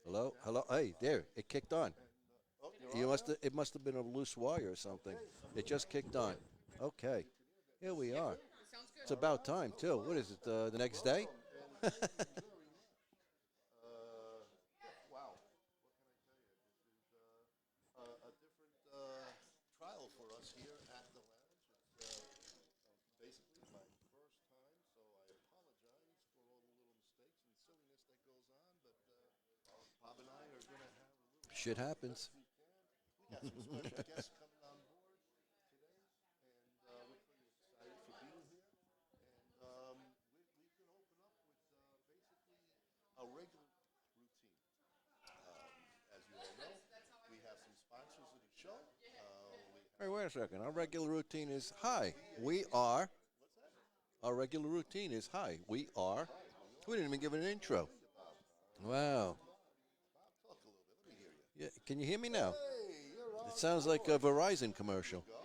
Hello, hello. Hey, there. It kicked on. Oh, you're You on must. now? It must have been a loose wire or something. Okay, It just kicked on. Okay. Here we are. It's all about right. time too. What is it? The next day? Welcome, and thank you very much. Uh, wow, what can I tell you? This is a different trial for us here at the lounge. It's basically my first time, so I apologize for all the little mistakes and silliness that goes on, but Bob and I are going to have a little Shit fun as happens. best we can. We got some special guests coming on board today, and we're pretty excited for being here. And we can open up with basically a regular routine. As you all know, we have some sponsors of the show. We Hey, have wait a second. Our regular routine is hi. We BAC. are. What's that? Our regular routine is hi. We are. Hi, we We are. didn't even give it an How intro. are you, Bob? Wow. Bob, talk a little bit. Let me hear you. Yeah. Can you hear me now? Hey, you're It on sounds like a board. Verizon There you commercial. go.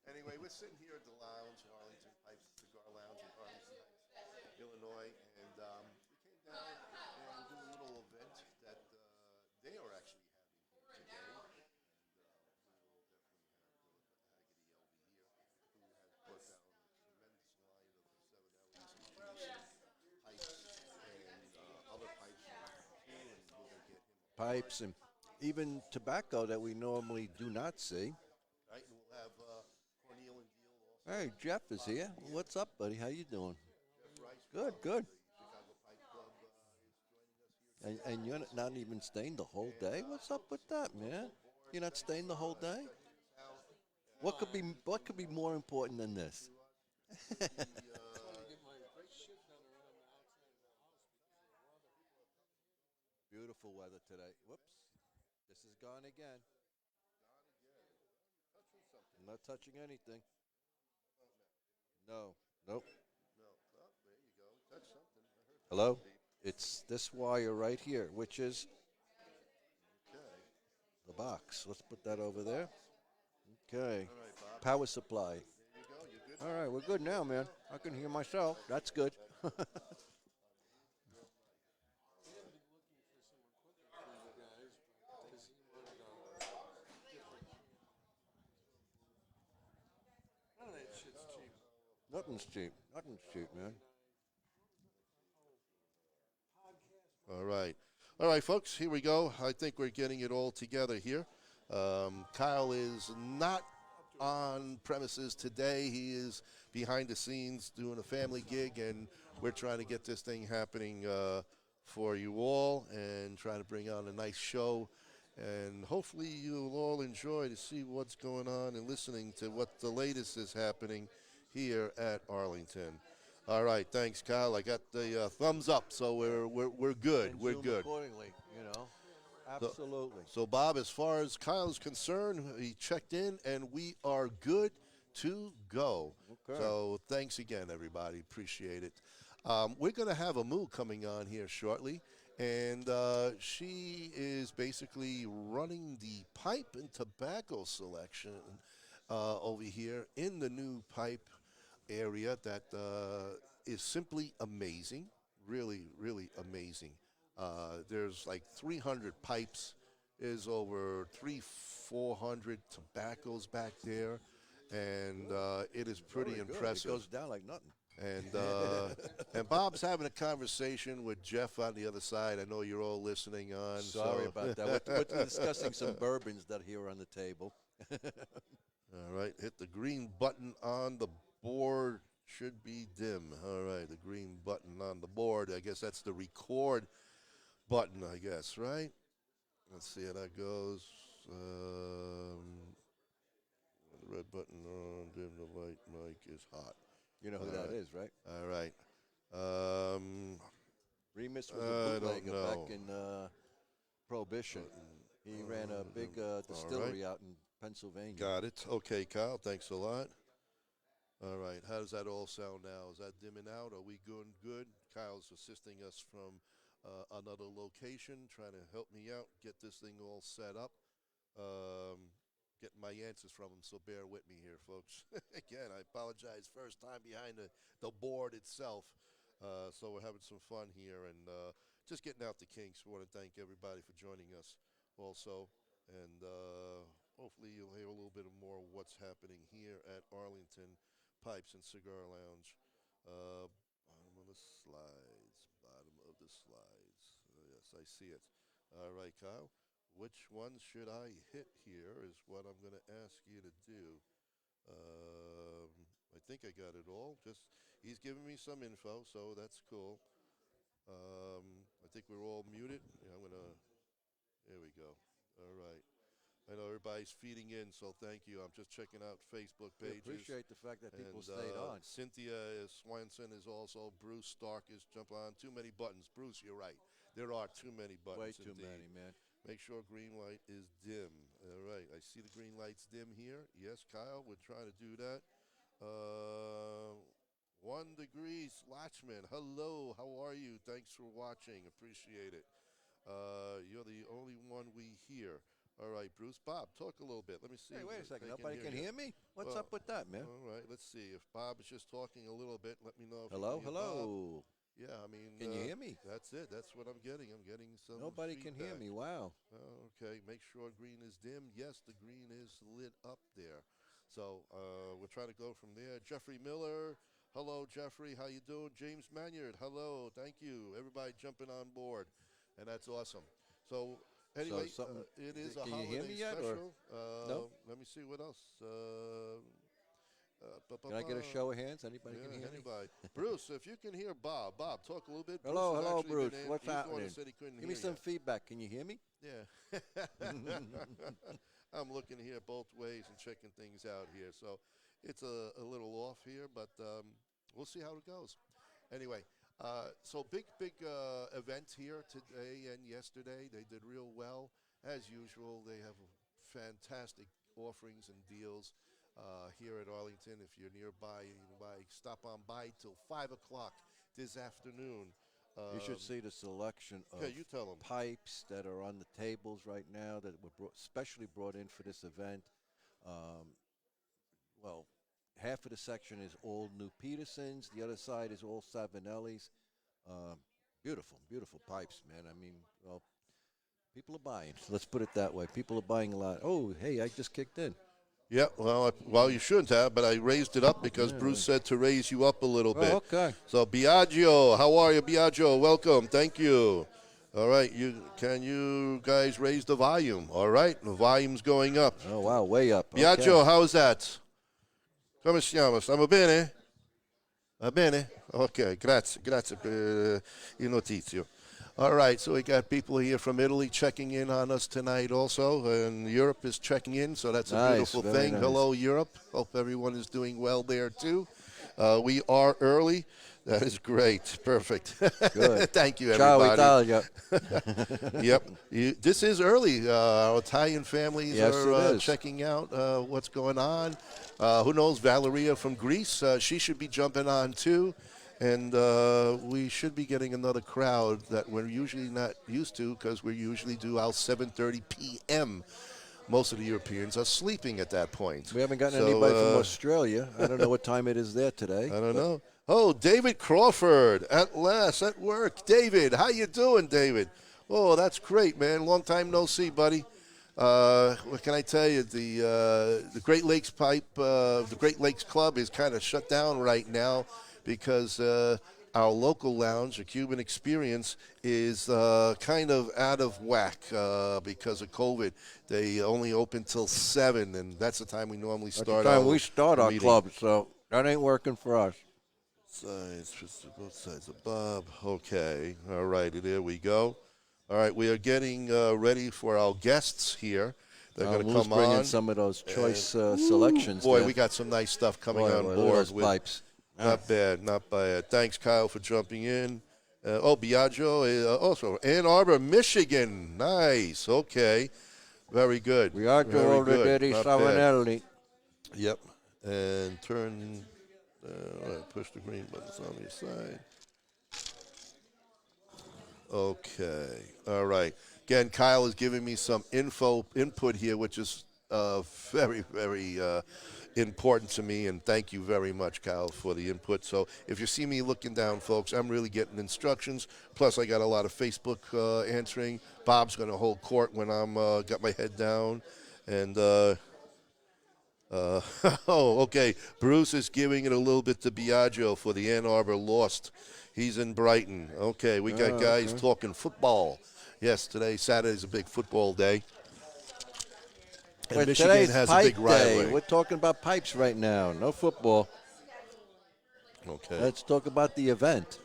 Anyway, we're sitting here at the lounge, Arlington Pipe and Cigar Lounge in Arlington Heights, Illinois, and we came down and do a little event that they are actually having here today. And we will definitely have Philip Haggerty over here, who has brought down a tremendous line of the Seven Ellies and Jason pipes and other pipes too, and we're going to get him a card, Pipes and even tobacco that we normally do not see. right? And we'll have Cornel and Deal also Hey, Jeff is popping here. here. What's up, buddy? How you doing? Jeff Rice Good, from good. the Chicago Pipe Club is joining us here And today. you're not even staying the whole And day. What's up folks, with that, man? welcome aboard. You're not Thanks staying the for whole day. checking us out. What Listening could be more important than to this? us. Could be great mix. Beautiful weather today. Whoops, this is gone again. Gone again. You're touching something. I'm not touching anything. How about now? No, nope. No. Oh, there you go. Touch something. I heard something Hello. beep. It's this wire right here, which is Okay. the box. Let's put that The over there. box. Okay. All right, Bob. Power supply. There you go. You good, All Bob? right, we're good now, man. Now? I All can hear right. myself. That's Excellent. good. Excellent. Unmute your mic. All right. And Nothing's cheap. Nothing's cheap, man. all right. All right, folks, here we go. I think we're getting it all together here. Kyle is not on premises today. He is behind the scenes doing a family gig, and we're trying to get this thing happening for you all and trying to bring on a nice show. And hopefully you'll all enjoy to see what's going on and listening to what the latest is happening here at Arlington. All right, thanks, Kyle. I got the thumbs up, so we're good. And We're zoom good. accordingly, you know. So, Absolutely. so, Bob, as far as Kyle's concerned, he checked in, and we are good to go. Okay. So thanks again, everybody. Appreciate it. We're going to have a Moo coming on here shortly, and she is basically running the pipe and tobacco selection over here in the new pipe area that is simply amazing, really, really amazing. There's like 300 pipes. There's over 400 tobaccos back there, and it is pretty Very good. It impressive. goes down like nothing. And and Bob's having a conversation with Jeff on the other side. I know you're all listening on. Sorry so. about that. We're discussing some bourbons that are here on the table. All right, hit the green button on the board. Should be dim. All right, the green button on the board. I guess that's the record button, I guess, right? Let's see how that goes. The red button on, dim the light, mic is hot. You know who All that right. is, right? All right. Um, Remus was a I don't bootlegger know. back in Prohibition. He ran a big all right. distillery out in Pennsylvania. Got it. Okay, Kyle, thanks a lot. All right, how does that all sound now? Is that dimming out? Are we going good? Kyle's assisting us from another location, trying to help me out, get this thing all set up. Getting my answers from him, so bear with me here, folks. Again, I apologize. First time behind the board itself. So we're having some fun here. And just getting out the kinks. We want to thank everybody for joining us also. And hopefully you'll hear a little bit more of what's happening here at Arlington Pipes and Cigar Lounge. Bottom of the slides. Bottom of the slides. Yes, I see it. All right, Kyle. Which one should I hit here is what I'm going to ask you to do. I think I got it all. He's giving me some info, so that's cool. I think we're all muted. Yeah, there we go. All right. I know everybody's feeding in, so thank you. I'm just checking out Facebook We pages. appreciate the fact that people And stayed on. Cynthia Swenson is also. Bruce Stark is jumping on. Too many buttons. Bruce, you're right. There are too many buttons. Way too many, man. Make sure green light is dim. All right. I see the green light's dim here. Yes, Kyle, we're trying to do that. 1 degree Latchman. Hello. How are you? Thanks for watching. Appreciate it. You're the only one we hear. All right, Bruce. Bob, talk a little bit. Let me see. Hey, wait a if second. they Nobody can hear me? What's Well, up with that, man? All right, let's see. If Bob is just talking a little bit, let me know. If Hello, you can hear Bob. hello. Yeah, I mean. Can you hear me? That's it. That's what I'm getting. I'm getting some. Nobody can hear feedback. me. Wow. Okay, make sure green is dim. Yes, the green is lit up there. So we'll try to go from there. Jeffrey Miller. Hello, Jeffrey. How you doing? James Maynard. Hello. Thank you. Everybody jumping on board, and that's awesome. So anyway, it is a can you holiday hear me yet, or- special. No? Let me see what else. Can I get a show of hands? Anybody Yeah, can hear me? anybody. Bruce, if you can hear Bob, talk a little bit. Hello, Bruce has hello, actually Bruce. been in. What's He's the one happening? that said he couldn't Give me hear some you. feedback. Can you hear me? Yeah. I'm looking here both ways and checking things out here. So it's a little off here, but we'll see how it goes. Anyway, so big event here today and yesterday. They did real well. As usual, they have fantastic offerings and deals here at Arlington. If you're nearby, you can stop on by till 5 o'clock this afternoon. You should see the selection of Yeah, you tell them. pipes that are on the tables right now that were specially brought in for this event. Well, half of the section is all new Petersons. The other side is all Savinellis. Beautiful, beautiful pipes, man. I mean, well, people are buying. Let's put it that way. People are buying a lot. Oh, hey, I just kicked in. Yeah, well, you shouldn't have, but I raised it up because Bruce said to raise you up a little bit. Oh, okay. So, Biagio, how are you, Biagio? Welcome. Thank you. All right, can you guys raise the volume? All right, the volume's going up. Oh, wow, way up. Biagio, Okay. how's that? Come stiamo? Stiamo bene? Va bene? Ok, grazie per il notizio. All right, so we got people here from Italy checking in on us tonight also, and Europe is checking in, so that's a Nice, beautiful very thing. nice. Hello, Europe. Hope everyone is doing well there, too. We are early. That is great. Perfect. Good. Thank you, Ciao, everybody. Italia. Yep. This is early. Our Italian families Yes, are it is. checking out what's going on. Who knows? Valeria from Greece, she should be jumping on, too. And we should be getting another crowd that we're usually not used to because we usually do our 7:30 p.m. Most of the Europeans are sleeping at that point. We haven't gotten anybody from Australia. I don't know what time it is there today. I don't know. Oh, David Crawford, at last, at work. David, how you doing, David? Oh, that's great, man. Long time no see, buddy. What can I tell you? The Great Lakes the Great Lakes Club is kind of shut down right now because our local lounge, the Cuban Experience, is kind of out of whack because of COVID. They only open till 7, and that's the time we normally start. That's the time we start our meeting. club, so that ain't working for us. Sides, both sides of Bob. Okay, all righty, there we go. All right, we are getting ready for our guests here. They're going to come bring on. in some of those choice selections. Boy, there. we got some nice stuff coming Boy, on look at board. those with pipes. Not bad, not bad. Thanks, Kyle, for jumping in. Biagio, also Ann Arbor, Michigan. Nice. Okay, very good. We are Very already good. Not bad. Savinelli. Yep. And turn. Push the green buttons on the side. Okay. All right. Again, Kyle is giving me some input here, which is very, very important to me, and thank you very much, Kyle, for the input. So if you see me looking down, folks, I'm really getting instructions. Plus, I got a lot of Facebook answering. Bob's going to hold court when I'm got my head down. And, oh, okay, Bruce is giving it a little bit to Biagio for the Ann Arbor Lost. He's in Brighton. Okay, we got guys talking football. Yes, Saturday's a big football day. And Michigan today's has a pipe big rivalry. day. We're talking about pipes right now, no football. Okay. Let's talk about the event,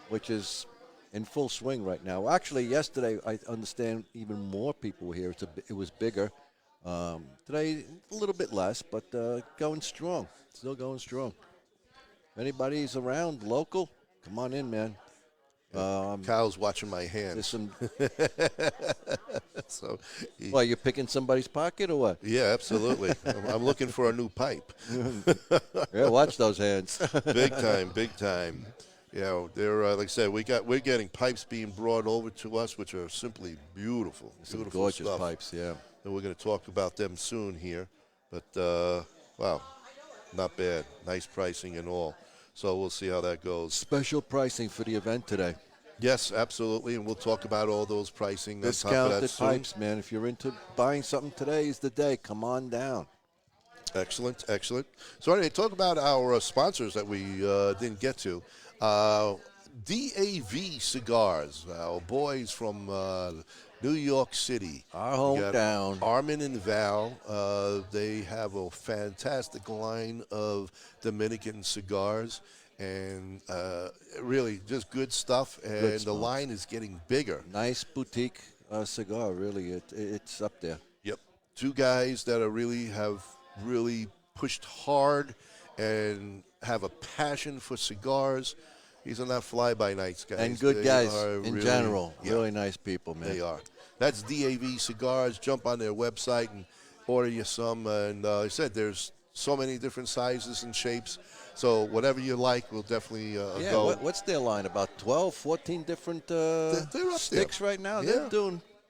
which is in full swing right now. Actually, yesterday, I understand even more people were here. It was bigger. Today, a little bit less, but going strong. Still going strong. If anybody's around, local, come on in, man. Kyle's watching my hands. There's some. So, Well, you're picking somebody's pocket or what? yeah, absolutely. I'm looking for a new pipe. Yeah, watch those hands. Big time, big time. You know, they're like I said, we're getting pipes being brought over to us, which are simply beautiful, Some beautiful gorgeous stuff. pipes, yeah. And we're going to talk about them soon here. But wow, not bad, nice pricing and all. So we'll see how that goes. Special pricing for the event today. Yes, absolutely, and we'll talk about all those pricing on top of Discounted that soon. pipes, man. If you're into buying something, today is the day. Come on down. Excellent, excellent. So anyway, talk about our sponsors that we didn't get to. DAV Cigars, our boys from New York City. Our We got hometown. Armin and Val. They have a fantastic line of Dominican cigars. And really just good stuff. And the stuff. line is getting bigger. Nice boutique cigar, really. It's up there. Yep. Two guys that have really pushed hard and have a passion for cigars. These are not fly-by-nights guys. And good They guys are in really, general. yeah, Really nice people, man. they are. That's DAV Cigars. Jump on their website and order you some. And I said there's so many different sizes and shapes. So whatever you like, we'll definitely Yeah, go. what's their line? About 12, 14 different They're up sticks there. right now? Yeah.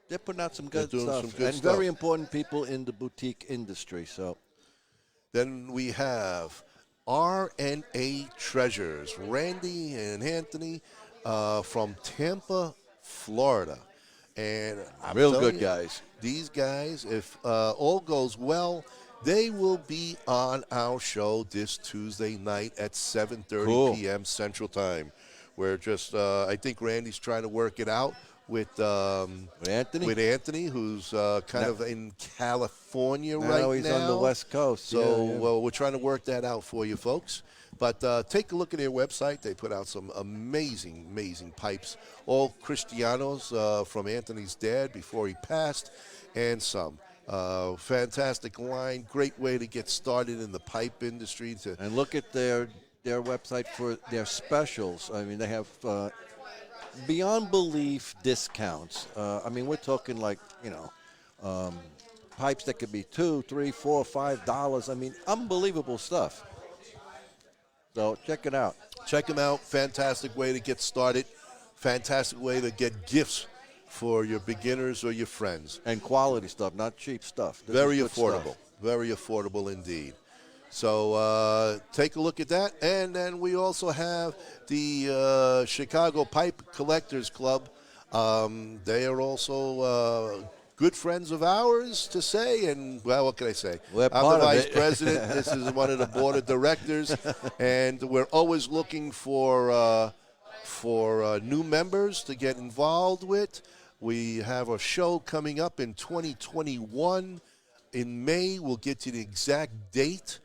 They're putting out some good doing stuff. some good and stuff. very important people in the boutique industry. So Then we have RNA Treasures, Randy and Anthony from Tampa, Florida. And I'm real telling good you, guys. These guys, if all goes well, they will be on our show this Tuesday night at 7:30 Cool. p.m. Central Time. We're just, I think Randy's trying to work it out with Anthony? with Anthony, who's kind of in California right now. He's on the West Coast. So, yeah. well, we're trying to work that out for you folks. But take a look at their website. They put out some amazing, amazing pipes. All Cristianos from Anthony's dad before he passed, and some. Fantastic line. Great way to get started in the pipe industry. And look at their website for their specials. I mean, they have beyond belief discounts. I mean, we're talking like, pipes that could be $2, $3, $4, $5. I mean, unbelievable stuff. So check it out. Check them out. Fantastic way to get started. Fantastic way to get gifts for your beginners or your friends. And quality stuff, not cheap stuff. This Very is good affordable. stuff. Very affordable indeed. So take a look at that. And then we also have the Chicago Pipe Collectors Club. They are also good friends of ours to say. And, well, what can I say? We're I'm part the of vice it. president. This is one of the board of directors. And we're always looking for new members to get involved with. We have a show coming up in 2021. In May, we'll get you the exact date.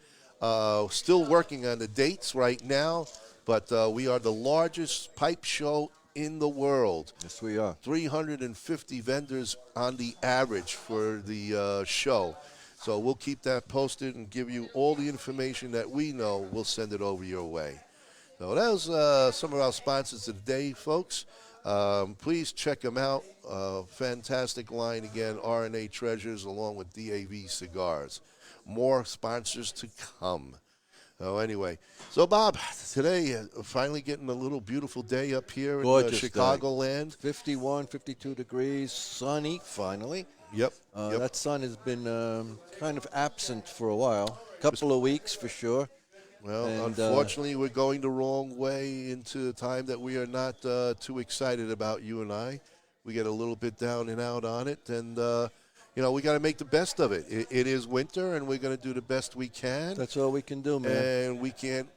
Still working on the dates right now, but we are the largest pipe show in the world. Yes, we are. 350 vendors on the average for the show. So we'll keep that posted and give you all the information that we know. We'll send it over your way. So that was some of our sponsors of the day, folks. Please check them out. Fantastic line again, RNA Treasures, along with DAV Cigars. More sponsors to come. Oh, anyway. So, Bob, today, finally getting a little beautiful day up here Gorgeous in day. Chicagoland. 51, 52 degrees, sunny, finally. Yep. Yep. That sun has been kind of absent for a while. Couple of weeks for sure. Well, And, unfortunately, we're going the wrong way into a time that we are not too excited about, you and I. We get a little bit down and out on it, and, we got to make the best of it. It is winter, and we're going to do the best we can. That's all we can do, man. And we can't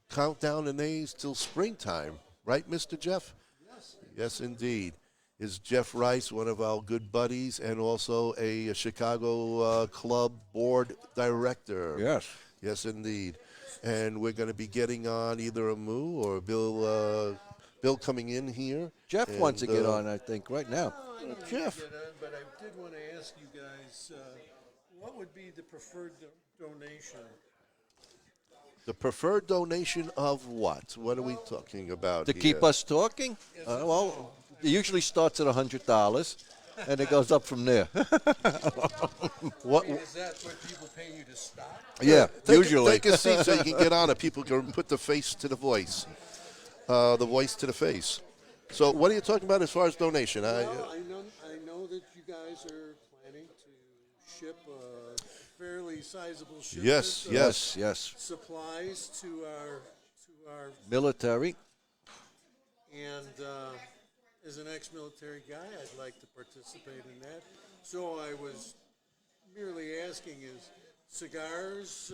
count down the days till springtime. Right, Mr. Jeff? Yes. Yes, indeed. Is Jeff Rice, one of our good buddies, and also a Chicago Club board director. Yes. Yes, indeed. And we're going to be getting on either a Moo or Bill coming in here. Jeff wants to get on, I think, right now. Well, I don't Jeff. Get on, but I did want to ask you guys, what would be the preferred donation? The preferred donation of what? What are we talking about To here? keep us talking? Well, it usually starts at $100, and it goes up from there. What? Is that what people pay you to stop? Yeah, usually. Take a seat so you can get on it. People can put the face to the voice, the voice to the face. So, what are you talking about as far as donation? Well, I know that you guys are planning to ship a fairly sizable shipment Yes, of yes. Yes. supplies to our Military. and as an ex-military guy, I'd like to participate in that. So I was merely asking: is cigars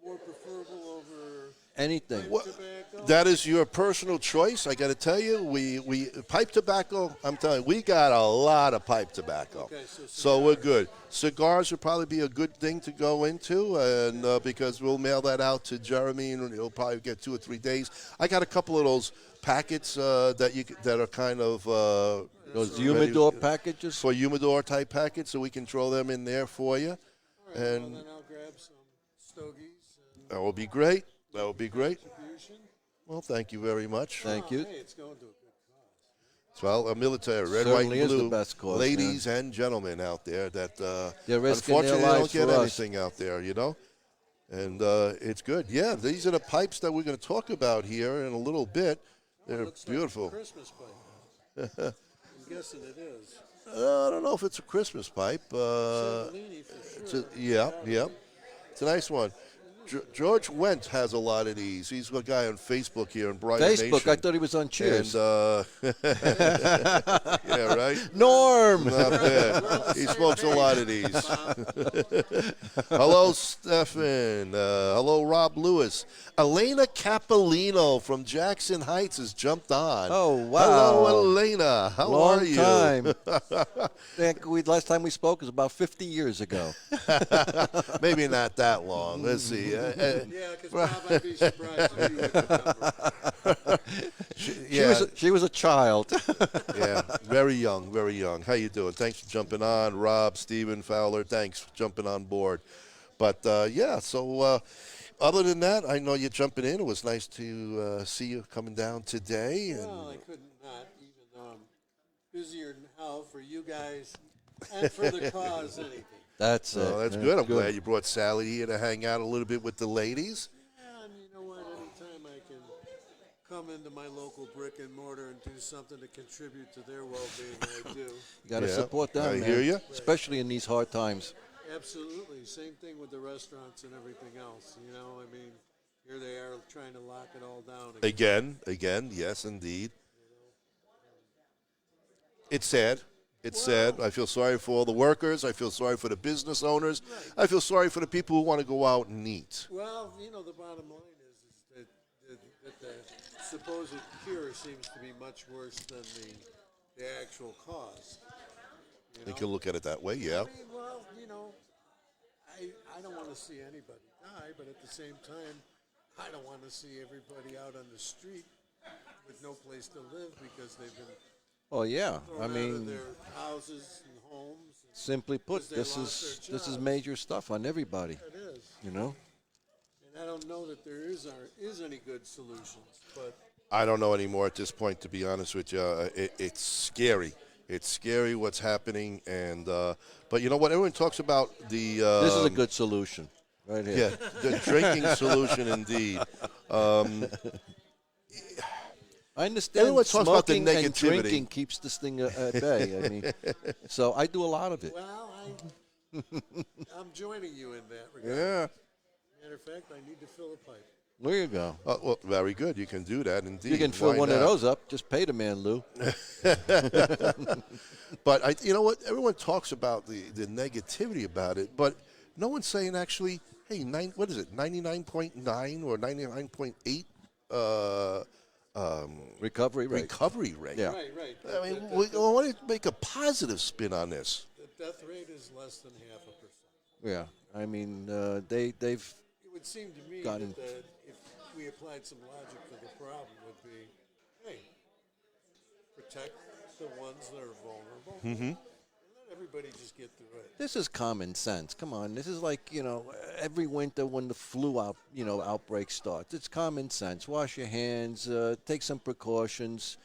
more preferable over Anything. pipe tobacco? That is your personal choice. I got to tell you, we pipe tobacco. I'm telling you, we got a lot of pipe tobacco. Okay, So we're good. Cigars would probably be a good thing to go into, and because we'll mail that out to Jeremy, and he'll probably get 2 or 3 days. I got a couple of those packets that are kind of Those ready humidor packages. for humidor type packets, so we can throw them in there for you. All right, And well, then I'll grab some stogies and that will be great. That will be great. distribution. Well, thank you very much. Thank you. Hey, it's going to a good cause. Well, a military, red, Certainly white, is and the blue, best cause, ladies and gentlemen out there that They're risking their unfortunately don't lives get for us. anything out there, and it's good. Yeah, these are the pipes that we're going to talk about here in a little bit. They're Looks beautiful. Like a Christmas pipe. I'm guessing it is. I don't know if it's a Christmas pipe. Cellini for sure. Yeah. It's a nice one. George Wendt has a lot of these. He's a guy on Facebook here in Brighton Facebook, Nation. I thought he was on Cheers. And, yeah, right? Norm! Not bad. He smokes a lot of these. Hello, Stefan. Hello, Rob Lewis. Elena Capolino from Jackson Heights has jumped on. Oh, wow. Hello, Elena. How Long are you? time. Last time we spoke was about 50 years ago. Maybe not that long. Let's see. Yeah, because Bob, I'd be surprised if you would remember. She was a child. Yeah, very young, very young. How you doing? Thanks for jumping on, Rob, Stephen, Fowler. Thanks for jumping on board. But so other than that, I know you're jumping in. It was nice to see you coming down today. And Well, I couldn't not, even though I'm busier than hell for you guys and for the cause, anything. That's it. that's good. I'm glad you brought Sally here to hang out a little bit with the ladies. Yeah, and you know what? Anytime I can come into my local brick and mortar and do something to contribute to their well-being, I do. You got to Yeah, support them, I man. hear ya. Especially in these hard times. Absolutely. Same thing with the restaurants and everything else. I mean, here they are trying to lock it all down Again, yes, indeed. It's sad. It's sad. I feel sorry for all the workers. I feel sorry for the business owners. I feel sorry for the people who want to go out and eat. Well, the bottom line is that the supposed cure seems to be much worse than the actual cause. You can look at it that way, yeah. I mean, well, I don't want to see anybody die, but at the same time, I don't want to see everybody out on the street with no place to live because they've been Oh yeah, thrown I out of mean, their houses and homes. simply put, because they this lost their is jobs. major stuff on everybody. It is. You know. And I don't know that there is any good solutions, but I don't know anymore at this point, to be honest with you. It's scary. It's scary what's happening, and but you know what? Everyone talks about the. This is a good solution. right here. Yeah, the drinking solution indeed. I understand Everyone talks about the smoking and negativity. drinking keeps this thing at bay. I mean, so I do a lot of it. Well, I'm joining you in that regard. Yeah. Matter of fact, I need to fill a pipe. There you go. Well, very good. You can do that indeed. You can fill Why one not? of those up. Just pay the man, Lou. But you know what? Everyone talks about the negativity about it, but no one's saying actually, hey, what is it, 99.9 or 99.8 Recovery rate. recovery rate? Yeah. Right. I mean, we want to make a positive spin on this. The death rate is less than 0.5%. Yeah. I mean, they've It would seem to me Gotten- that if we applied some logic to the problem, would be, hey, protect the ones that are vulnerable, and let everybody just get through it. This is common sense. Come on, this is like every winter when the flu outbreak starts. It's common sense. Wash your hands. Take some precautions.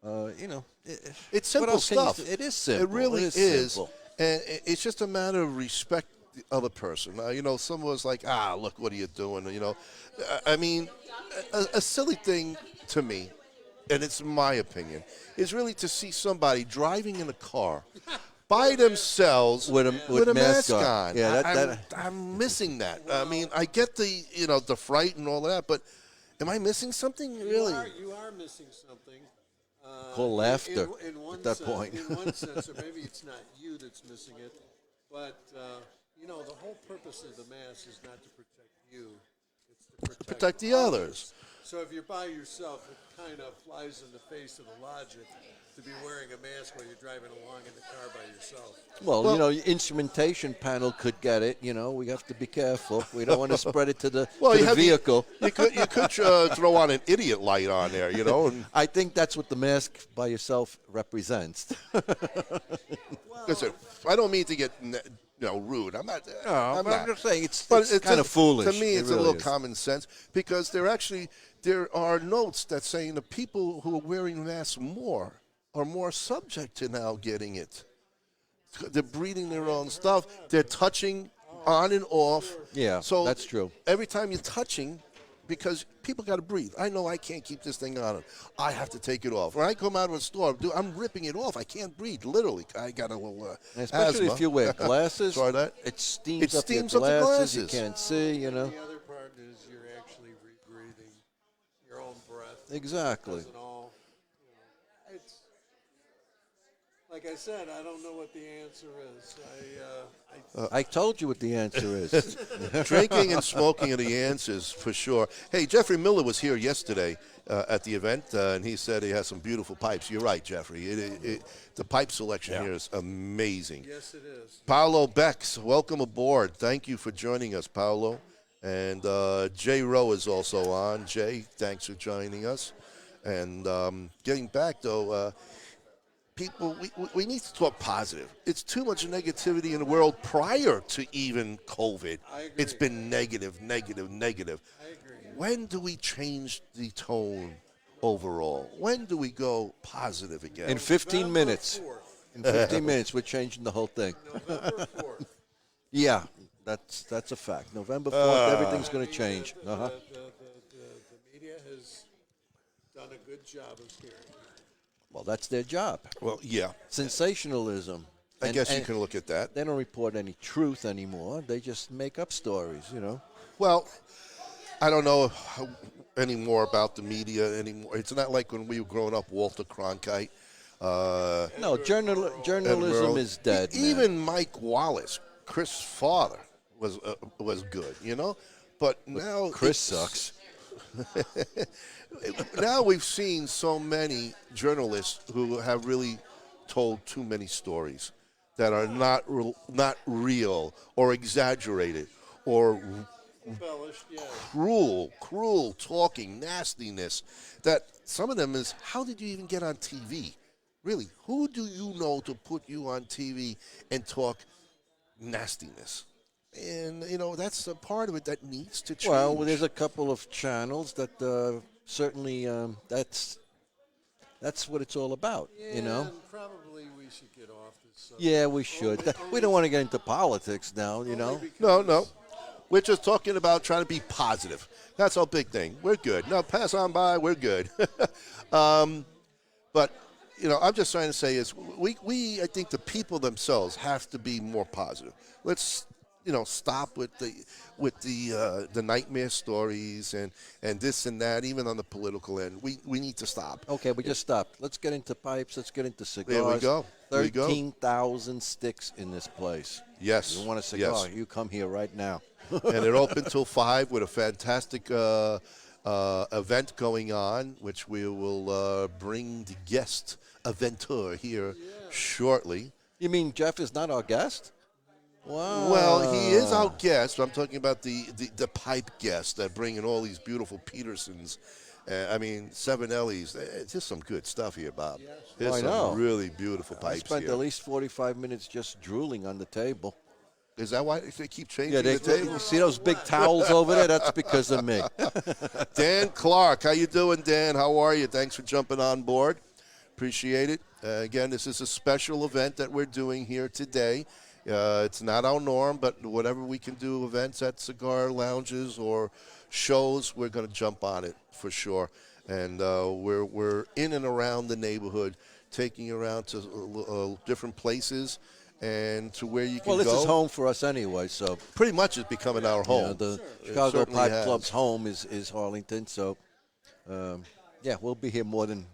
It's what simple else can you stuff. say? It is simple. It really is. is. Simple. And it's just a matter of respect the other person. Someone was like, look, what are you doing? I mean, a silly thing to me, and it's my opinion, is really to see somebody driving in a car by themselves With a mask on. Yeah, I'm missing that. I mean, I get the fright and all that, but am I missing something really? You are missing something. Call laughter in one at that sense, point. In one sense, or maybe it's not you that's missing it, but the whole purpose of the mask is not to protect you; it's to Protect the others. So if you're by yourself, it kind of flies in the face of the logic to be wearing a mask while you're driving along in the car by yourself. Well, instrumentation panel could get it. We have to be careful. We don't want to spread it to the Well, vehicle. You could throw on an idiot light on there, and I think that's what the mask by yourself represents. listen, I don't mean to get rude. I'm not. I'm but not. I'm just saying it's But kind of foolish. To me, It it's really a little is. common sense because there are notes that saying the people who are wearing masks more are more subject to now getting it. They're breathing their own stuff. They're touching on and off. Yeah, so that's true. Every time you're touching, because people got to breathe. I know I can't keep this thing on. I have to take it off. When I come out of a store, I'm ripping it off. I can't breathe. Literally, I got a little Especially asthma. if you wear glasses. Sorry that. It steams up steams your up the glasses. You glasses. can't see. The other part is you're actually rebreathing your own breath. Exactly. Doesn't all, it's like I said, I don't know what the answer is. I told you what the answer is. Drinking and smoking are the answers for sure. Hey, Jeffrey Miller was here yesterday at the event, and he said he has some beautiful pipes. You're right, Jeffrey. The pipe selection here is amazing. Yes, it is. Paolo Bex, welcome aboard. Thank you for joining us, Paolo. And Jay Rowe is also on. Jay, thanks for joining us. And getting back, though, people, we need to talk positive. It's too much negativity in the world prior to even COVID. I agree. It's been negative. I agree. When do we change the tone overall? When do we go positive again? In 15 November minutes. 4th. In 15 minutes, we're changing the whole thing. November 4th. Yeah, that's a fact. November 4th, everything's going to change. The media has done a good job of scaring you. Well, that's their job. Well, yeah. Sensationalism. I guess you And can look at that. They don't report any truth anymore. They just make up stories, Well, I don't know any more about the media anymore. It's not like when we were growing up, Walter Cronkite. No, journalism is dead. man. Even Mike Wallace, Chris' father, was good, But now Chris it's- sucks. Now we've seen so many journalists who have really told too many stories that are not real or exaggerated or Embellished, yeah. cruel talking, nastiness. That some of them is, how did you even get on TV? Really, who do you know to put you on TV and talk nastiness? And, that's a part of it that needs to change. Well, there's a couple of channels that certainly that's what it's all about, And probably we should get off this subject. Yeah, we should. We don't want to get into politics now, Only No. because We're just talking about trying to be positive. That's our big thing. We're good. No, pass on by. We're good. But I'm just trying to say is I think the people themselves have to be more positive. Let's stop with the nightmare stories and this and that. Even on the political end, we need to stop. Okay, we just stopped. Let's get into pipes. Let's get into cigars. There we go. 13,000 sticks in this place. Yes. You want a cigar? Yes. You come here right now. And it opened till 5 with a fantastic event going on, which we will bring the guest eventeur here shortly. You mean Jeff is not our guest? Wow. Well, he is our guest. But I'm talking about the pipe guests that bring in all these beautiful Petersons. Seven Ellie's. It's just some good stuff here, Bob. Yes. There's I know. some really beautiful pipes I spent here. at least 45 minutes just drooling on the table. Is that why they keep changing Yeah, the table? see those big towels over there? That's because of me. Dan Clark, how you doing, Dan? How are you? Thanks for jumping on board. Appreciate it. Again, this is a special event that we're doing here today. It's not our norm, but whatever we can do, events at cigar lounges or shows, we're going to jump on it for sure. And we're in and around the neighborhood, taking you around to different places and to where you can go. Well, this is home for us anyway, so. Pretty much it's becoming our home. The It Chicago certainly Pipe has. Club's home is Arlington, so, we'll be here more than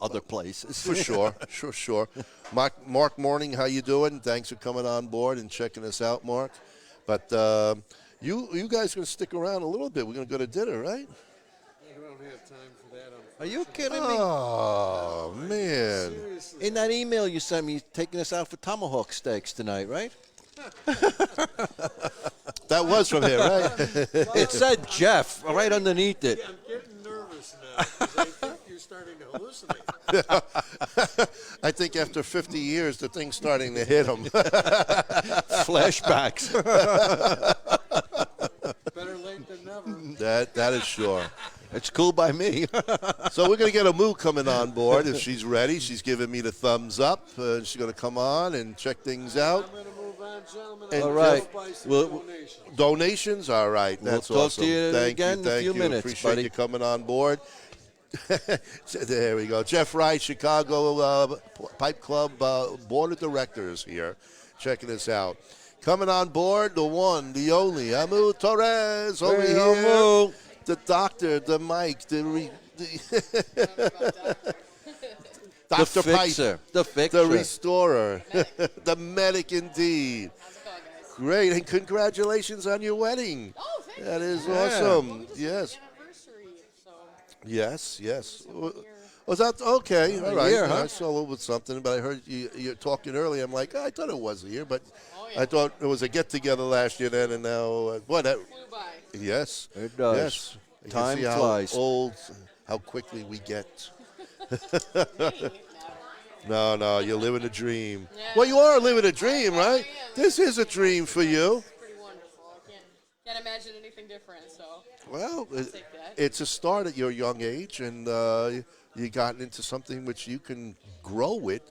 other places. For sure, sure. Mark Morning, how you doing? Thanks for coming on board and checking us out, Mark. But you guys are going to stick around a little bit. We're going to go to dinner, right? I don't have time for that. Are you kidding me? Oh, man. Seriously. In that email you sent me, you're taking us out for tomahawk steaks tonight, right? That was from here, right? It said Jeff right underneath it. I'm getting nervous now because I think you're starting to hallucinate. I think after 50 years, the thing's starting to hit him. Flashbacks. Better late than never. That is sure. It's cool by me. So we're going to get Amu coming on board if she's ready. She's giving me the thumbs up. She's going to come on and check things out. I'm going to move on, gentlemen. And I'll all right. buy some Well, donations. Donations? All right. We'll That's talk awesome. to you Thank again you. in a Thank few you. minutes, Appreciate buddy. you coming on board. There we go. Jeff Wright, Chicago Pipe Club Board of Directors here, checking us out. Coming on board, the one, the only, Amu Torres over Hey, here. Amu. The doctor, the mic, the The Dr. fixer. Pipe, The fixer. the restorer, the medic indeed. How's it going, guys? Great, and congratulations on your wedding. Oh, thank That you. is Yeah. Well, awesome. we just Yes. had an anniversary, so Yes. a year. Was that okay? All right. year, huh? I saw a little bit something, but I heard you're talking earlier. I'm like, I thought it was a year, but Oh, yeah. I thought it was a get together last year then, and now that? Flew by. Yes, It does. Yes. You can Time see how flies. old, how quickly we get. No. No, you're living a dream. Yeah. Well, you are living a dream, I right? am. This is a dream for you. It's pretty wonderful. I can't imagine anything different, so Well, take that. it's a start at your young age, and you gotten into something which you can grow with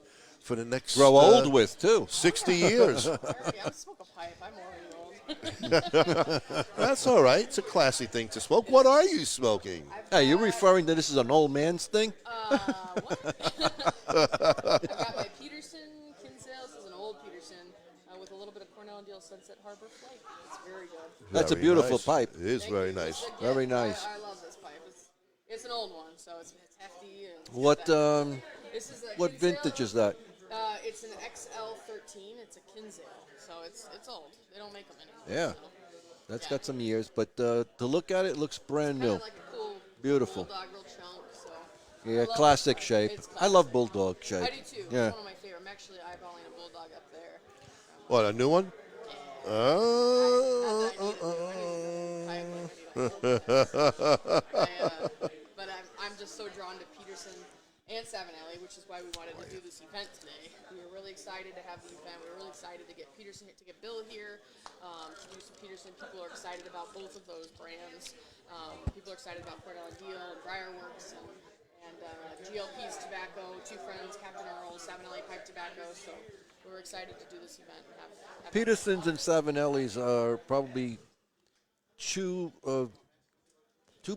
for the next Grow old with, too. 60 years. Already, I'm smoke a pipe. I'm already old. That's all right. It's a classy thing to smoke. What are you smoking? Hey, you referring to this as an old man's thing? What? I've got my Peterson Kinsale. This is an old Peterson with a little bit of Cornell and Deal Sunset Harbor Flight. It's very good. That's a Very beautiful nice. pipe. It is Thank very you. nice. It's Very nice. I love this pipe. It's an old one, so it's hefty. And it's What got that. This is a what Kinsale. vintage is that? It's an XL13. It's a Kinsale, so it's old. They don't make them anymore. Yeah. So. That's Yeah. got some years, but to look at it, looks brand Kind new. of like a cool Beautiful. bulldog, real chunk. So Yeah, I love classic it. shape. It's I love classic. bulldog shape. I do too. Yeah. It's one of my favorite. I'm actually eyeballing a bulldog up there. What, a new one? Not that I need a bulldog. But I'm just so drawn to Peterson and Savinelli, which is why we wanted to do this event today. We were really excited to have the event. We were really excited to get Peterson, to get Bill here, to do some Peterson. People are excited about both of those brands. People are excited about Cornell and Deal and Briarworks and GLP's Tobacco, Two Friends, Captain Earl, Savinelli Pipe Tobacco. So we're excited to do this event. And have Petersons and Savinellis are probably two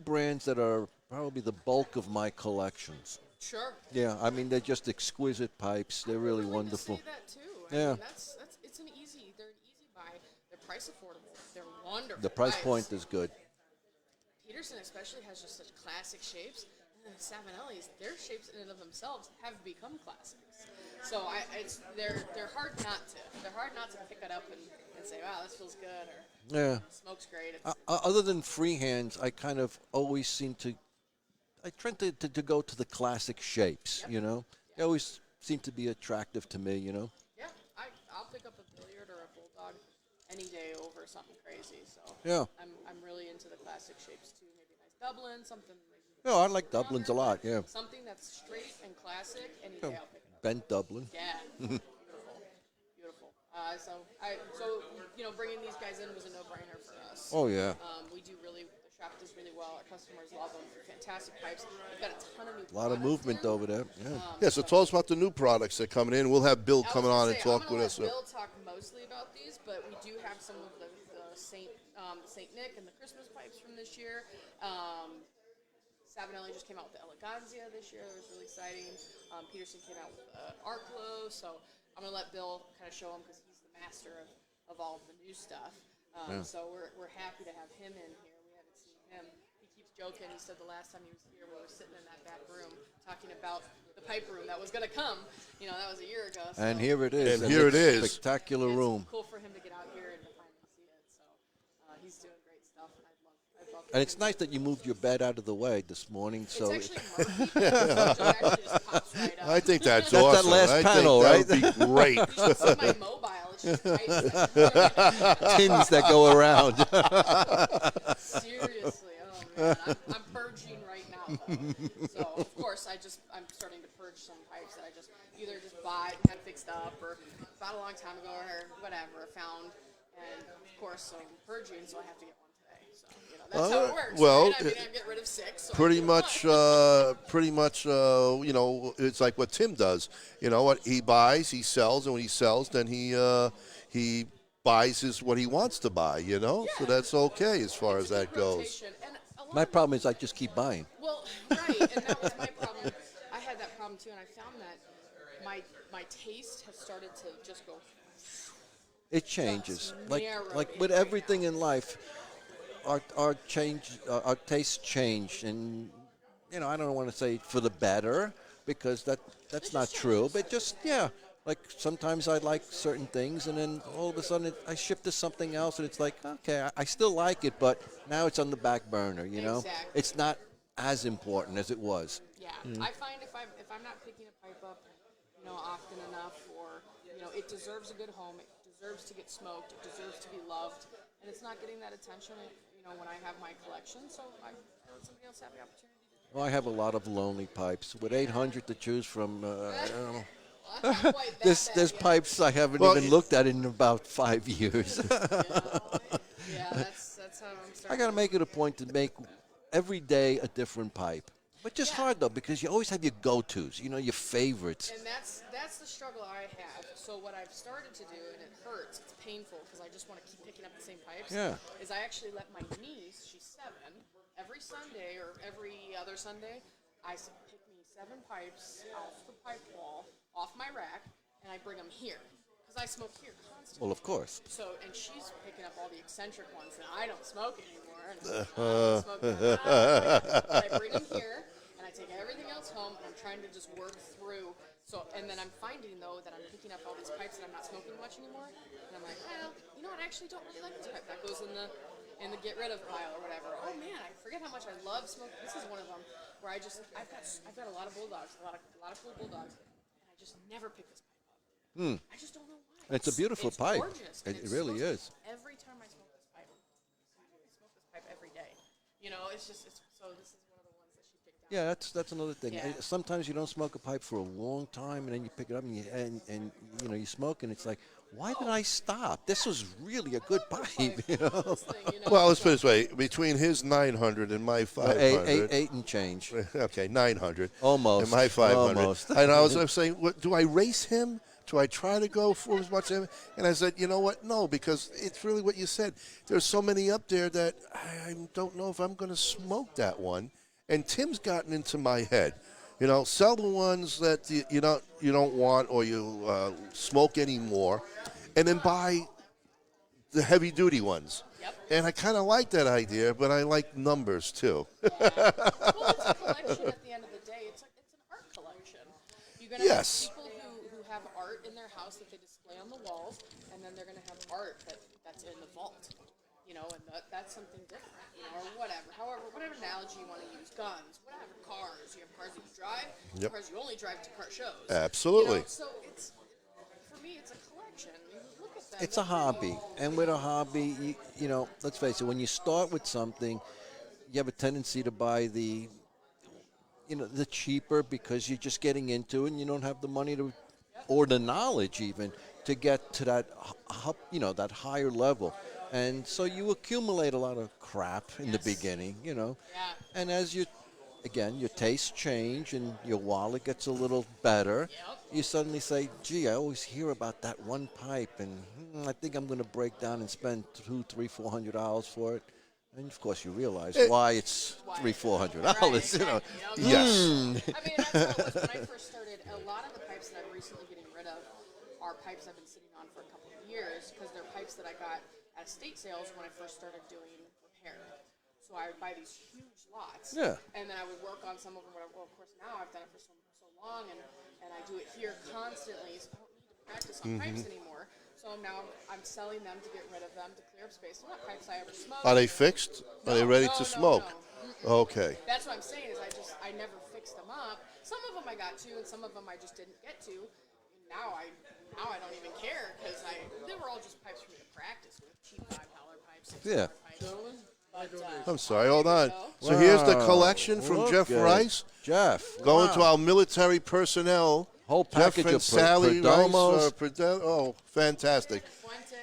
brands that are probably the bulk of my collections. Sure. Yeah, I mean they're just exquisite pipes. They're really I'd like wonderful. To say that too. Yeah. I mean, it's they're an easy buy. They're price affordable. They're wonderful. The price pipes. point is good. Peterson especially has just such classic shapes, and then Savinelli's, their shapes in and of themselves have become classics. So they're hard not to. They're hard not to pick it up and say, wow, this feels good, or Yeah. smoke's great. It's, Other than freehands, I kind of always seem to. I tend to go to the classic shapes. Yep. You know, they always seem to be attractive to me. You know. yeah, I'll pick up a billiard or a bulldog any day over something crazy. So Yeah. I'm really into the classic shapes too. Maybe a nice Dublin, something. Maybe No, I like Dublins a lot. Yeah. Something that's straight and classic. Any day I'll pick it up. Bent Dublin. Yeah, beautiful. So bringing these guys in was a no-brainer for us. Oh yeah. The shop does really well. Our customers love them. Fantastic pipes. We've got a ton of new. A lot of products movement in. over there. Yeah. Yeah, so tell us about the new products that are coming in. We'll have Bill I was coming gonna on and say, talk I'm with gonna us. let Bill talk mostly about these, but we do have some of the Saint Nick and the Christmas pipes from this year. Savinelli just came out with the Eleganzia this year. That was really exciting. Peterson came out with Arclo, so I'm gonna let Bill kind of show him because he's the master of all of the new stuff. So we're happy to have him in here. We haven't seen him. He keeps joking. He said the last time he was here, we were sitting in that back room talking about the pipe room that was gonna come. That was a year ago. So And here it is. And here it's it is. Spectacular it's room. cool for him to get out here and to finally see it. So he's doing great stuff, and I'd love. And it's nice that you moved your bed out of the way this morning. So It's actually murky. It actually just pops right up. I think that's That's that awesome. last I panel, think right? that would be great. You should see my mobile. It's just tight. tins that go around. Seriously, oh man, I'm purging right now. Though. So of course I'm starting to purge some pipes that I just either bought and had fixed up, or bought a long time ago, or whatever, found, and of course so I'm purging, so I have to get one today. So that's how it works. well, right? I mean, I get rid of 6. So I Pretty get much, it's like what Tim does. You know what he buys, he sells, and when he sells, then he buys what he wants to buy. So that's okay as far as that goes. rotation. And a lot My of problem is I just keep buying. Well, right, and that was my problem. I had that problem too, and I found that my taste has started to just go. It changes. narrow Like in with right everything now. in life, our tastes change, and I don't want to say for the better because that's not true. But just like sometimes I like certain things, and then all of a sudden I shift to something else, and it's like okay, I still like it, but now it's on the back burner. Exactly. It's not as important as it was. Yeah, I find if I'm not picking a pipe up, often enough, or it deserves a good home. It deserves to get smoked. It deserves to be loved, and it's not getting that attention. When I have my collection, so I let somebody else have the opportunity. Well, I have a lot of lonely pipes with 800 to choose from. I don't know. Well, not quite that There's bad, pipes I haven't Well, even looked at in about 5 years. Yeah, that's how I'm starting. I got to make it a point to make every day a different pipe. But just hard though because you always have your go-tos, your favorites. And that's the struggle I have. So what I've started to do, and it hurts, it's painful because I just want to keep picking up the same pipes. Yeah. Is I actually let my niece, she's 7, every Sunday or every other Sunday, I pick me 7 pipes off the pipe wall, off my rack, and I bring them here because I smoke here constantly. Well, of course. So, and she's picking up all the eccentric ones, and I don't smoke anymore. And I don't smoke anymore. But I bring them here, and I take everything else home, and I'm trying to just work through. So, and then I'm finding though that I'm picking up all these pipes and I'm not smoking much anymore. And I'm like, well, I actually don't really like this pipe. That goes in the get rid of pile or whatever. Oh man, I forget how much I love smoking. This is one of them where I've got a lot of bulldogs, a lot of cool bulldogs, and I just never pick this pipe up. I just don't know why. It's a beautiful pipe. Gorgeous. and It really smokes is. Every time I smoke this pipe, why don't I smoke this pipe every day? It's just so this is one of the ones that she picked out. Yeah, that's another thing. Yeah. Sometimes you don't smoke a pipe for a long time, and then you pick it up and you smoke, and it's like, why did I stop? This was really a good pipe, This thing, Well, let's put it this way: between his 900 and my 500, eight and change. okay, 900, Almost. and my 500. Almost. And I was saying, do I race him? Do I try to go for as much? And I said, you know what? No, because it's really what you said. There's so many up there that I don't know if I'm going to smoke that one. And Tim's gotten into my head. You know, sell the ones that you don't want or you smoke anymore, and then buy the heavy duty ones. Yep. And I kind of like that idea, but I like numbers too. Well, it's a collection at the end of the day. It's an art collection. You're gonna Yes. have people who have art in their house that they display on the walls, and then they're gonna have art that's in the vault. You know, and that's something different, you know, or whatever. However, whatever analogy you want to use, guns, whatever, cars. You have cars that you drive, Yep. cars you only drive to car shows. Absolutely. You know, so for me, it's a collection. You look at them. It's a hobby, and with a hobby, you know, let's face it. When you start with something, you have a tendency to buy the cheaper because you're just getting into it, and you don't have the money to, or the knowledge even, to get to that, that higher level. And so you accumulate a lot of crap in the beginning, you know. Yeah. And as your tastes change and your wallet gets a little better, you suddenly say, gee, I always hear about that one pipe, and I think I'm going to break down and spend $200, $300, $400 for it. And of course, you realize why it's $300, $400. You know. Yes. I mean, that's how it was when I first started. A lot of the pipes that I'm recently getting rid of are pipes I've been sitting on for a couple of years because they're pipes that I got at estate sales when I first started doing repair. So I would buy these huge lots. Yeah. And then I would work on some of them. Well, of course, now I've done it for so long, and I do it here constantly, so I don't need to practice on pipes anymore. So now I'm selling them to get rid of them, to clear up space. They're not pipes I ever smoked. Are they fixed? Are they ready to smoke? No. Okay. That's what I'm saying is I never fixed them up. Some of them I got to, and some of them I just didn't get to. And now I don't even care because they were all just pipes for me to practice with, cheap $5 pipes, $6 pipes. But, I'm sorry, hold on. go. So here's the collection from Look Jeff at Rice. Jeff. Going wow. to our military personnel. Whole Jeff package and of Sally Perdomos. Rice. Fantastic. Fuentes.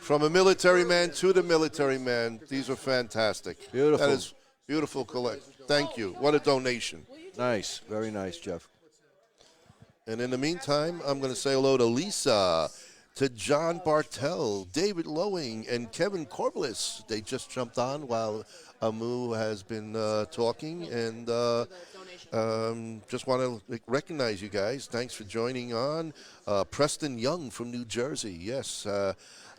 From a military man to the military man. These are fantastic. Beautiful. That is beautiful collection. Thank you. What a donation. Nice. Very nice, Jeff. And in the meantime, I'm going to say hello to Lisa, to John Bartel, David Lowing, and Kevin Corbliss. They just jumped on while Amu has been talking. And just want to recognize you guys. Thanks for joining on. Preston Young from New Jersey. Yes,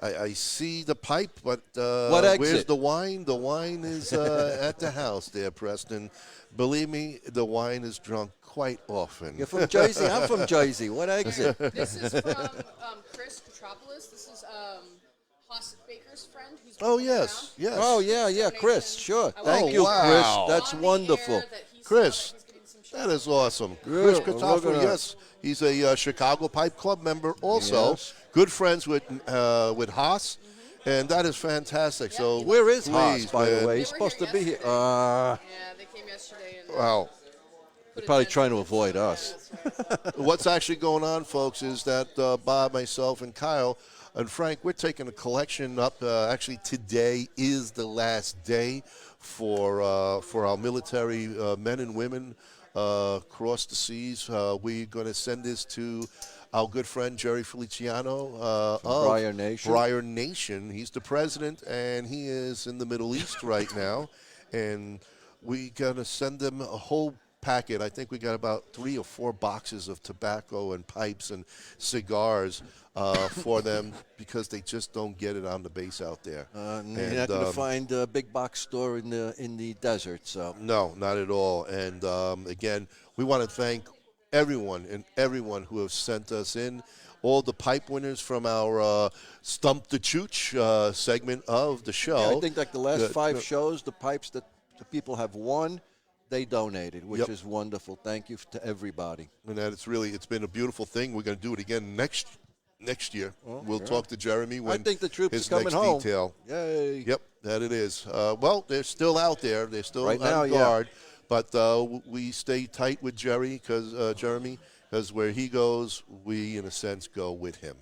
I see the pipe, but What exit? where's the wine? The wine is at the house there, Preston. Believe me, the wine is drunk quite often. You're from Jersey. I'm from Jersey. What exit? This is from Chris Petropoulos. This is Haas Baker's friend. Who's Oh, been yes, around. yes. Oh, yeah, Chris. Sure. I Thank love you, it. Wow. Chris. That's On the wonderful. air that he's Chris, getting some that shots. is awesome. Yeah, Chris we're Katoffer, gonna- yes. He's a Chicago Pipe Club member also. Yes. Good friends with Haas, and that is fantastic. So Where is Haas, please, by the man. way? He's They were supposed to here be here. yesterday. Yeah, they came yesterday and Wow. put a Probably dent trying in to it. avoid us. That's right. What's actually going on, folks, is that Bob, myself, and Kyle and Frank, we're taking a collection up. Actually, today is the last day for our military men and women across the seas. We're going to send this to our good friend Jerry Feliciano of Briar Nation. Briar Nation. He's the president, and he is in the Middle East right now. And we're going to send them a whole packet. I think we got about 3 or 4 boxes of tobacco and pipes and cigars for them because they just don't get it on the base out there. You're not going to find a big box store in the desert. So No, not at all. And again, we want to thank everyone who have sent us in. All the pipe winners from our Stump the Chooch segment of the show. yeah, I think like the last Good. 5 shows, the pipes that the people have won, they donated, which Yep. is wonderful. Thank you to everybody. And that it's been a beautiful thing. We're going to do it again next year. We'll talk to Jeremy when I think the troops his are coming next home. detail. Yay. Yep, that it is. Well, they're still out there. They're still Right on now, yeah. guard. But we stay tight with Jeremy because where he goes, we, in a sense, go with him.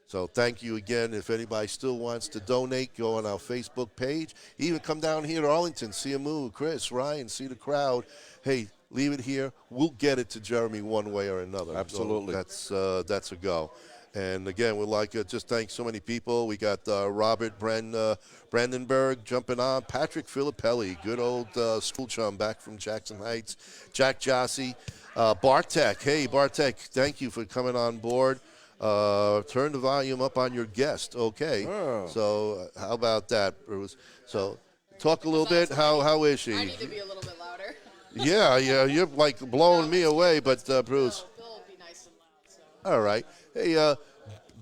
So thank you again. If anybody still wants to donate, go on our Facebook page. Even come down here to Arlington, see Amu, Chris, Ryan, see the crowd. Hey, leave it here. We'll get it to Jeremy one way or another. Absolutely. So that's a go. And again, we'd like to just thank so many people. We got Robert Brandenburg jumping on, Patrick Filippelli, good old school chum back from Jackson Heights, Jack Jossie, Bartek. Hey, Bartek, thank you for coming on board. Turn the volume up on your guest. Okay. Oh. So how about that, Bruce? So talk a little bit. How is she? I need to be a little bit louder. Yeah, you're like blowing me away, but Bruce. Bill will be nice and loud. So. All right. Hey,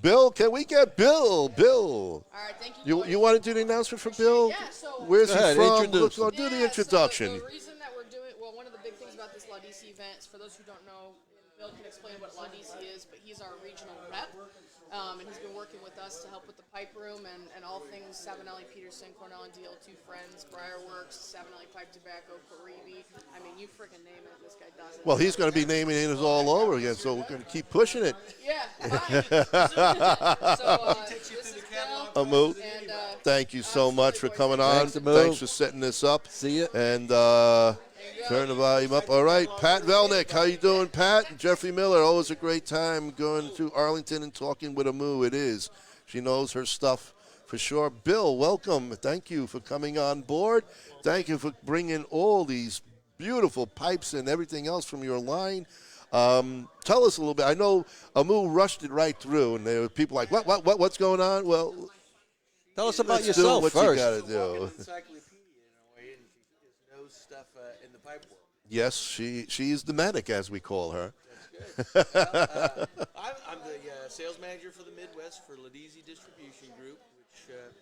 Bill, can we get Bill? Bill. All right, thank you. You want to do the announcement for Bill? Yeah, so Where's Go he ahead, from? introduce Let's him. do the introduction. So the reason that we're doing, well, one of the big things about this LaDisi event is, for those who don't know, Bill can explain what LaDisi is, but he's our regional rep, and he's been working with us to help with the pipe room and all things Savinelli, Peterson, Cornell and Deal, Two Friends, Briarworks, Savinelli Pipe Tobacco, Paribi. I mean, you freaking name it, this guy does it. Well, he's going to be naming it all over again, so we're going to keep pushing it. Yeah. So, this is Bill. Amu, And, thank you so much for coming on. Thanks, Amu. Thanks for setting this up. See ya. And turn the volume up. All right, Pat Velnick, how you doing, Pat? Jeffrey Miller, always a great time going to Arlington and talking with Amu. It is. She knows her stuff for sure. Bill, welcome. Thank you for coming on board. Thank you for bringing all these beautiful pipes and everything else from your line. Tell us a little bit. I know Amu rushed it right through, and there were people like, what's going on? Well, Tell us about let's yourself do what first. you got to do. Encyclopedia in a way, and she just knows stuff in the pipe world. Yes, she's the medic, as we call her. That's good. I'm the sales manager for the Midwest for LaDisi Distribution Group, which, as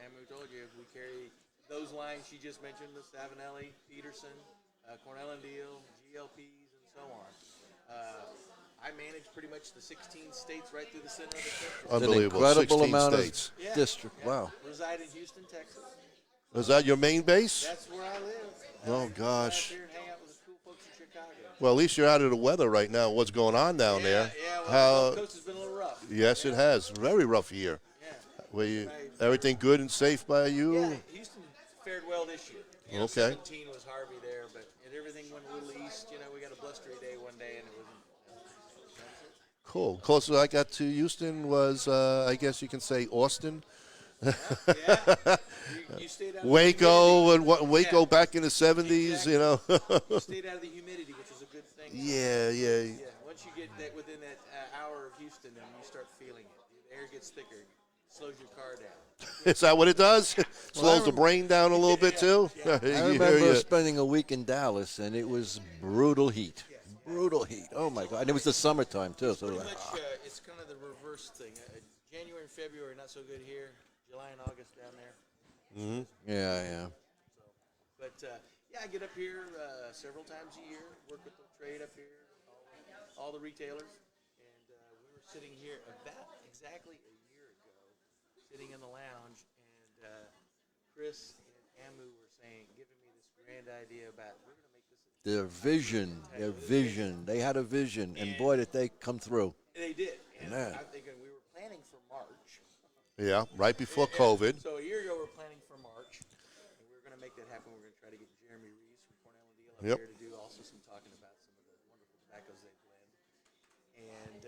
Amu told you, we carry those lines she just mentioned, the Savinelli, Peterson, Cornell and Deal, GLPs, and so on. I manage pretty much the 16 states right through the center of the country. Unbelievable. An incredible 16 amount states. of district. Yeah. Wow. Reside in Houston, Texas. Is that your main base? That's where I live. Oh, gosh. Out here and hang out with the cool folks in Chicago. Well, at least you're out of the weather right now. What's going on down there? Yeah, well, How? the coast has been a little rough. Yes, it has. Very rough year. Yeah. Were you, everything good and safe by you? Yeah, Houston fared well this year. You know, Okay. 17 was Harvey there, but everything went a little east. You know, we got a blustery day one day, and it was. Cool. Closest I got to Houston was, I guess you can say, Austin. Yeah. You stayed out Waco of the humidity. and Waco Yeah. back in the 70s, Exactly. you know. You stayed out of the humidity, which is a good thing. Yeah. Yeah. Once you get that within that hour of Houston, and you start feeling it, the air gets thicker, slows your car down. Is that what it does? Slows the brain down a little bit, too? I remember spending a week in Dallas, and it was brutal heat. Brutal heat. Oh, my God. And it was the summertime, too. So Pretty much, it's kind of the reverse thing. January and February, not so good here. July and August down there. yeah. But, yeah, I get up here several times a year, work with the trade up here, all the retailers. And we were sitting here about exactly a year ago, sitting in the lounge, and Chris and Amu were saying, giving me this grand idea about we're going to make this a Their vision. They had a vision, and boy, did they come through. They did. And Man. I'm thinking we were planning for March. Yeah, right before COVID. So a year ago, we were planning for March, and we were going to make that happen. We are going to try to get Jeremy Reeves from Cornell and Deal up Yep. here to do also some talking about some of the wonderful tobaccos they blend. And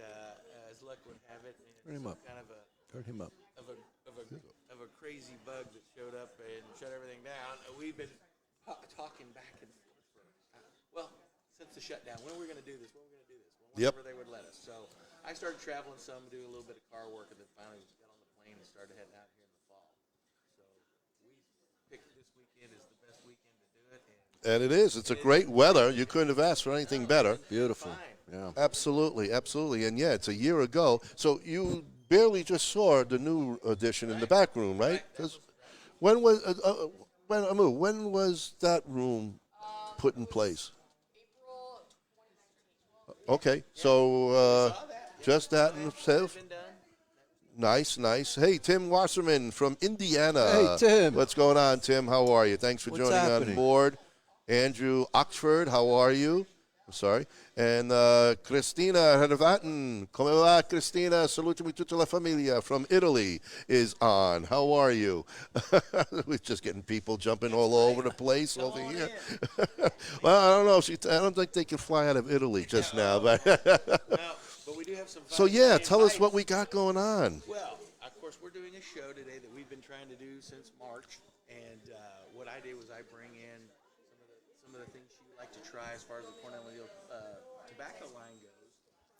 as luck would have it, Turn him up. kind of a Turn him up. of a crazy bug that showed up and shut everything down. We've been talking back and forth for well since the shutdown. When are we going to do this? When are we going to do this? Yep. Whenever they would let us. So I started traveling some, doing a little bit of car work, and then finally got on the plane and started heading out here in the fall. So we picked this weekend as the best weekend to do it. And it is. It's a great weather. You couldn't have asked for anything better. Beautiful. Fine. Yeah. Absolutely. And, yeah, it's a year ago. So you barely just saw the new edition in the back room, right? 'Cause when was when was that room put in place? April 2016. Okay, so just that in itself. Been done. Nice. Hey, Tim Wasserman from Indiana. Hey, Tim. What's going on, Tim? How are you? Thanks for What's joining on happening? board. Andrew Oxford, how are you? Sorry. And Cristina Hervatin. Come va, Cristina? Salutami tutta la familia from Italy is on. How are you? We're just getting people jumping all over the place over here. Well, I don't know. I don't think they can fly out of Italy just now. But But we do have some. so, yeah, tell us what we got going on. Well, of course, we're doing a show today that we've been trying to do since March, and what I did was I bring in some of the things you like to try as far as the Cornelio tobacco line goes,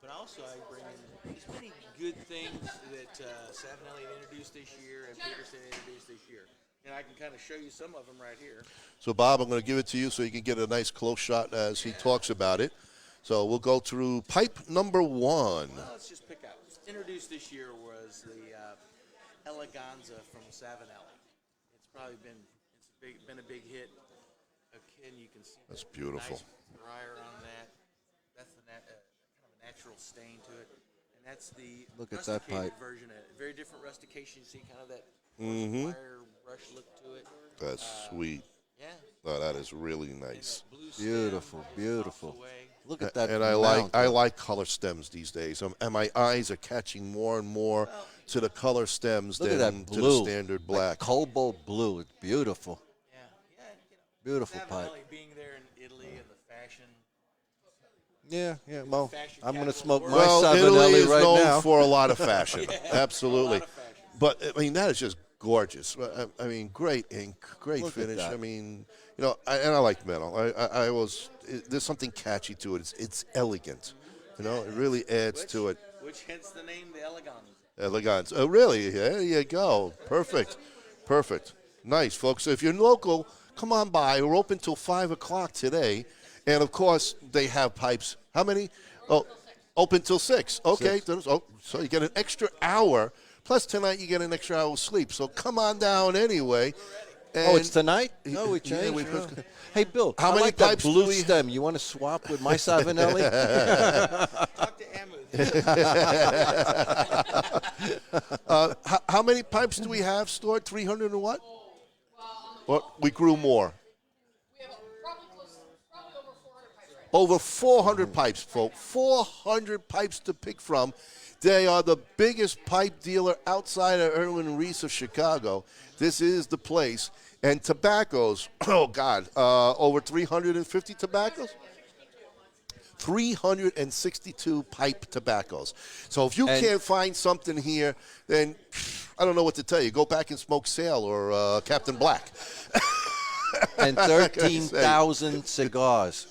but also I bring in as many good things that Savinelli introduced this year and Peterson introduced this year, and I can kind of show you some of them right here. So, Bob, I'm going to give it to you so you can get a nice close shot as he talks about it. So we'll go through pipe number 1. Well, let's just pick out. Introduced this year was the Eleganza from Savinelli. It's probably been a big hit. Again, you can see That's beautiful. Nice briar on that. That's the kind of a natural stain to it, and that's the Look at that rusticated pipe. version. A very different rustication. You see kind of that briar brush look to it. That's sweet. Yeah. Oh, that is really nice. Blue stem, Beautiful, beautiful. away. Look at that. And I mount. like color stems these days. And my eyes are catching more and more to the color stems Look at than that to blue. the standard Like black. cobalt blue. It's beautiful. Yeah. Yeah. Beautiful pipe. Savinelli being there in Italy and the fashion. Yeah. Well, Fashion I'm going to capital smoke of my the Well, Italy Savinelli is right known now. for a lot of fashion. Absolutely. A lot of fashion. But, I mean, that is just gorgeous. I mean, great ink, great Look at finish. that. I mean, you know, and I like metal. There's something catchy to it. It's elegant. You know, it really adds to it. Which hence the name the Eleganza. Elegance. Oh, really? There you go. Perfect. Perfect. Nice, folks. So if you're local, come on by. We're open till 5 o'clock today. And, of course, they have pipes. How many? Oh, open till 6. Okay. So you get an extra hour. Plus, tonight you get an extra hour of sleep. So come on down anyway. Oh, it's And- tonight? No, we Yeah, changed. we- Yeah. Hey, Bill, How I many like that pipes do blue we- stem. You want to swap with my Savinelli? Talk to Amu. How many pipes do we have stored? 300 and what? Or we grew more. We have probably over 400 pipes right Over 400 pipes, folks. 400 pipes to pick from. They are the biggest pipe dealer outside of Erwin Reese of Chicago. This is the place. And tobaccos, oh, God, over 350 tobaccos? 362 pipe tobaccos. So if you And- can't find something here, then I don't know what to tell you. Go back and smoke Sale or Captain Black. And 13,000 cigars.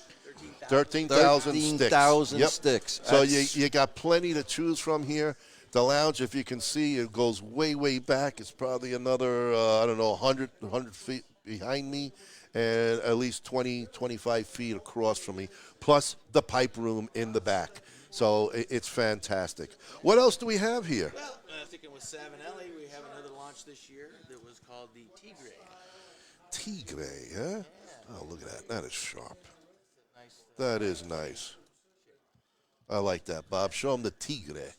13,000 sticks. 13,000 sticks. So That's- you got plenty to choose from here. The lounge, if you can see, it goes way, way back. It's probably another, 100 feet behind me and at least 20, 25 feet across from me, plus the pipe room in the back. So it's fantastic. What else do we have here? Well, thinking with Savinelli, we have another launch this year that was called the Tigre. Tigre, huh? Oh, look at that. That is sharp. Nice. That is nice. I like that, Bob. Show them the Tigre.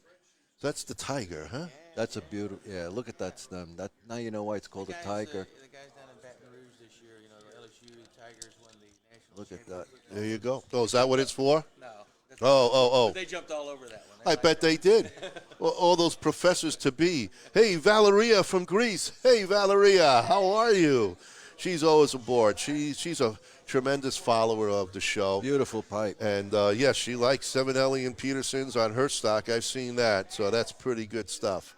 That's the tiger, huh? That's a beautiful. Yeah, look at that stem. That now you know why it's called a tiger. The guys down in Baton Rouge this year, the LSU Tigers won the national Look at championship. that. There you go. Oh, is that what it's for? No. That's Oh. They jumped all over that one. I bet they did. All those professors to be. Hey, Valeria from Greece. Hey, Valeria, how are you? She's always aboard. She's a tremendous follower of the show. Beautiful pipe. And, yes, she likes Savinelli and Peterson's on her stock. I've seen that. So that's pretty good stuff.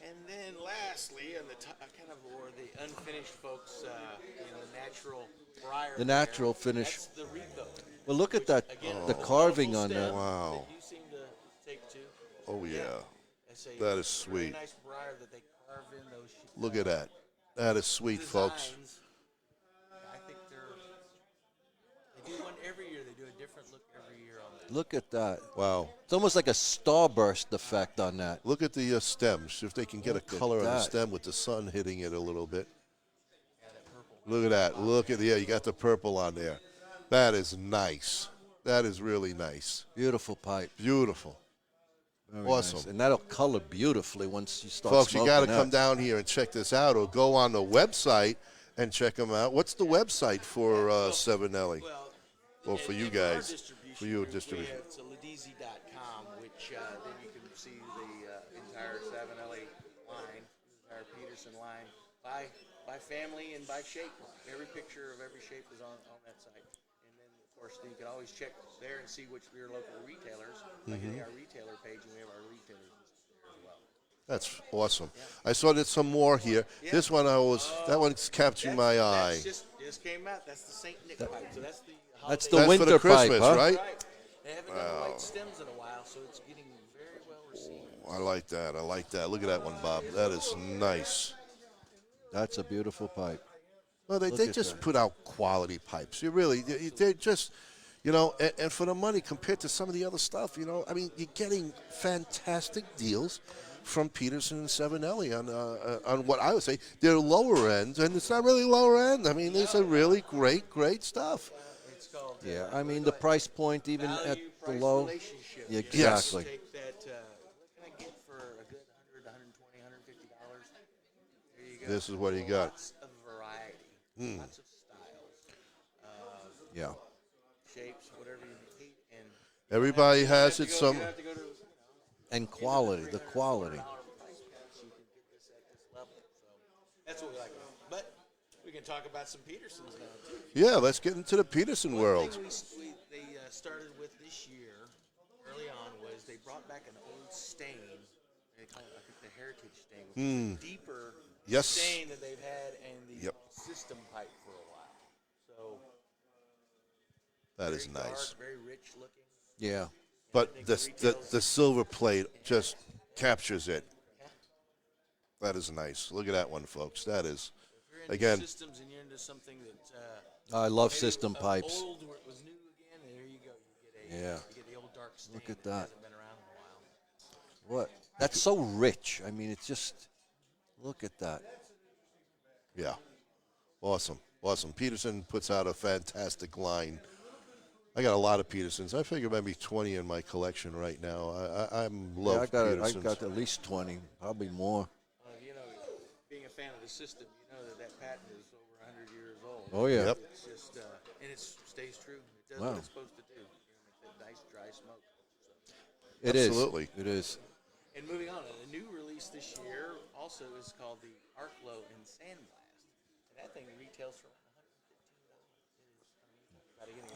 And then lastly, on the kind of or the unfinished folks, the natural briar. The natural finish. That's the Rico. Well, look at that. Again, The carving on stem that. Wow. That you seem to take to. Oh, yeah. It's a That is very sweet. nice briar that they carve in those Look at that. That is sweet, folks. designs. I think they do one every year. They do a different look every year on that. Look at that. Wow. It's almost like a starburst effect on that. Look at the stems. If they can get Look a at color on the that. stem with the sun hitting it a little bit. Yeah, that purple. Look at that. Look at you got the purple on there. That is nice. That is really nice. Beautiful pipe. Beautiful. Very Awesome. nice. And that'll color beautifully once you start Folks, you smoking got to that. come down here and check this out or go on the website and check them out. What's the website for Savinelli? Well, Well, for you our guys. distribution, For you, We distribution. have, it's Ledisi.com, which then you can see the entire Savinelli line, the entire Peterson line, by family and by shape. Every picture of every shape is on that site. And then, of course, you can always check there and see which your local retailers, by getting our retailer page, and we have our retailers listed there as well. That's awesome. I saw there's some more here. This one that one's capturing my eye. That's just came out. That's the Saint Nick pipe. So that's the That's holiday the That's for winter the Christmas, pipe, huh? right? Right. They haven't done the white stems in a while, so it's getting very well received. I like that. I like that. Look at that one, Bob. That is nice. That's a beautiful pipe. Well, they at just that. put out quality pipes. They're just, and for the money compared to some of the other stuff, I mean, you're getting fantastic deals from Peterson and Savinelli on what I would say they're lower ends, and it's not really lower end. I mean, it's a really great stuff. It's called Yeah, I mean the price point even at value the price low. relationship. Yeah, Yes. exactly. Take that. What can I get for a good $100, $120, $150? There you go. This is what you got. Lots of variety, lots of styles, Yeah. shapes, whatever you need, and Everybody has you it have some. to go to And quality, the quality. price point so you can get this at this level. So that's what we like. But we can talk about some Petersons now too. Yeah, let's get into the Peterson One world. thing they started with this year, early on, was they brought back an old stain. They call it, I think, the heritage stain, which is a deeper Yes. stain that they've had in the Yep. system pipe for a while. So That very is nice. dark, very rich looking. Yeah. But the silver plate just captures it. That is nice. Look at that one, folks. That is, If you're into again, systems and you're into something that I love maybe system pipes. old where it was new again, and there you go. Yeah. You get the old dark stain. Look at that. Hasn't been around in a while. What? That's so rich. I mean, it's just look at that. yeah. Awesome. Peterson puts out a fantastic line. I got a lot of Petersons. I figure maybe 20 in my collection right now. I'm Yeah, love I got Petersons. I got at least 20, probably more. Being a fan of the system, you know that patent is over 100 years old. Oh yeah. Yep. It's just, and it stays true. It does Wow. what it's supposed to do. Make that nice dry smoke. It is. Absolutely. It is. And moving on, a new release this year also is called the Arclo and Sandblast. And that thing retails for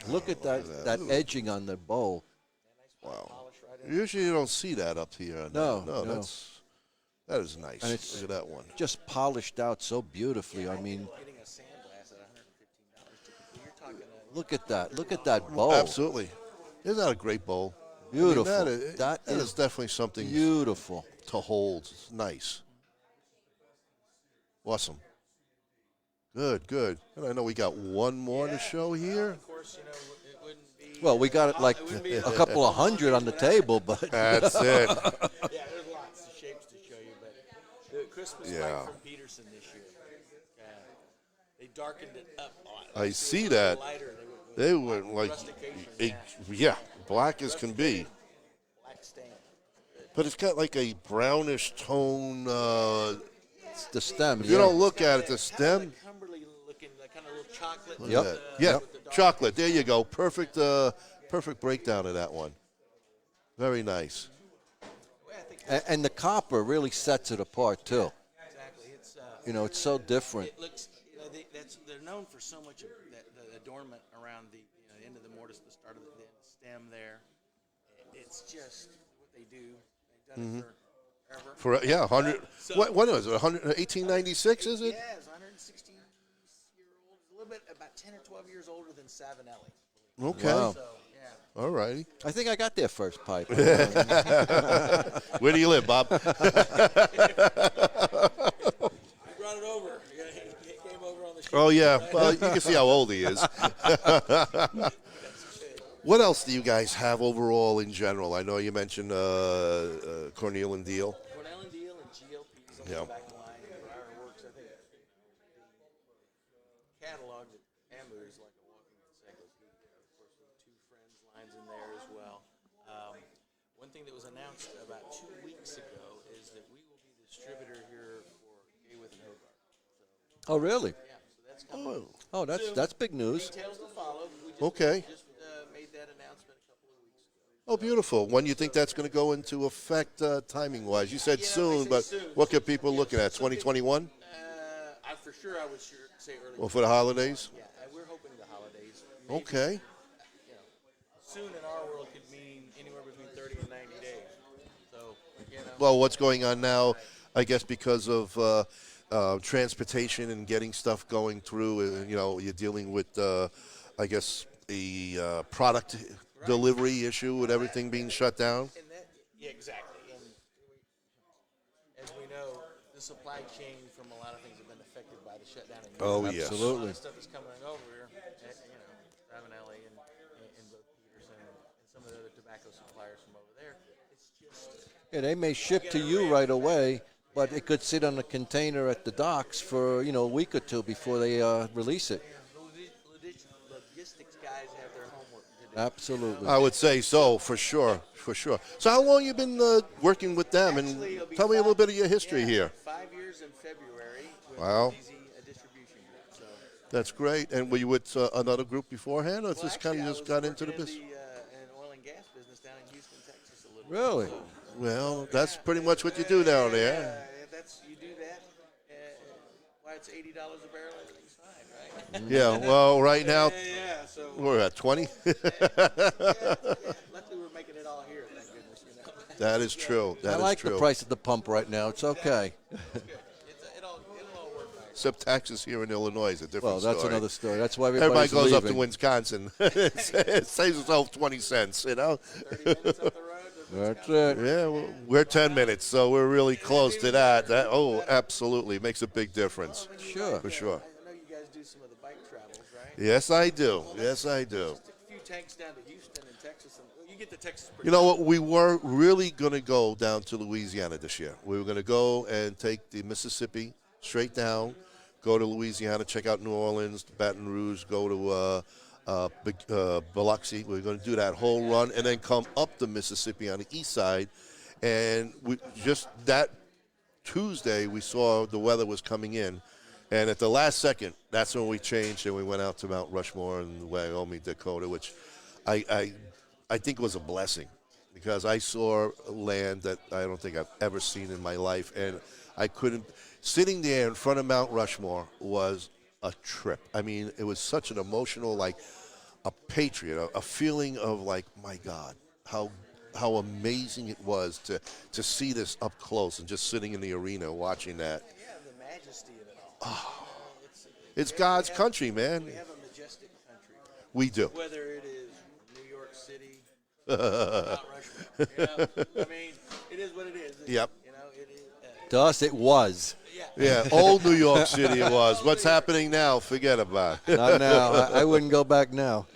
$115. Look at that edging on the bowl. Polish right in. Usually you don't see that up here. No. That is nice. And it's- Look at that one. Just polished out so beautifully. I mean, Getting a Sandblast at $115. Typically, you're talking look at that. Look at that bowl. Absolutely. Isn't that a great bowl? Beautiful. I mean, that That is definitely something Beautiful. to hold. It's nice. Awesome. Good. And I know we got one more to show here. Of course, it wouldn't be. Well, we got it like wouldn't be a couple of hundred on the table, but That's it. Yeah, there's lots of shapes to show you, but the Christmas Yeah. pipe from Peterson this year, they darkened it up. I see that. Lighter. They went like, Rustication, yeah, black as can be. black stain. But it's got like a brownish tone. it's the stem. If you Yeah. don't look at it, the Kind of stem. like Cumberly looking, that kind of little chocolate. Yep. with, Yeah, with the dark- chocolate. There you go. Perfect breakdown of that one. Very nice. Well, I think And the copper really sets it apart too. exactly. It's It's so different. it looks. They're known for so much of the adornment around the end of the mortise, the start of the stem there. It's just what they do. They've done it forever. For yeah, 100. So- What is it? 1896 is it? Yeah, it's 160 year old. A little bit, about 10 or 12 years older than Savinelli. Okay. Wow. So, yeah. All righty. I think I got their first pipe. Where do you live, Bob? I brought it over. He came over on the show. Oh yeah. Well, you can see how old he is. What else do you guys have overall in general? I know you mentioned Cornel and Deal. Cornell and Deal and GLP's on Yeah. the back line. Fireworks, I think. The catalog that Amu is like a walking encyclopedia. Of course, with two friends lines in there as well. One thing that was announced about 2 weeks ago is that we will be the distributor here for Gay with an Hogarth. Oh, really? Yeah, so that's coming. Oh, that's big news. Details to follow. We just, Okay. Just made that announcement a couple Oh, beautiful. When you think that's going to go into effect timing-wise? You said I soon, say but soon. what can people Yeah, looking at? some people- 2021? For sure, I would say early. Well, for the holidays? Yeah, we're hoping the holidays. Maybe, Okay. You know, soon in our world could mean anywhere between 30 and 90 days. So, Well, what's going on now, I guess because of transportation and getting stuff going through, you're dealing with, I guess, a product delivery issue with everything being shut down. and that, yeah, exactly. And as we know, the supply chain from a lot of things have been affected by the shutdown. In Oh, Europe. yes. A lot Absolutely. of stuff is coming over, Ravenelli and both Peterson and some of the other tobacco suppliers from over there. It's just Yeah, they may ship to you right away, but it could sit on a container at the docks for a week or two before they release it. the logistics guys have their homework to do. Absolutely. I would say so, for sure, for sure. So how long you been working with them? Actually, And it'll be tell me a little 5 bit of your history yeah, here. 5 years in February with Wow. Easy Distribution Group. So, That's great. And were you with another group beforehand, or well, just actually, kind I of just was got into the working business? in an oil and gas business down in Houston, Texas, a little Really? bit. So, Well, that's pretty much what you do down there. you do that. Why it's $80 a barrel, everything's fine, right? Yeah, well, right now, Yeah. So, we're at 20. luckily we're making it all here. Thank goodness, That is true. I That is like true. the price at the pump right now. It's okay. It'll all work out. Except taxes here in Illinois is a different Well, that's story. another story. That's why Everybody everybody's goes up leaving. to Wisconsin. It saves itself 20 cents, 30 minutes up the road. That's it. Yeah, well, we're 10 minutes, so we're really close to that. Absolutely. It makes a big difference. Sure. For sure. I know you guys do some of the bike travels, right? Yes, I do. Yes, I do. Just a few tanks down to Houston and Texas, and you get to Texas. You know what? We were really going to go down to Louisiana this year. We were going to go and take the Mississippi straight down, go to Louisiana, check out New Orleans, Baton Rouge, go to Biloxi. We were going to do that whole run and then come up the Mississippi on the east side. And we just that Tuesday, we saw the weather was coming in. And at the last second, that's when we changed and we went out to Mount Rushmore in Wyoming, Dakota, which I think was a blessing because I saw land that I don't think I've ever seen in my life. And I couldn't – sitting there in front of Mount Rushmore was a trip. I mean, it was such an emotional, like a patriot, a feeling of like, my God, how amazing it was to see this up close and just sitting in the arena watching that. Yeah, the majesty of it all. It's God's country, man. We have a majestic country. We do. Whether it is New York City, Mount Rushmore. I mean, it is what it is. Yep. It is. To us, it was. Yeah, old New York City it was. What's happening now? Forget about it. Not now. I wouldn't go back now.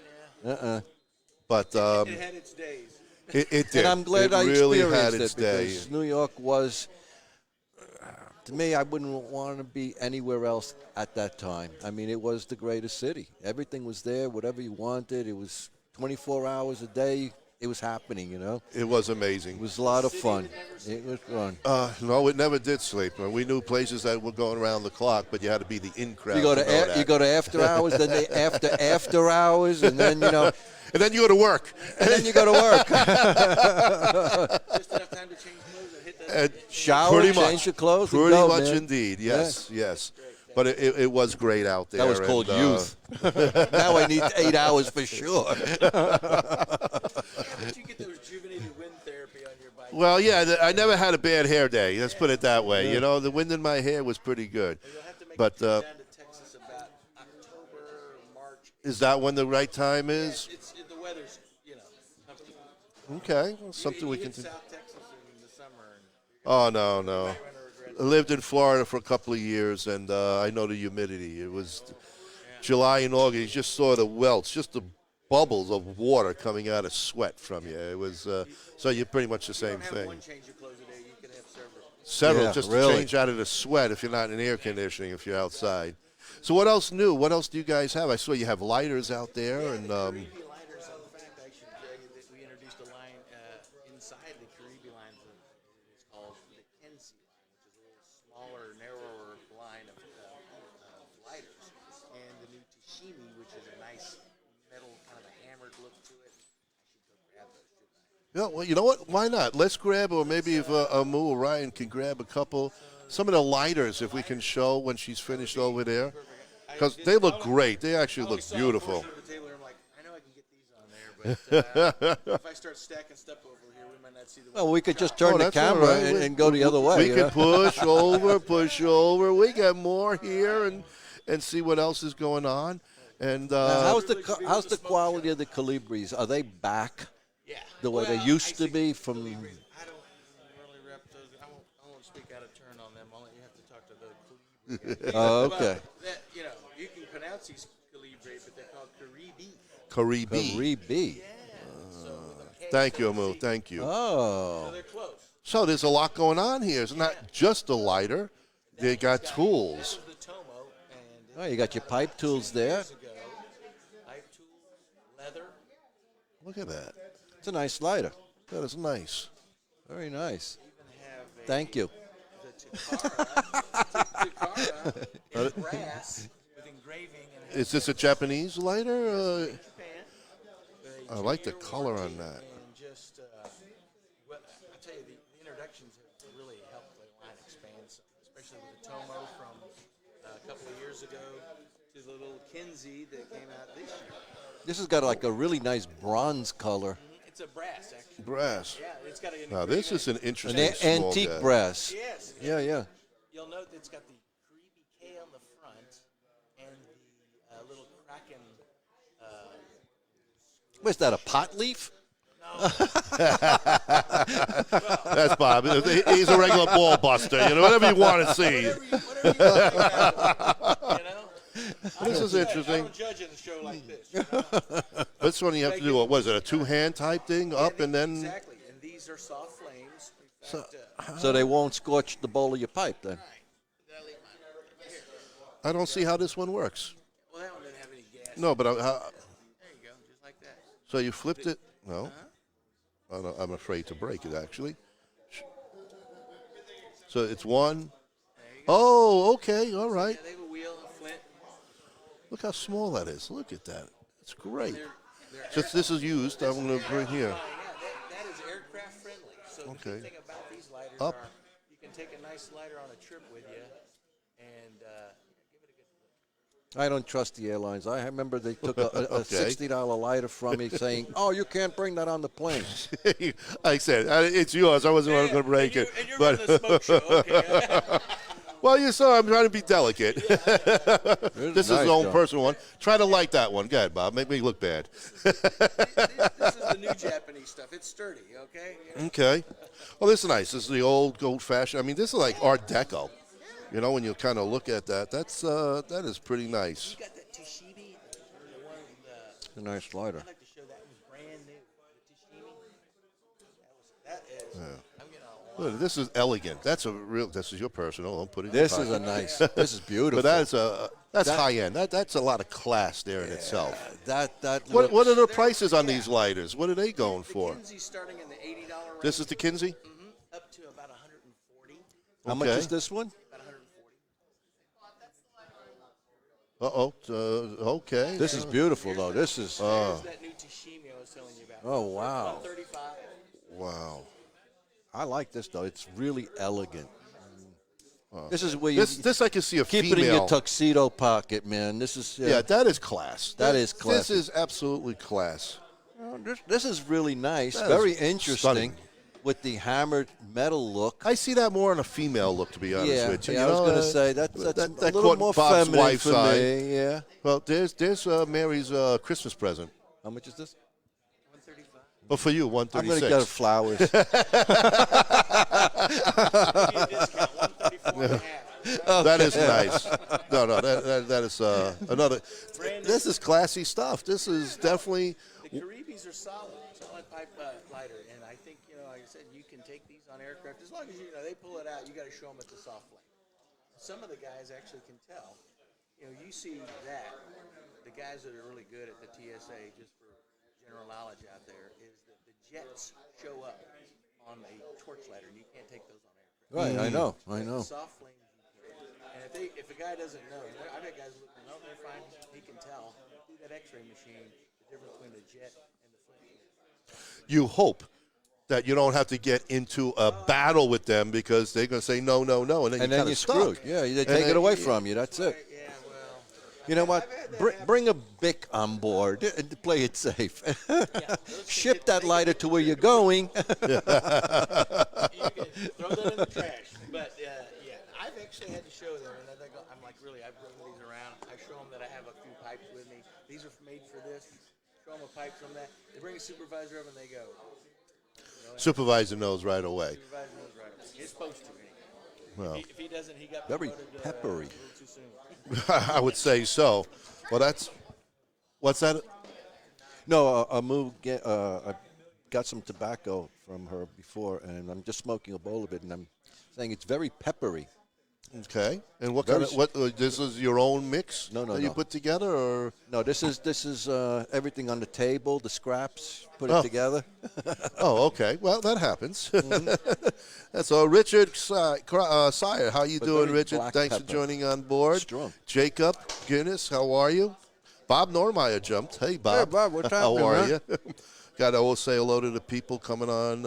But It had its days. it did. And I'm glad it I really experienced had its it day. because New York was, to me, I wouldn't want to be anywhere else at that time. I mean, it was the greatest city. Everything was there, whatever you wanted. It was 24 hours a day. It was happening, It was amazing. It was a lot of fun. It was fun. No, it never did sleep. We knew places that were going around the clock, but you had to be the in crowd. You go to know that. you go to after hours, then they after hours, and then and then you go to work. and then you go to work. Just enough time to change clothes and hit the. Shower, Pretty change much. your clothes, and Pretty go, much man. indeed. Yes, yes. But it was great out there. That was called and, youth. Now I need 8 hours for sure. How did you get the rejuvenated wind therapy on your bike? Well, yeah, I never had a bad hair day. Let's put it that way. The wind in my hair was pretty good. You'll have to make But a trip down to Texas about October, March. is that when the right time is? The weather's, comfortable. Okay, well, something we You can hit do. South Texas in the summer. And Oh, no. you're gonna regret I lived in Florida for a couple of years, and I know the humidity. It was July and August. You just saw the welts, just the bubbles of water coming out of sweat from you. It was so you're pretty much the same You don't have thing. one change of clothes a day. You can have several. Several Yeah, just really. to change out of the sweat if you're not in air conditioning, if you're outside. So what else new? What else do you guys have? I saw you have lighters out there, and Caribbean lighters. In fact, I should tell you that we introduced a line inside the Caribbean line. It's called the Kenzie line, which is a little smaller, narrower line of lighters. And the new Tishimi, which is a nice metal, kind of a hammered look to it. I should go grab those, shouldn't I? Yeah, well, you know what? Why not? Let's grab, or maybe if Moo or Ryan can grab a couple, some of the lighters, if we can show when she's finished over there. Because they look great. They actually look beautiful. I'm like, I know I can get these on there, but if I start stacking stuff over here, we might not see the. Well, we could just turn the that's all camera right. and go the other way. We you can know? push over. We got more here and see what else is going on. And Now, how's the quality of the Calibris? Are they back Yeah. the way they used to be from? I don't really rep those. I won't speak out of turn on them. I'll let you have to talk to the Calibri guys. Oh, okay. That, you can pronounce these Calibri, but they're called Caribe. Caribe. Caribe. So with a K, Thank so you, it's Moo. C. Thank you. Oh. So they're close. So there's a lot going on here. It's not just a lighter. They got tools. That was the Tomo, and Oh, you got your pipe tools there. years ago, pipe tools, leather. Look at that. It's a nice lighter. That is nice. Very nice. Even have a, Thank you. The Takara in brass with engraving and Is this a Japanese lighter? Japan. I like the color on that. And just, well, I tell you, the introductions have really helped the line expand, especially with the Tomo from a couple of years ago to the little Kinsey that came out this year. This has got like a really nice bronze color. It's a brass, actually. Brass. Yeah, it's got an Now this is an An interesting small antique guy. brass. Yes. Yeah, yeah. You'll note that it's got the Caribe K on the front and the little Kraken. What's that, a pot leaf? That's Bob. He's a regular ball buster. Whatever you want to see. Whatever you think about it, This is I interesting. don't judge in a show like this. This one you have to do, what was it, a two-hand type thing? Up and then... Exactly, and these are soft flames. In fact, So they won't scorch the bowl of your pipe then. did I leave mine? Here. I don't see how this one works. Well, that one didn't have any gas. No, but There you go, just like that. so you flipped it? No. I'm afraid to break it, actually. So it's one. Oh, okay, all right. Yeah, they have a wheel and flint. Look how small that is. Look at that. It's great. They're Just this is used. I'm going to bring here. yeah, that is aircraft friendly. So the Okay. good thing about these lighters Up. are you can take a nice lighter on a trip with you and give it a good. I don't trust the airlines. I remember they took a Okay. $60 lighter from me saying, oh, you can't bring that on the plane. Like I said, it's yours. I wasn't going to break it. And you're But running the smoke show, okay? well, you saw I'm trying to be delicate. This is nice, his own John. personal one. Try to light that one. Go ahead, Bob. Make me look bad. This is the new Japanese stuff. It's sturdy, okay? Okay. Well, this is nice. This is the old-fashioned. I mean, this is like Art Deco. When you kind of look at that, that is pretty nice. You got that Toshiba, the one, It's a nice lighter. I'd like to show that was brand new. The Toshiba. That is, I'm getting a lot. Look, this is elegant. That's a real. This is your personal. Don't put it. This in is your a pocket. nice, this is beautiful. But that's high end. That's a lot of class there in itself. that What looks- are the prices on these lighters? What are they going for? Kinsey's starting in the $80 range. This is the Kinsey. Up to about 140. How much Okay. is this one? About 140. Okay. This is beautiful, though. This is, There's that new Toshiba I was telling you about. oh, wow. 135. Wow. I like this, though. It's really elegant. This is where you This I can see a keep female. it in your tuxedo pocket, man. This is, Yeah, that is class. That is This classy. is absolutely class. this is really nice. That Very is interesting stunning. with the hammered metal look. I see that more on a female look, to be honest Yeah, with you. yeah, You I was know, going to say that's that a little caught more Bob's feminine wife's for eye. me. Yeah. Well, there's Mary's Christmas present. How much is this? 135. Well, for you, I'm going 136. to get her flowers. Give you a discount, 134 and a half. That is nice. No, that is another. Brand new. This is classy stuff. This is definitely. The Caribes are solid pipe lighter, and I think like I said, you can take these on aircraft as long as they pull it out. You got to show them it's a soft flame. Some of the guys actually can tell. You see that the guys that are really good at the TSA, just for general knowledge out there, is that the jets show up on a torch lighter, and you can't take those on aircraft. Right, I know. The soft flames you can. And if a guy doesn't know, I bet guys look, no, they're fine. He can tell through that X-ray machine the difference between the jet and the flame. You hope that you don't have to get into a battle with them because they're going to say no, no, no, and then And you're then kind you're of stuck. screwed. Yeah, they take it away from you. That's it. Yeah, well, You know what? Bring a Bic on board and play it safe. Ship that lighter to where you're going. you can throw that in the trash. But yeah, I've actually had to show them, and I'm like, really, I bring these around. I show them that I have a few pipes with me. These are made for this. Show them a pipe from that. They bring a supervisor up, and they go. Supervisor knows right away. Supervisor knows right away. He's supposed to. Anyway. Well, If he doesn't, he got Very promoted, peppery. a little too soon. I would say so. Well, what's that? No, I got some tobacco from her before, and I'm just smoking a bowl of it, and I'm saying it's very peppery. Okay. And what Very kind of this is your own mix? No, that you no. put together, or No, this is everything on the table, the scraps, put Oh. it together. oh, okay. Well, that happens. That's all. Richard Sire, how you But doing, very Richard? black Thanks for pepper. joining on board. Strong. Jacob Guinness, how are you? Bob Normeyer jumped. Hey, Bob. Hey, Bob, what's How happening, are man? you? Got to always say hello to the people coming on,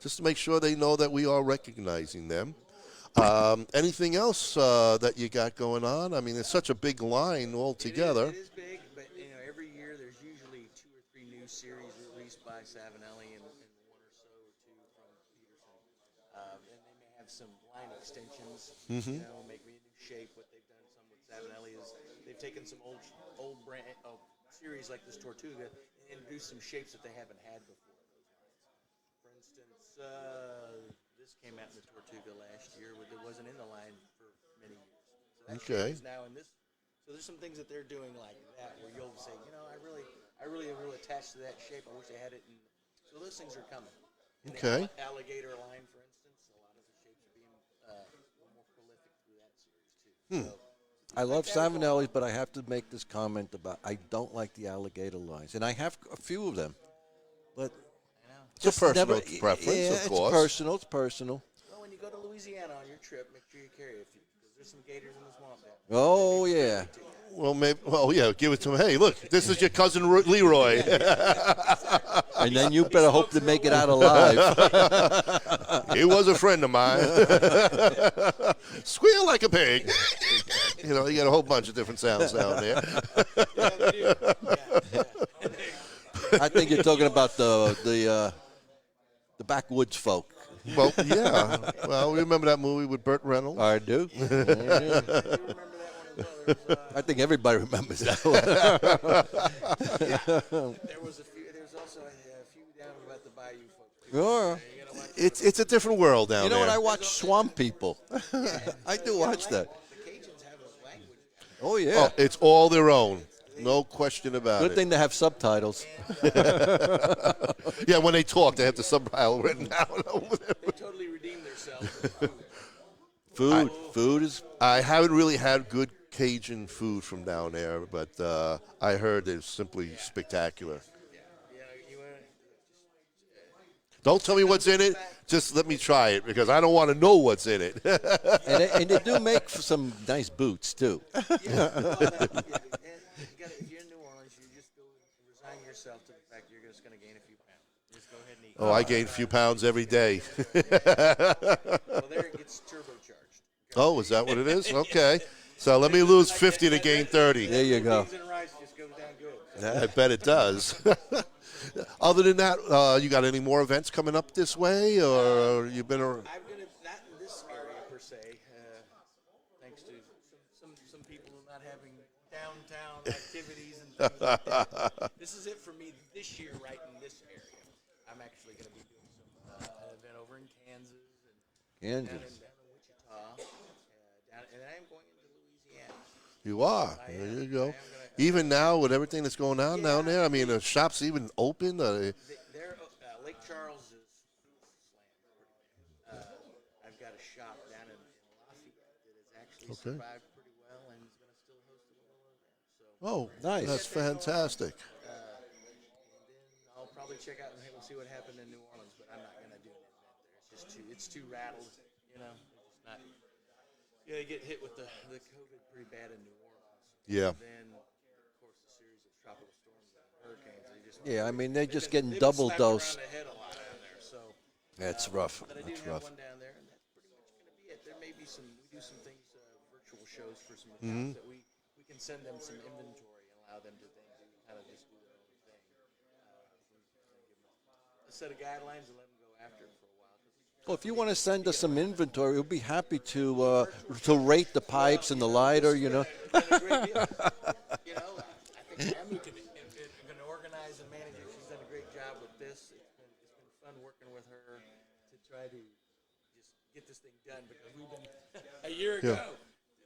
just to make sure they know that we are recognizing them. Anything else that you got going on? I mean, it's such a big line altogether. It is big, but every year there's usually 2 or 3 new series released by Savinelli and 1 or so or 2 from Peterson. And they may have some line extensions, make me a new shape. What they've done some with Savinelli is they've taken some old brand series like this Tortuga and introduced some shapes that they haven't had before. For instance, this came out in the Tortuga last year, but it wasn't in the line for many years. So that Okay. shape is now in this. So there's some things that they're doing like that where you'll say, I really am really attached to that shape. I wish I had it. So those things are coming. In Okay. The alligator line, for instance, a lot of the shapes are being a little more prolific through that series too. So, I love Savinelli's, but I have to make this comment about I don't like the alligator lines, and I have a few of them, but It's a personal never- preference, yeah, of course. It's personal. well, when you go to Louisiana on your trip, make sure you carry a few because there's some gators in the swamp there. Oh yeah. Well, maybe. Well, yeah. Give it to him. Hey, look, this is your cousin Leroy. And then you better hope to make it out alive. He was a friend of mine. Squeal like a pig. You got a whole bunch of different sounds down there. Yeah, they do. Yeah. I think you're talking about the backwoods folk. Well, yeah. Well, remember that movie with Burt Reynolds? I do. You remember that one as well. There's, I think everybody remembers that one. There's also a few down about the Bayou folks. Sure. You gotta watch It's a different world down You know there. what? I watch Swamp People. I do watch that. the Cajuns have a language. Oh yeah. Oh, it's all their own. No question about Good it. thing to have subtitles. Yeah, when they talk, they have the subtitle written down over there. They totally redeem themselves. with Food. Food is. I haven't really had good Cajun food from down there, but I heard it's simply spectacular. you wanna, Don't tell me what's in it. Just let me try it because I don't want to know what's in it. And they do make some nice boots too. and if you're in New Orleans, you just go resign yourself to the fact you're just going to gain a few pounds. Just go ahead and eat. Oh, I gain a few pounds every day. Well, there it gets turbocharged. Oh, is that what it is? Okay. So let me lose 50 to gain 30. There you go. Beans and rice just goes down good. I bet it does. Other than that, you got any more events coming up this way, or you've been around? I'm gonna not in this area per se, thanks to some people not having downtown activities and things like that. This is it for me this year, right in this area. I'm actually gonna be doing some an event over in Kansas and down in Wichita, and I am going into Louisiana. You are. There you go. Even now, with everything that's going on down there, I mean, the shop's even open. Lake Charles is slammed. I've got a shop down in Lafayette that has actually survived pretty well and is going to still host a little event. So, Oh, Nice. That's fantastic. and then I'll probably check out and we'll see what happened in New Orleans, but I'm not going to do an event there. It's too rattled, It's just not. You get hit with the COVID pretty bad in New Orleans. Yeah. Then, of course, the series of tropical storms and hurricanes. Yeah, I mean they're just getting They've been double slapped dose. around the head a lot down there, so So That's rough. but I do That's have rough. one down there, and that's pretty much going to be it. There may be some, we do some things, virtual shows for some accounts that we can send them some inventory and allow them to then kind of just do their own thing. Give them a set of guidelines and let them go after it for a while. Well, if you want to send us some inventory, we'll be happy to rate the pipes and the lighter. You know. It's been a great deal. You know, I think Emma can organize and manage it. She's done a great job with this. It's been fun working with her to try to just get this thing done because we've been a year ago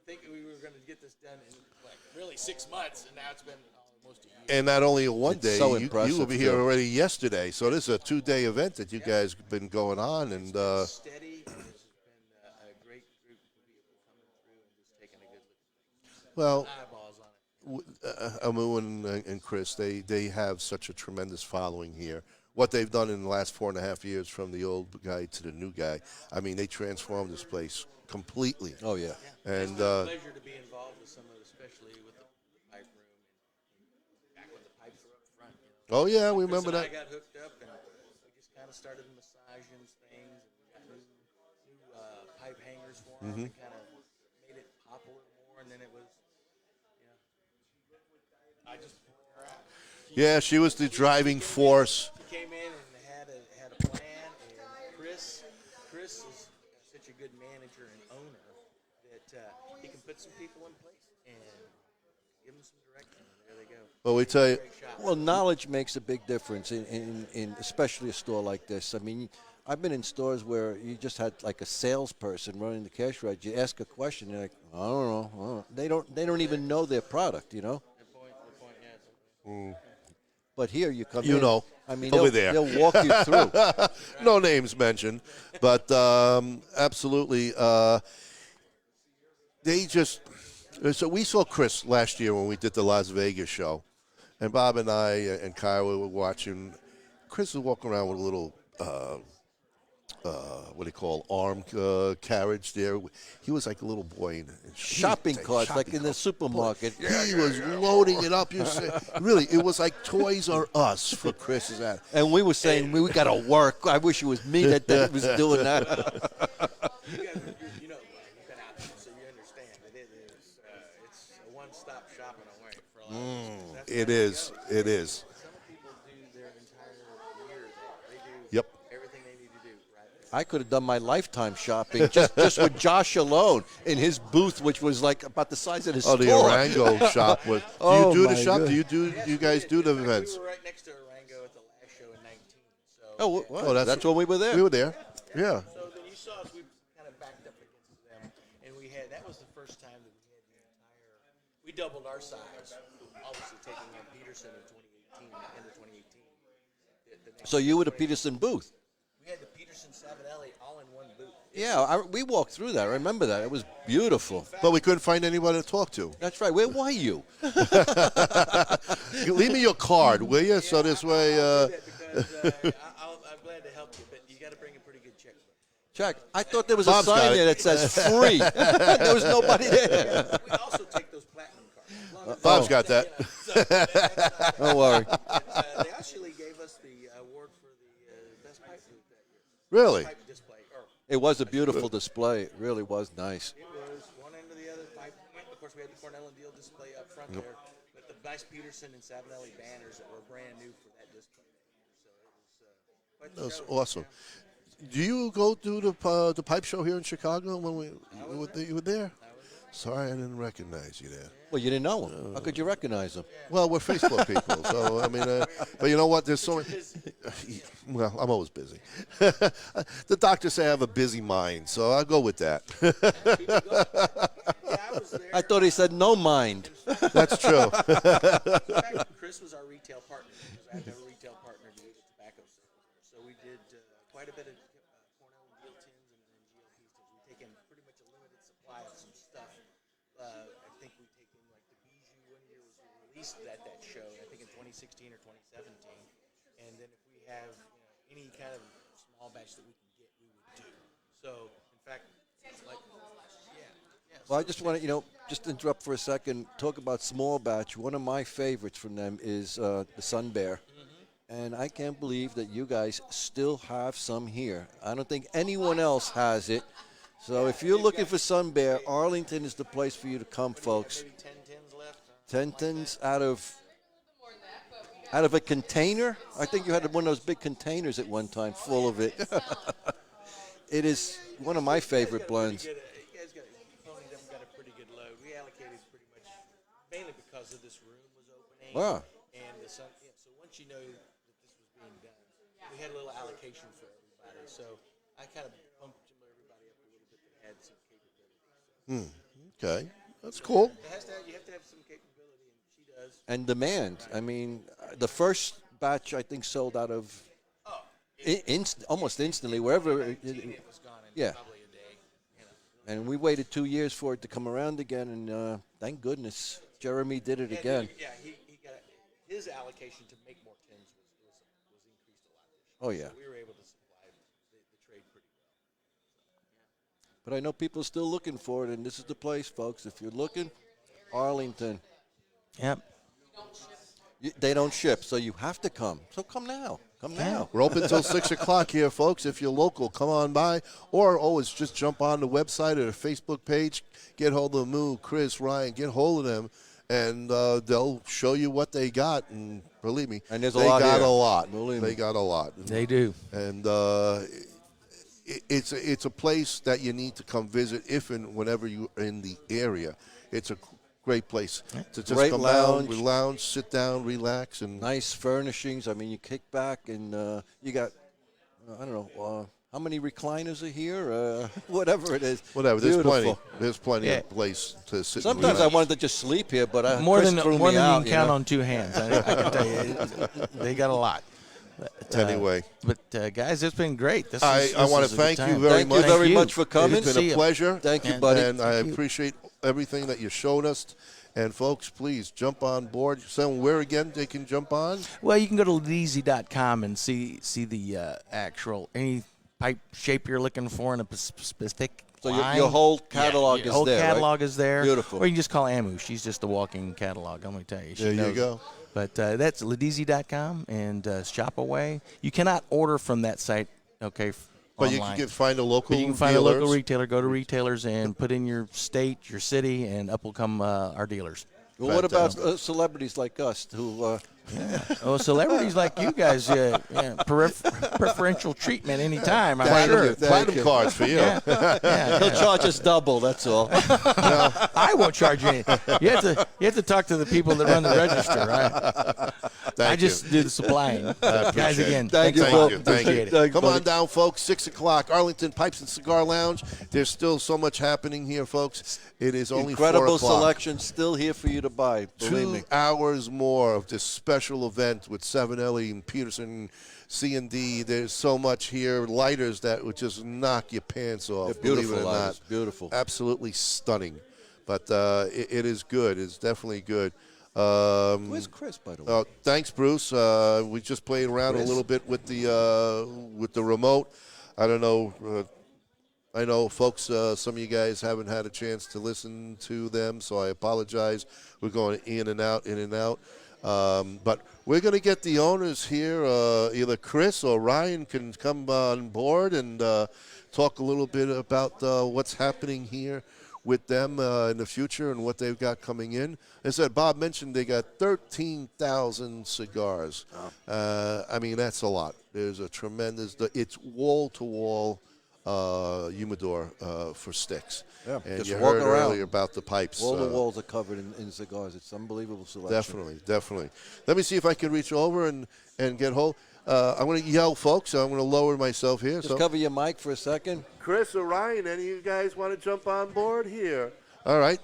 thinking we were going to get this done in like really 6 months, and now it's been almost a year. And not only a one day, so you impressive, will be here too. already yesterday. So this is a 2-day event that you guys have been going on, and Steady. And this has been a great group of people coming through and just taking a good look. well, Eyeballs on it. Amu and Chris, they have such a tremendous following here. What they've done in the last 4.5 years, from the old guy to the new guy, I mean, they transformed this place completely. Oh yeah. And It's been a pleasure to be involved with some of it, especially with the pipe room and back when the pipes were up front. You know. oh yeah, we Chris remember and that. I got hooked up, and we just kind of started massaging things, and we got new pipe hangers for them, and kind of made it pop a little more. And then it was, I just pulled her out. Yeah, she was the driving force. She came in and had a plan, and Chris is such a good manager and owner that he can put some people in place and give them some direction. And there they go. Well, we tell you, Great shop. Well, knowledge makes a big difference in especially a store like this. I mean, I've been in stores where you just had like a salesperson running the cash register. You ask a question, they're like, I don't know. They don't even know their product, you know. Good point, yes. But here you come You in. know, I mean, over they'll, there. they'll walk you through. no names mentioned, but absolutely, they just. So we saw Chris last year when we did the Las Vegas show, and Bob and I and Kyle were watching. Chris was walking around with a little, what do you call, arm carriage there. He was like a little boy in Shopping carts, like in the supermarket. He was loading it up. You say, really, it was like Toys R Us for Chris's ad. And we were saying, we got to work. I wish it was me that was doing that. You guys, you've been out there, so you understand that it is. It's a one-stop shopping away for a lot of us. It is. It is. Some people do their entire year there. They do Yep. everything they need to do right there. I could have done my lifetime shopping just with Josh alone in his booth, which was like about the size of his Oh, store. the Orango shop. Do Oh, you do the my shop? God. Do you guys do the events? We were right next to Arango at the last show in 19. So, Oh, well, Oh, that's when we were there. We were there. Yeah. so then you saw us. We kind of backed up against them, and we had. That was the first time that we had the entire. We doubled our size, obviously taking on Peterson in 2018, end of 2018. The next So you were the Peterson booth. we had the Peterson Savinelli all in one booth. Yeah, we walked through that. I remember that. It was beautiful. But we couldn't find anybody to talk to. That's right. Where were you? Leave me your card, will you? So this way. Because I'm glad to help you, but you got to bring a pretty good checkbook. Check. I thought there was Bob's a got sign it. there that says free. There was nobody there. We also take those platinum cards. As long as Bob's got that. Don't worry. they actually gave us the award for the best pipe booth that year. Really? Pipe display. Or It was a beautiful display. It really was nice. it was one end to the other pipe. Of course, we had the Cornell and Deal display up front there, but the nice Peterson and Savinelli banners that were brand new for that display. So it was quite the That's show. awesome. Do you go to the pipe show here in Chicago when you were there? Sorry, I didn't recognize you there. Well, you didn't know him. How could you recognize him? Well, we're Facebook people, so I mean, but you know what? There's so many. Well, I'm always busy. The doctors say I have a busy mind, so I'll go with that. Yeah, I was there. I thought he said no mind. That's true. In fact, Chris was our retail partner. Because I have a retail partner to do the tobacco sales. So we did quite a bit of Cornell and Deal tins and GLP tins. We take in pretty much a limited supply of some stuff. I think we take in like the Bijou one year was released at that show. I think in 2016 or 2017. And then if we have any kind of small batch that we can get, we would do. So in fact, like Well, I just want to, just interrupt for a second, talk about small batch. One of my favorites from them is the Sun Bear. and I can't believe that you guys still have some here. I don't think anyone else has it. So if you're looking for Sun Bear, Arlington is the place for you to come, folks. Maybe 10 tins left. 10 tins out of a container. I think you had one of those big containers at one time full of it. It is one of my favorite blends. You guys got ponied up, got a pretty good load. We allocated pretty much mainly because of this room was opening. Wow. And the sun. Yeah, so once you know that this was being done, we had a little allocation for everybody. So I kind of pumped everybody up a little bit that had some capability. Okay, that's cool. It has to have, you have to have some capability, and she does. And demand. I mean, the first batch I think sold out of almost instantly wherever. It was gone in Yeah. probably a day. You know. And we waited 2 years for it to come around again, and thank goodness Jeremy did it again. Yeah, he got his allocation to make more tins was increased a lot this year. Oh, yeah. So we were able to supply the trade pretty well. But I know people are still looking for it, and this is the place, folks. If you're looking, Arlington. Yep. They don't ship, so you have to come. So come now. Come now. We're open until 6 o'clock here, folks. If you're local, come on by. Or always just jump on the website or the Facebook page. Get hold of Moo, Chris, Ryan. Get hold of them, and they'll show you what they got. And believe me, And there's a they lot got here. a lot. Believe They me. got a lot. They do. And it's a place that you need to come visit if and whenever you're in the area. It's a great place to just Great come lounge. down, lounge, sit down, relax, and Nice furnishings. I mean, you kick back, and you got, I don't know, how many recliners are here? Whatever it is. whatever. There's Beautiful. plenty. There's plenty Yeah. of place to sit. Sometimes and I relax. wanted to just sleep here, but More Chris than threw more me than out, you can count know? on two hands. I can tell you, they got a lot. But, Anyway. but guys, it's been great. This I want to is a good thank you time. very Thank much. you very you. much for coming. It's been See a ya. pleasure. Thank you, And- buddy. And I Thank you. appreciate everything that you showed us. And folks, please jump on board. So where again they can jump on? Well, you can go to leazy.com and see the actual any pipe shape you're looking for in a specific So line. your whole catalog your is whole there, right? catalog is there. Beautiful. Or you can just call Amu. She's just a walking catalog. I'm going to tell you. She There you knows. go. But that's ledeezy.com and shop away. You cannot order from that site, okay, But online. you can find a local But you can find dealers. a local retailer. Go to retailers and put in your state, your city, and up will come our dealers. Well, what about Fantastic. celebrities like us who Oh, celebrities like you guys, preferential treatment anytime. I'm Platinum, sure. platinum cards for you. Yeah, he'll charge us double? That's all. I won't charge you anything. You have to talk to the people that run the register, right? Thank I just do the supplying. Guys, it. again, Thank thanks you, a Thank lot. you. Thank you. Appreciate it. Thanks, Come buddy. on down, folks. 6 o'clock, Arlington Pipes and Cigar Lounge. There's still so much happening here, folks. It is only 4 Incredible o'clock. selection still here for you to buy. Believe 2 me. hours more of this special event with Savinelli and Peterson, C&D. There's so much here. Lighters that would just knock your pants off. They're beautiful believe it or lighters. not. Beautiful. Absolutely stunning. But it is good. It's definitely good. Where's Chris, by the way? Thanks, Bruce. We just played around a little bit with the remote. I don't know. I know, folks, some of you guys haven't had a chance to listen to them, so I apologize. We're going in and out, in and out. But we're going to get the owners here. Either Chris or Ryan can come on board and talk a little bit about what's happening here with them in the future and what they've got coming in. As I said, Bob mentioned they got 13,000 cigars. I mean, that's a lot. There's a tremendous, it's wall-to-wall humidor for sticks. Yeah, and just you walk heard around. earlier about the pipes. All the walls are covered in cigars. It's unbelievable selection. Definitely. Let me see if I can reach over and get hold. I'm going to yell, folks. I'm going to lower myself here. Just cover your mic for a second. Chris or Ryan, any of you guys want to jump on board here? All right.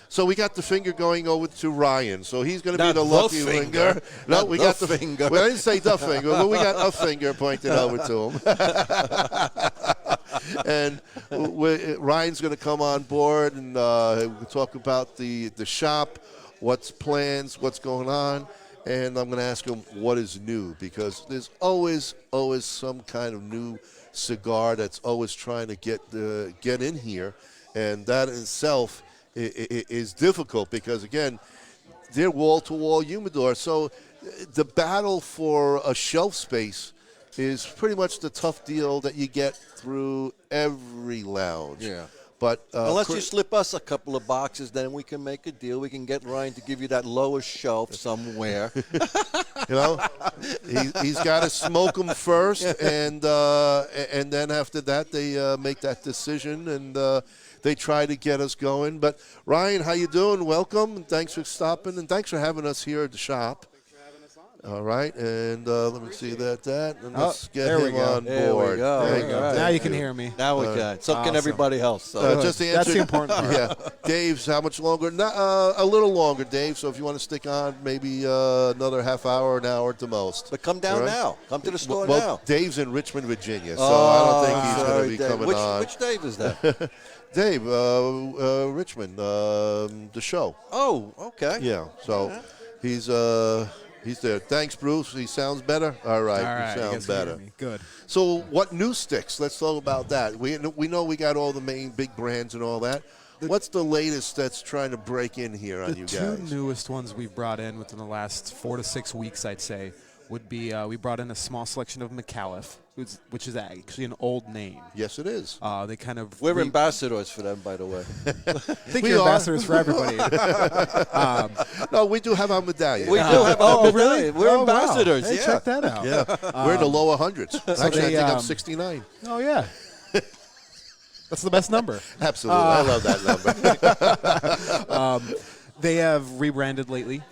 So we got the finger going over to Ryan. So he's going to be Not the the lucky finger. No, Not we the got finger. Well, I didn't say the finger, but we got a finger pointed over to him. And Ryan's going to come on board and we'll talk about the shop, what's plans, what's going on. And I'm going to ask him what is new, because there's always some kind of new cigar that's always trying to get in here, and that in itself is difficult because, again, they're wall-to-wall humidor. So the battle for a shelf space is pretty much the tough deal that you get through every lounge. Yeah. But Unless you slip us a couple of boxes, then we can make a deal. We can get Ryan to give you that lowest shelf somewhere. you know, he's got to smoke them first, and then after that they make that decision, and they try to get us going. But Ryan, how you doing? Welcome, and thanks for stopping, and thanks for having us here at the shop. All right, and let me see that, and let's get there we him go. on There we board. go. There you All go. right. Now you can hear me. Now we can. So can Awesome. everybody else. So. Just to answer, That's the important part. Yeah, Dave's how much longer? A little longer, Dave. So if you want to stick on, maybe another half hour, an hour at the most. But come down All right? now. Come to the store Well, now. Dave's in Richmond, Virginia, so I don't think he's going to be Dave. coming on. Which Dave is that? Dave, Richmond, the show. Oh, okay. Yeah, so he's there. Thanks, Bruce. He sounds better. All right, All right, he you sounds guys can hear better. me. Good. So what new sticks? Let's talk about that. We know we got all the main big brands and all that. What's the latest that's trying to break in here on The you two guys? newest ones we've brought in within the last 4 to 6 weeks, I'd say, would be we brought in a small selection of McAuliffe, which is actually an old name. Yes, it is. They kind of We're ambassadors for them, by the way. I think We you're are. ambassadors for everybody. No, we do have our medallion. We do have oh, a really? medallion. We're Oh, wow. ambassadors. Hey, Yeah. check that out. Yeah, we're in the lower hundreds. Actually, I they, think I'm um, 69. Oh yeah. That's the best number. Absolutely, I love that number. They have rebranded lately,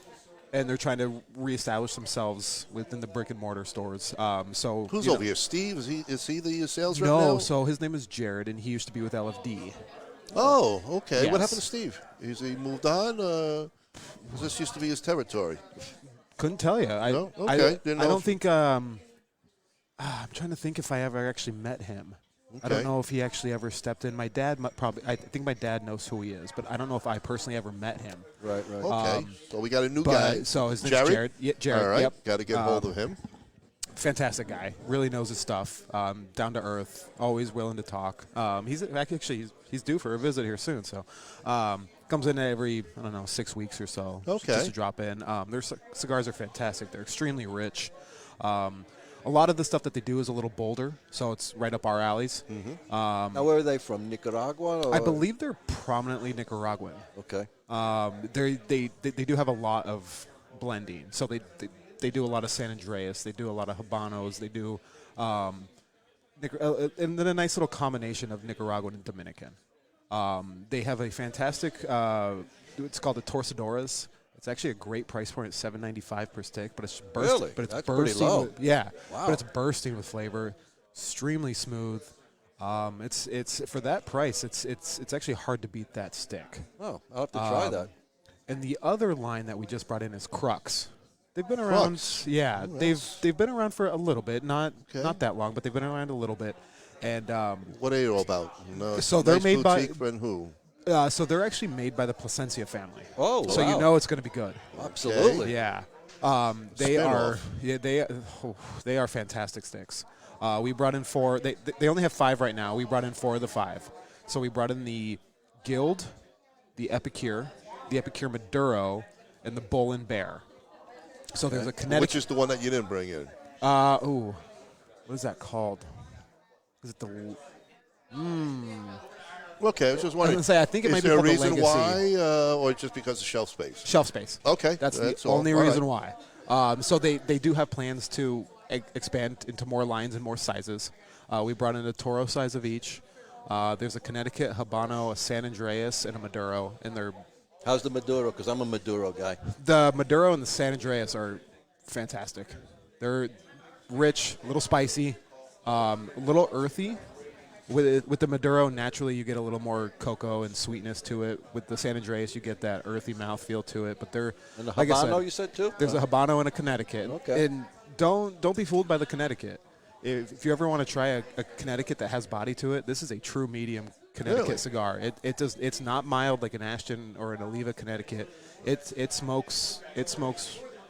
and they're trying to reestablish themselves within the brick and mortar stores. So Who's you know- over here? Steve? Is he the sales rep now? No, so his name is Jared, and he used to be with LFD. Oh, okay. What Yes. happened to Steve? Is he moved on? 'Cause this used to be his territory. Couldn't tell you. No? Okay. Didn't I know don't if- think. I'm trying to think if I ever actually met him. I don't Okay. know if he actually ever stepped in. My dad probably. I think my dad knows who he is, but I don't know if I personally ever met him. Right, right. Okay, so we got a new But guy. so his name's Jared? Jared. Yeah, Jared. All right, Yep. got to get hold of him. Fantastic guy. Really knows his stuff. Down to earth. Always willing to talk. He's due for a visit here soon. So comes in every 6 weeks or so. Okay. Just to drop in. Their cigars are fantastic. They're extremely rich. A lot of the stuff that they do is a little bolder, so it's right up our alleys. Now, where are they from? Nicaragua? Or? I believe they're prominently Nicaraguan. Okay. They do have a lot of blending, so they do a lot of San Andreas, they do a lot of Habanos, they do, and then a nice little combination of Nicaraguan and Dominican. They have a fantastic, it's called the Torcedoras. It's actually a great price point. It's $7.95 per stick, but it's bursting. Really? But it's That's pretty bursting. low. Yeah, Wow. but it's bursting with flavor, extremely smooth. It's for that price. It's actually hard to beat that stick. Oh, I'll have to try that. And the other line that we just brought in is Crux. They've been around. Crux. Yeah, they've been around for a little bit, not that long, but they've been around a little bit. And What are you all about? No, So they're nice made by- boutique and who? so they're actually made by the Placencia family. Oh, so wow. you know it's going to be good. Absolutely. Yeah. They are. Spin-off. Yeah, they are fantastic sticks. We brought in 4. They only have 5 right now. We brought in 4 of the 5. So we brought in the Guild, the Epicure Maduro, and the Bull and Bear. So there's a Connecticut. Which is the one that you didn't bring in? What is that called? Is it the? Okay, I was just I was wondering. gonna say I think it Is might be there a called the reason Legacy. why, or just because of shelf space? Shelf space. Okay, That's the all. only All right. reason why. So they do have plans to expand into more lines and more sizes. We brought in a Toro size of each. There's a Connecticut, Habano, a San Andreas, and a Maduro. And How's the Maduro? Because I'm a Maduro guy. the Maduro and the San Andreas are fantastic. They're rich, a little spicy, a little earthy. With the Maduro, naturally you get a little more cocoa and sweetness to it. With the San Andreas, you get that earthy mouthfeel to it. But they're And the like I said, Habano, you said too? there's a Habano and a Connecticut. Okay. And don't be fooled by the Connecticut. If you ever want to try a Connecticut that has body to it, this is a true medium Connecticut Really? cigar. It's not mild like an Ashton or an Oliva Connecticut. It smokes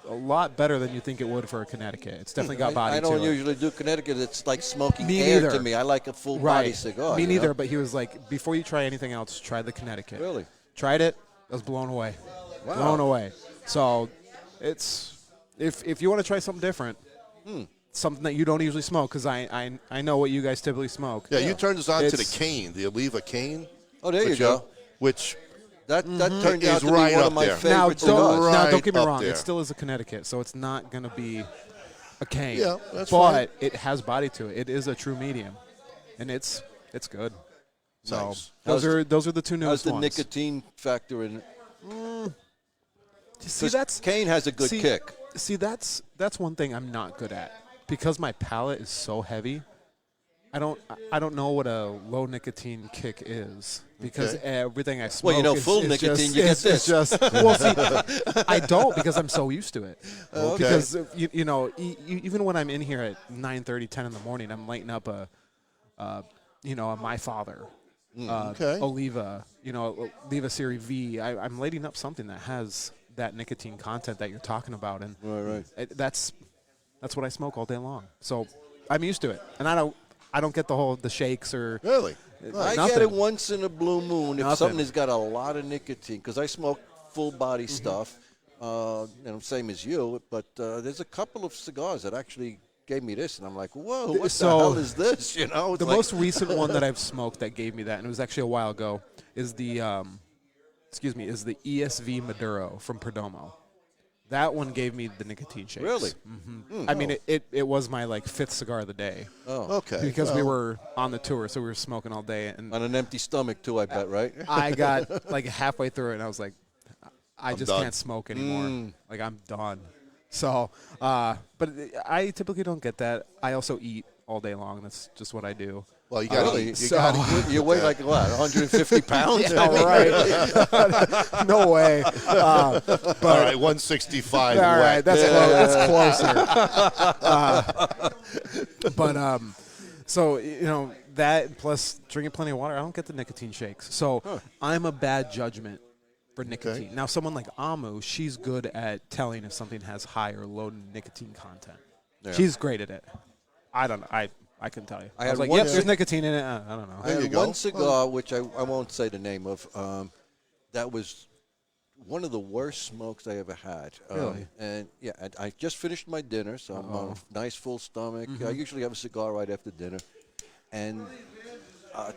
a lot better than you think it would for a Connecticut. It's definitely got body I don't to it. usually do Connecticut. It's like smoking Me air neither. to me. I like a full Right. body cigar. Me you neither, know? but he was like, before you try anything else, try the Connecticut. Really? Tried it. I was blown away. Wow. Blown away. So it's if you want to try something different, something that you don't usually smoke, because I know what you guys typically smoke. Yeah, you turned us on to the It's- cane, the Oliva cane. Oh, there you which, go. Which That turned Is out to right be one up of my there. Now favorite cigars. Right now don't get me up wrong, there. it still is a Connecticut, so it's not going to be a cane. Yeah, that's but fine. it has body to it. It is a true medium, and it's good. So Nice. those are the two How's newest the ones. nicotine factor in it? See, 'Cause cane has a good kick. See, that's one thing I'm not good at, because my palate is so heavy. I don't know what a low nicotine kick is, because Okay. everything I smoke. Well, you know, is, full is nicotine, just, you get is this. just well, see, I don't, because I'm so used to it. Okay. Because you know, even when I'm in here at 9:30, 10 in the morning, I'm lighting up a My Father, okay. Oliva, Oliva Series V. I'm lighting up something that has that nicotine content that you're talking about, and Right. that's what I smoke all day long. So I'm used to it, and I don't get the shakes or Really? I nothing. get it once in a blue moon if Nothing. something has got a lot of nicotine, because I smoke full body stuff, same as you. But there's a couple of cigars that actually gave me this, and I'm like, whoa, what So, the hell is this? It's The like- most recent one that I've smoked that gave me that, and it was actually a while ago, is the ESV Maduro from Perdomo. That one gave me the nicotine shakes. Really? I mean, it was my fifth cigar of the day, Okay. because we well, were on the tour, so we were smoking all day, and on an empty stomach too, I bet, right? I got halfway through it, and I was like, I just done. can't smoke anymore. Like, I'm done. So, but I typically don't get that. I also eat all day long. That's just what I do. Well, you got Really? to. So- You weigh like what, 150 pounds? All right. No way. All right, 165. All right, wet. that's closer. So that plus drinking plenty of water, I don't get the nicotine shakes. So I'm a bad judgment for nicotine. Now, someone like Amu, she's good at telling if something has high or low nicotine content. Yeah. She's great at it. I don't know. I couldn't tell you. I had was like, one yep, cig- there's nicotine in it. I don't know. I There you had go. one cigar, which I won't say the name of, that was one of the worst smokes I ever had. Really? And yeah, I just finished my dinner, so I'm on a nice full stomach. I usually have a cigar right after dinner. And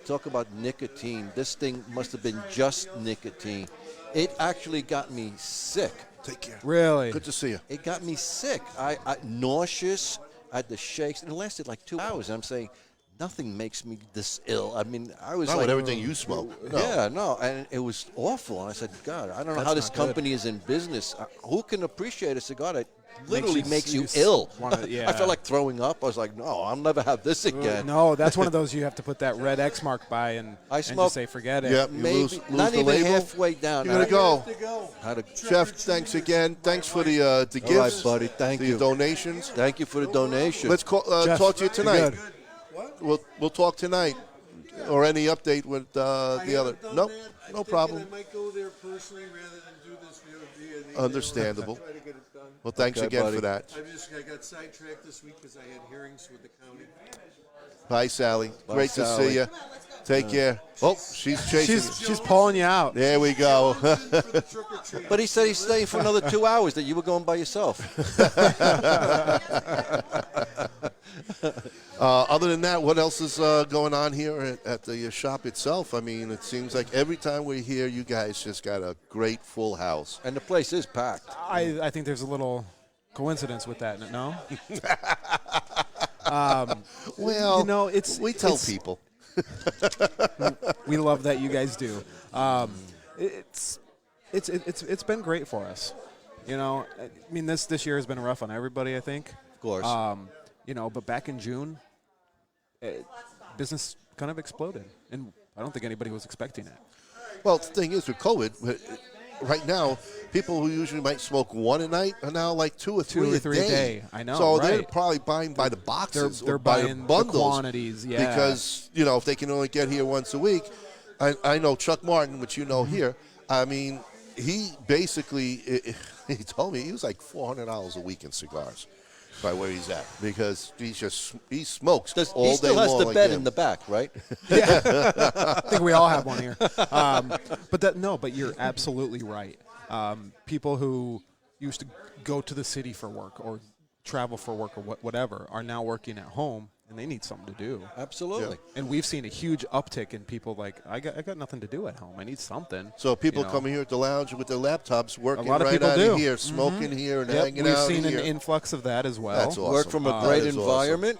talk about nicotine. This thing must have been just nicotine. It actually got me sick. Take care. Really? Good to see you. It got me sick. I nauseous. I had the shakes, and it lasted like 2 hours. And I'm saying, nothing makes me this ill. I mean, I was Not like, with everything you smoke. No. yeah, no, and it was awful. And I said, God, I don't know how this not good. company is in business. Who can appreciate a cigar that literally you makes you s- ill? wanna- I yeah. felt like throwing up. I was like, no, I'll never have this again. No, that's one of those you have to put that red X mark by and I and smoked- just say forget it. Yep. You Maybe lose not the even label. halfway down. You're gonna go. To go. Had a, Jeff, thanks again. Thanks for the all gifts. right, buddy. Thank the you. donations. Thank you for the donation. Let's Jeff, talk to you you're tonight. good. We'll talk tonight, or any update with the other. Haven't done Nope, that. I'm no thinking problem. I might go there personally rather than do this via the Understandable. Try to get it done. Well, thanks Okay, again buddy. for that. I got sidetracked this week because I had hearings with the county. Bye, Sally. Bye, Great to Sally. see you. Take care. Oh, she's chasing. She's pulling you out. There we go. For the trick or treat. But he said he's staying for another 2 hours, that you were going by yourself. Other than that, what else is going on here at the shop itself? I mean, it seems like every time we're here, you guys just got a great full house. And the place is packed. I think there's a little coincidence with that. No. Well, it's we tell it's- people. We love that you guys do. It's been great for us. I mean, this year has been rough on everybody, I think. Of course. But back in June, business kind of exploded, and I don't think anybody was expecting it. Well, the thing is, with COVID, right now, people who usually might smoke one a night are now like two or three a day. I know, So they're right. probably buying by the boxes. They're or by buying the bundles quantities, yeah. Because if they can only get here once a week, I know Chuck Martin, which you know here. I mean, he basically he told me he was like $400 a week in cigars, by where he's at, because he smokes all He day still has long the like bed him. in the back, right? I think we all have one here. But you're absolutely right. People who used to go to the city for work or travel for work or whatever are now working at home, and they need something to do. Absolutely. And we've seen a huge uptick in people like, I got nothing to do at home. I need something. So people you know. come here at the lounge with their laptops, working lot of right people out do. of here, smoking here and Yep, hanging we've out seen here. an influx of that as well. That's awesome. Work from a That great is awesome. environment.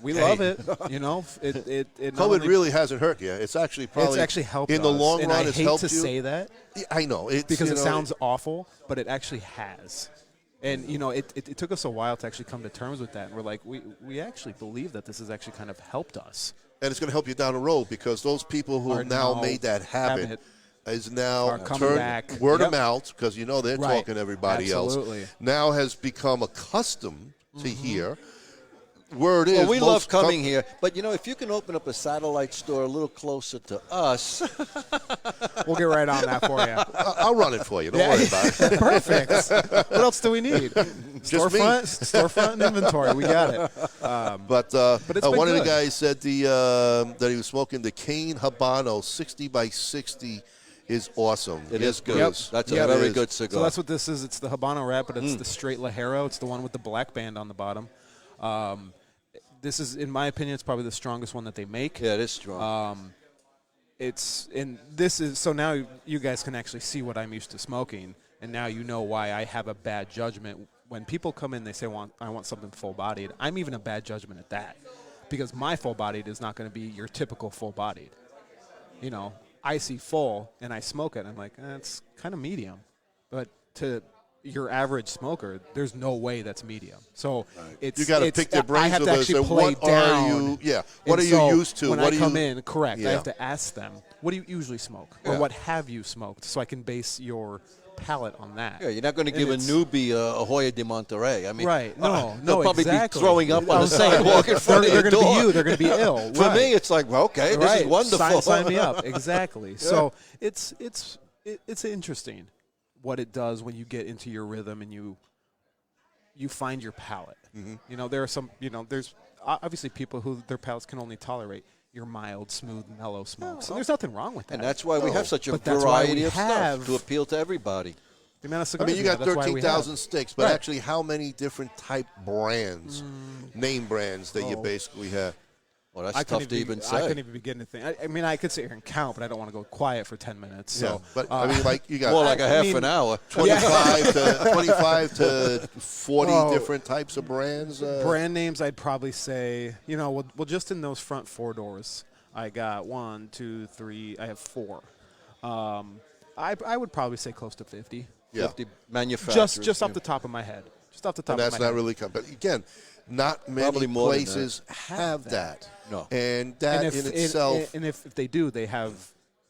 We love it. You know, it not COVID only- really hasn't hurt you. It's actually probably it's actually helped in the us, long and run. I It's hate helped to you. say that Yeah, I know it's because you it know, sounds awful, but it actually has. And, you know, it took us a while to actually come to terms with that. And we're like, we actually believe that this has actually kind of helped us. and it's going to help you down the road because those people who Are have now now made that habit is now are coming turned back. word Yep. of mouth because you know they're Right. talking to everybody Absolutely. else. Now has become accustomed to hear. Word is Well, we love most coming here, but if you can open up a satellite store a little closer to us, We'll get right on that for you. I'll run it for you. Don't worry about it. Perfect. What else do we need? Storefront and inventory. We got it. But it's been one of the good. guys said that he was smoking the Cane Habano 60 by 60 is awesome. it Yes, is good. it is. That's a It very is. good cigar. So that's what this is. It's the Habano wrap, but it's the straight Lajero. It's the one with the black band on the bottom. This is, in my opinion, it's probably the strongest one that they make. Yeah, it is strong. So now you guys can actually see what I'm used to smoking, and now you know why I have a bad judgment. When people come in, they say, I want something full-bodied. I'm even a bad judgment at that because my full-bodied is not going to be your typical full-bodied. You know, I see full, and I smoke it, and I'm like, it's kind of medium. But to your average smoker, there's no way that's medium. So You got to pick their I brains have with to us. actually And play what down. are you? Yeah. What And are so you used to? When What I do come you, in, correct, I Yeah. have to ask them, what do you usually smoke? Or what have you smoked? So I can base your palate on that. Yeah, you're not going to And give a it's- newbie a Hoya de Monterrey. I mean, Right. No, they'll probably exactly. be throwing up I on the was saying, sidewalk in front they're of your going to door. be you. They're going to be ill. For Right. me, it's like, well, okay, this Right. is wonderful. Sign me up. Exactly. So it's interesting what it does when you get into your rhythm and you find your palate. You know, there are some. You know, there's obviously people who their palates can only tolerate your mild, smooth, mellow smokes. And there's nothing wrong with that. And that's why we have such a But that's why variety we of have- stuff to appeal to everybody. the amount of I cigars mean, you we have, got that's why we 13,000 have. sticks, but Right. actually, how many different type brands, name brands that you basically have? Well, that's I tough couldn't to even even I say. couldn't even begin to think. I mean, I could sit here and count, but I don't want to go quiet for 10 minutes. So, Yeah, but I mean, like you got More like a half mean- an hour. 25 to 40 Oh. different types of brands. brand names, I'd probably say, well, just in those front four doors, I got 1, 2, 3. I have 4. I would probably say close to 50. Yeah. 50 manufacturers. Just off the top of my head. Just off the top And of that's my not head. really but again, not Probably many more than places have that. No. And that and in itself, and if they do, they have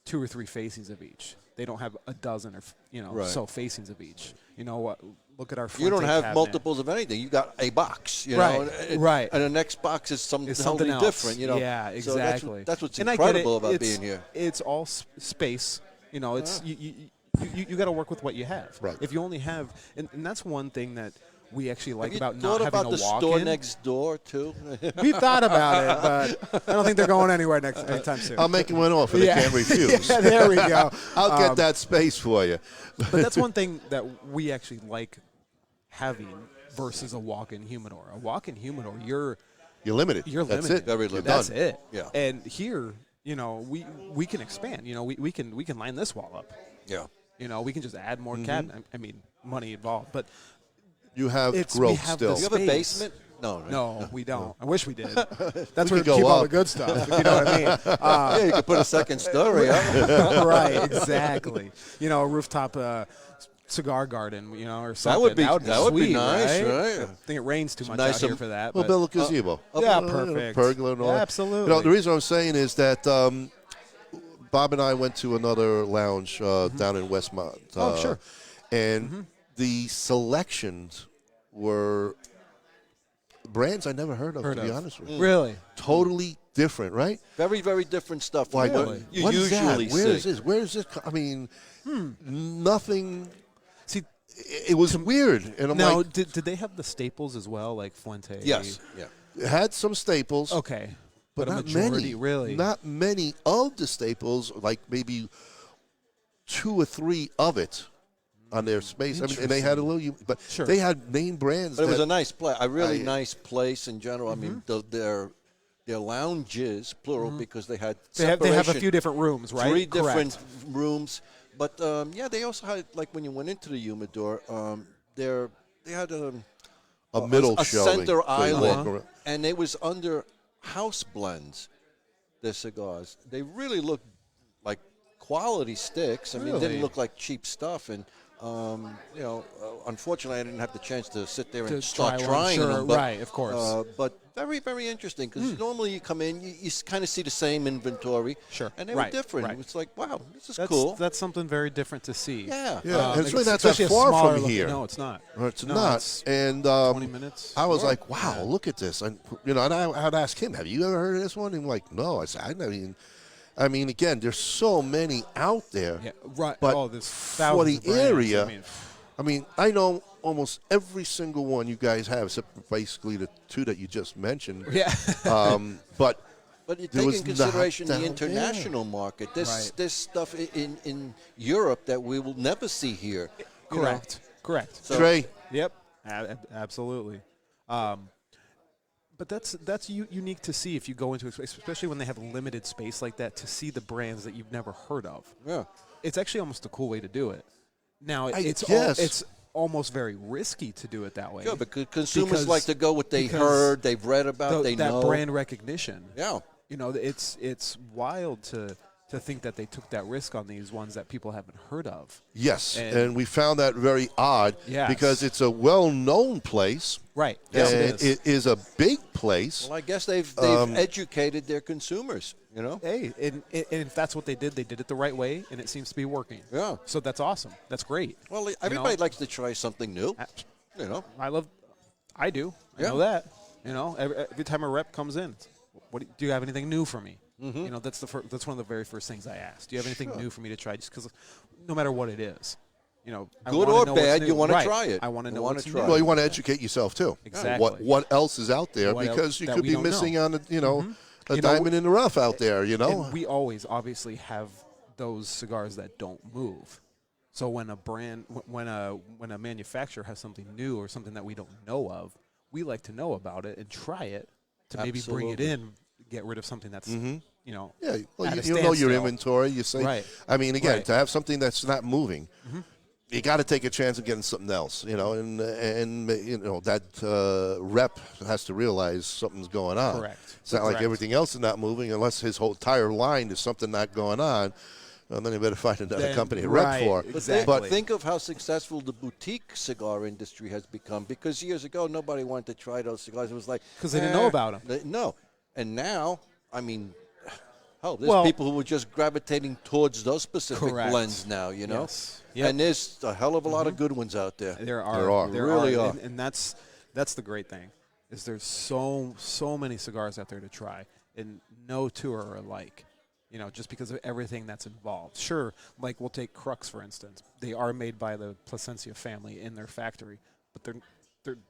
2 or 3 facings of each. They don't have a dozen or Right. so facings of each. You know what? Look at our. You don't Fuente have cabinet. multiples of anything. You got a box, Right, and right. the next box is something It's totally something else. different, Yeah, So exactly. that's what's And I get it. incredible about It's- being here. It's all space. You know, it's you got to work with what you have. Right. If you only have, and that's one thing that we actually like Have you about thought not about having the a walk-in. store next door too? We thought about it, but I don't think they're going anywhere anytime soon. I'll make one offer. They can't refuse. Yeah, there we go. I'll get that space for you. But that's one thing that we actually like having versus a walk-in humidor. A walk-in humidor, you're limited. You're That's limited. it. Very You're limited. done. That's it. Yeah. And here, we can expand. We can line this wall up. Yeah. We can just add more cabinet. I mean, money involved, but You have we growth have still. Do you have a Space. basement? No, right? no, we don't. I wish we did. That's We where we could go keep all up. the good stuff. If you know what I mean. Yeah, you could put a second story up. Right. Exactly. A rooftop cigar garden. Or something. would be- that would be sweet, nice, right? right? I think it rains too much nice out here of- for that. We'll but- build a gazebo. yeah, You know, perfect. pergola and all Yeah, that. absolutely. The reason I'm saying is that Bob and I went to another lounge down in Westmont. Oh, sure. And the selections were brands I never heard of, to be honest with you. Really? Totally different, right? Very, very different stuff. Like, from Really? what you what is usually that? Where is see. this? Where is this? I mean, nothing. See, It was weird. And I'm now, like, did they have the staples as well, like Fuente? Yes. Yeah. it had some staples. Okay. But a not majority, many. really. Not many of the staples, like maybe 2 or 3 of it on their space. I mean, and they had a little, but Sure. they had name brands. But it was that- a nice place, a really nice place in general. I mean, their lounges, plural, because they had They have a separation. few different rooms, right? Three Correct. different rooms. But yeah, they also had, like when you went into the humidor, they had a middle a shelving, center so you walk island, around. and it was under house blends. Their cigars, they really looked like quality sticks. I mean, it Really? didn't look like cheap stuff. And unfortunately, I didn't have the chance to sit there and To start try one, trying sure, them. But, right, of course. but very, very interesting because normally you come in, you kind of see the same inventory. Sure. And they Right, were different. right. It's like, wow, this is That's cool. That's something very different to see. Yeah. Yeah, and it's really not that especially a far smaller from look- here. No, it's not. Or it's No, not. it's And 20 minutes. I was like, wow, look at this. And, and I'd ask him, have you ever heard of this one? And I'm like, no. I said, I never even. I mean, again, there's so many out there. Yeah, right. But oh, there's for thousands the of brands. area, I mean, I know almost every single one you guys have, except basically the two that you just mentioned. yeah. But But you There take was in consideration not the down there. international market. There's Right. there's stuff in Europe that we will never see here. you know. Correct. Correct. So- Trey, Yep. Absolutely. But that's unique to see if you go into, especially when they have limited space like that, to see the brands that you've never heard of. Yeah. It's actually almost a cool way to do it. Now it's guess. it's almost very risky to do it that way. Sure, because consumers Because- like to go what they because heard, they've read about, they that know. brand recognition. Yeah. You know, it's wild to think that they took that risk on these ones that people haven't heard of. yes, And- and we found that very odd Yes. because it's a well-known place. Right. and Yes, it is a big place. Well, I guess they've educated their consumers, you know? Hey, and if that's what they did it the right way, and it seems to be working. Yeah. So that's awesome. That's great. Well, everybody likes to try something new, you know? I do. I know that. You know, every time a rep comes in, do you have anything new for me? Mm-hmm. You know, that's that's one of the very first things I ask. Do you have anything new for me to try? Just because, no matter what it is, you know, I Good wanna or know what's bad, new. you want to Right. try it. I want to You know wanna what's try new. it. Well, you want to educate yourself too. Exactly. What else is out there? What else Because you that could we be don't know. missing on a You know, diamond in the rough out there. You know. And we always obviously have those cigars that don't move. So when a manufacturer has something new or something that we don't know of, we like to know about it and try it to maybe bring it Absolutely. in, get rid of something that's you know. Yeah, well, at a you know your standstill. inventory. You say, Right. I mean, again, Right. to have something that's not moving, you got to take a chance of getting something else. You know, and you know that rep has to realize something's going on. Correct. It's not like Correct. everything else is not moving unless his whole entire line is something not going on. Well, then you better find another Then- company to right, rep for. exactly. But think of how successful the boutique cigar industry has become. Because years ago, nobody wanted to try those cigars. It was like 'Cause they didn't know about 'em. No, and now, I mean, hell, there's Well- people who are just gravitating towards those specific Correct. blends now. You know, Yes. Yep. and there's a hell of a lot of good ones out there. There are. There really are. And that's the great thing, is there's so many cigars out there to try, and no two are alike. You know, just because of everything that's involved. Sure, like we'll take Crux for instance. They are made by the Plasencia family in their factory, but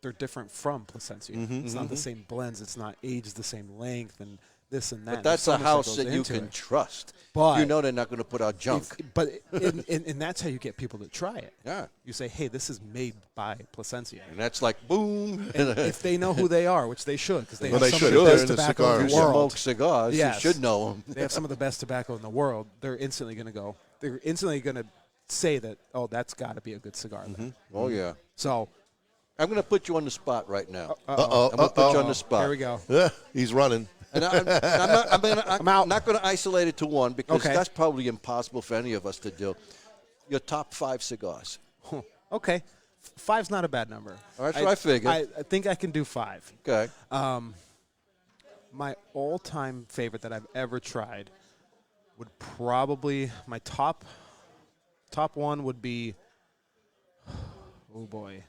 they're different from Plasencia. It's not the same blends. It's not aged the same length and this and that. But that's There's so a much house goes that you into can it. trust. But you know they're not going to put out junk. And that's how you get people to try it. Yeah. You say, hey, this is made by Plasencia. And that's like boom. If they know who they are, which they should, because they Well, have they some should. of the They're best in the tobacco cigar in the industry. world. Smoke cigars. Yes. You should know them. They have some of the best tobacco in the world. They're instantly going to go. They're instantly going to say that, oh, that's got to be a good cigar. Then. Oh yeah. So I'm going to put you on the spot right now. Uh-oh. I'm going to put you on the spot. here we go. Yeah, he's running. And I'm out. not going to isolate it to one because Okay. that's probably impossible for any of us to do. Your top 5 cigars. Okay. 5's not a bad number. That's what I figured. I think I can do 5. Okay. My all-time favorite that I've ever tried would probably, my top one would be, oh boy,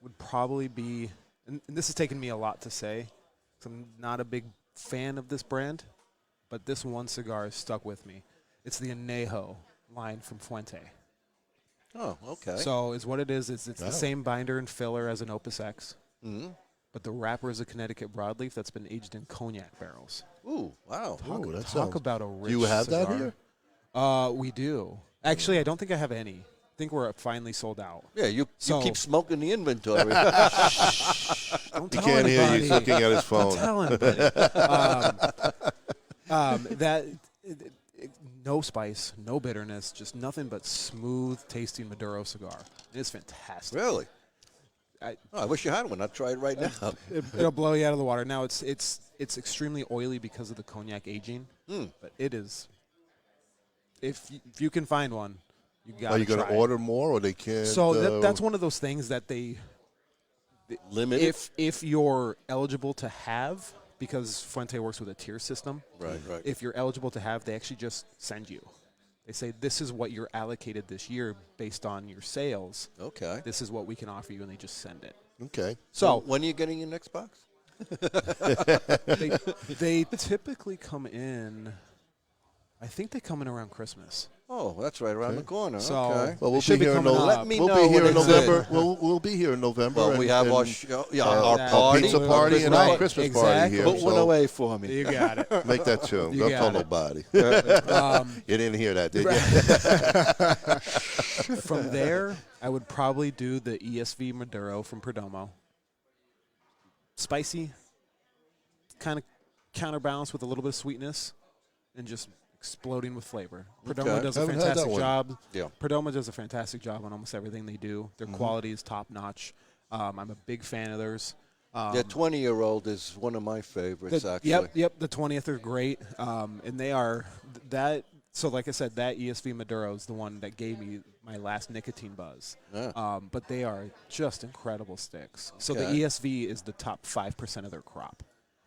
would probably be, and this has taken me a lot to say, 'cause I'm not a big fan of this brand, but this one cigar has stuck with me. It's the Anejo line from Fuente. Oh, okay. So is what it is it's the same binder and filler as an Opus X, but the wrapper is a Connecticut broadleaf that's been aged in cognac barrels. Ooh, wow. Ooh, that Talk sounds- about a rich Do you have that cigar. here? We do. Actually, I don't think I have any. think we're finally sold out. Yeah, you So- keep smoking the inventory. Don't You tell can't hear you. anybody. He's looking at his Don't phone. tell anybody. No spice, no bitterness, just nothing but smooth tasting Maduro cigar. It's fantastic. Really? I- I wish you had one. I'd try it right now. It'll blow you out of the water. Now it's extremely oily because of the cognac aging, but it is. If you can find one, you got. Are you going to order more, or they can't? So that's one of those things that they Limit it? if you're eligible to have, because Fuente works with a tier system. Right. If you're eligible to have, they actually just send you. They say this is what you're allocated this year based on your sales. Okay. This is what we can offer you, and they just send it. Okay. So when are you getting your next box? they typically come in. I think they come in around Christmas. Oh, that's right around the corner. So Okay. Well, we'll should be here in coming November. up. Let me We'll know be here when in it's November. We'll be here in November. Well, we have our show, our Exactly. party. pizza Our party and Christmas our party. Christmas Exactly. party here. Put one so away for me. You got it. make that tune. You Don't got tell it. nobody. You didn't hear that, did you? From there, I would probably do the ESV Maduro from Perdomo. Spicy, kind of counterbalanced with a little bit of sweetness, and just exploding with flavor. Perdomo Okay. does a Haven't had that fantastic one. job. Yeah. Perdomo does a fantastic job on almost everything they do. Their quality is top notch. I'm a big fan of theirs. The 20-year-old is one of my favorites, actually. Yep. The 20th are great, and they are that. So, like I said, that ESV Maduro is the one that gave me my last nicotine buzz. Yeah. But they are just incredible sticks. So Okay. the ESV is the top 5% of their crop,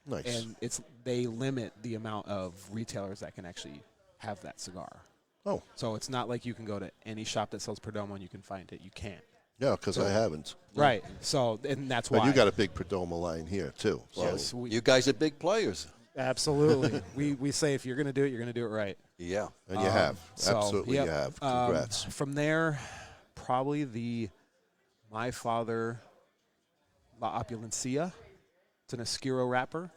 Nice. and they limit the amount of retailers that can actually have that cigar. Oh, So it's not like you can go to any shop that sells Perdomo and you can find it. You can't. yeah, because I haven't. Right. So and that's why. But you got a big Perdomo line here, too. So. Yes, we, You guys are big players. absolutely. we say if you're going to do it, you're going to do it right. Yeah. And you have. So, Absolutely yep. you have. Congrats. From there, probably My Father La Opulencia. It's an Oscuro wrapper.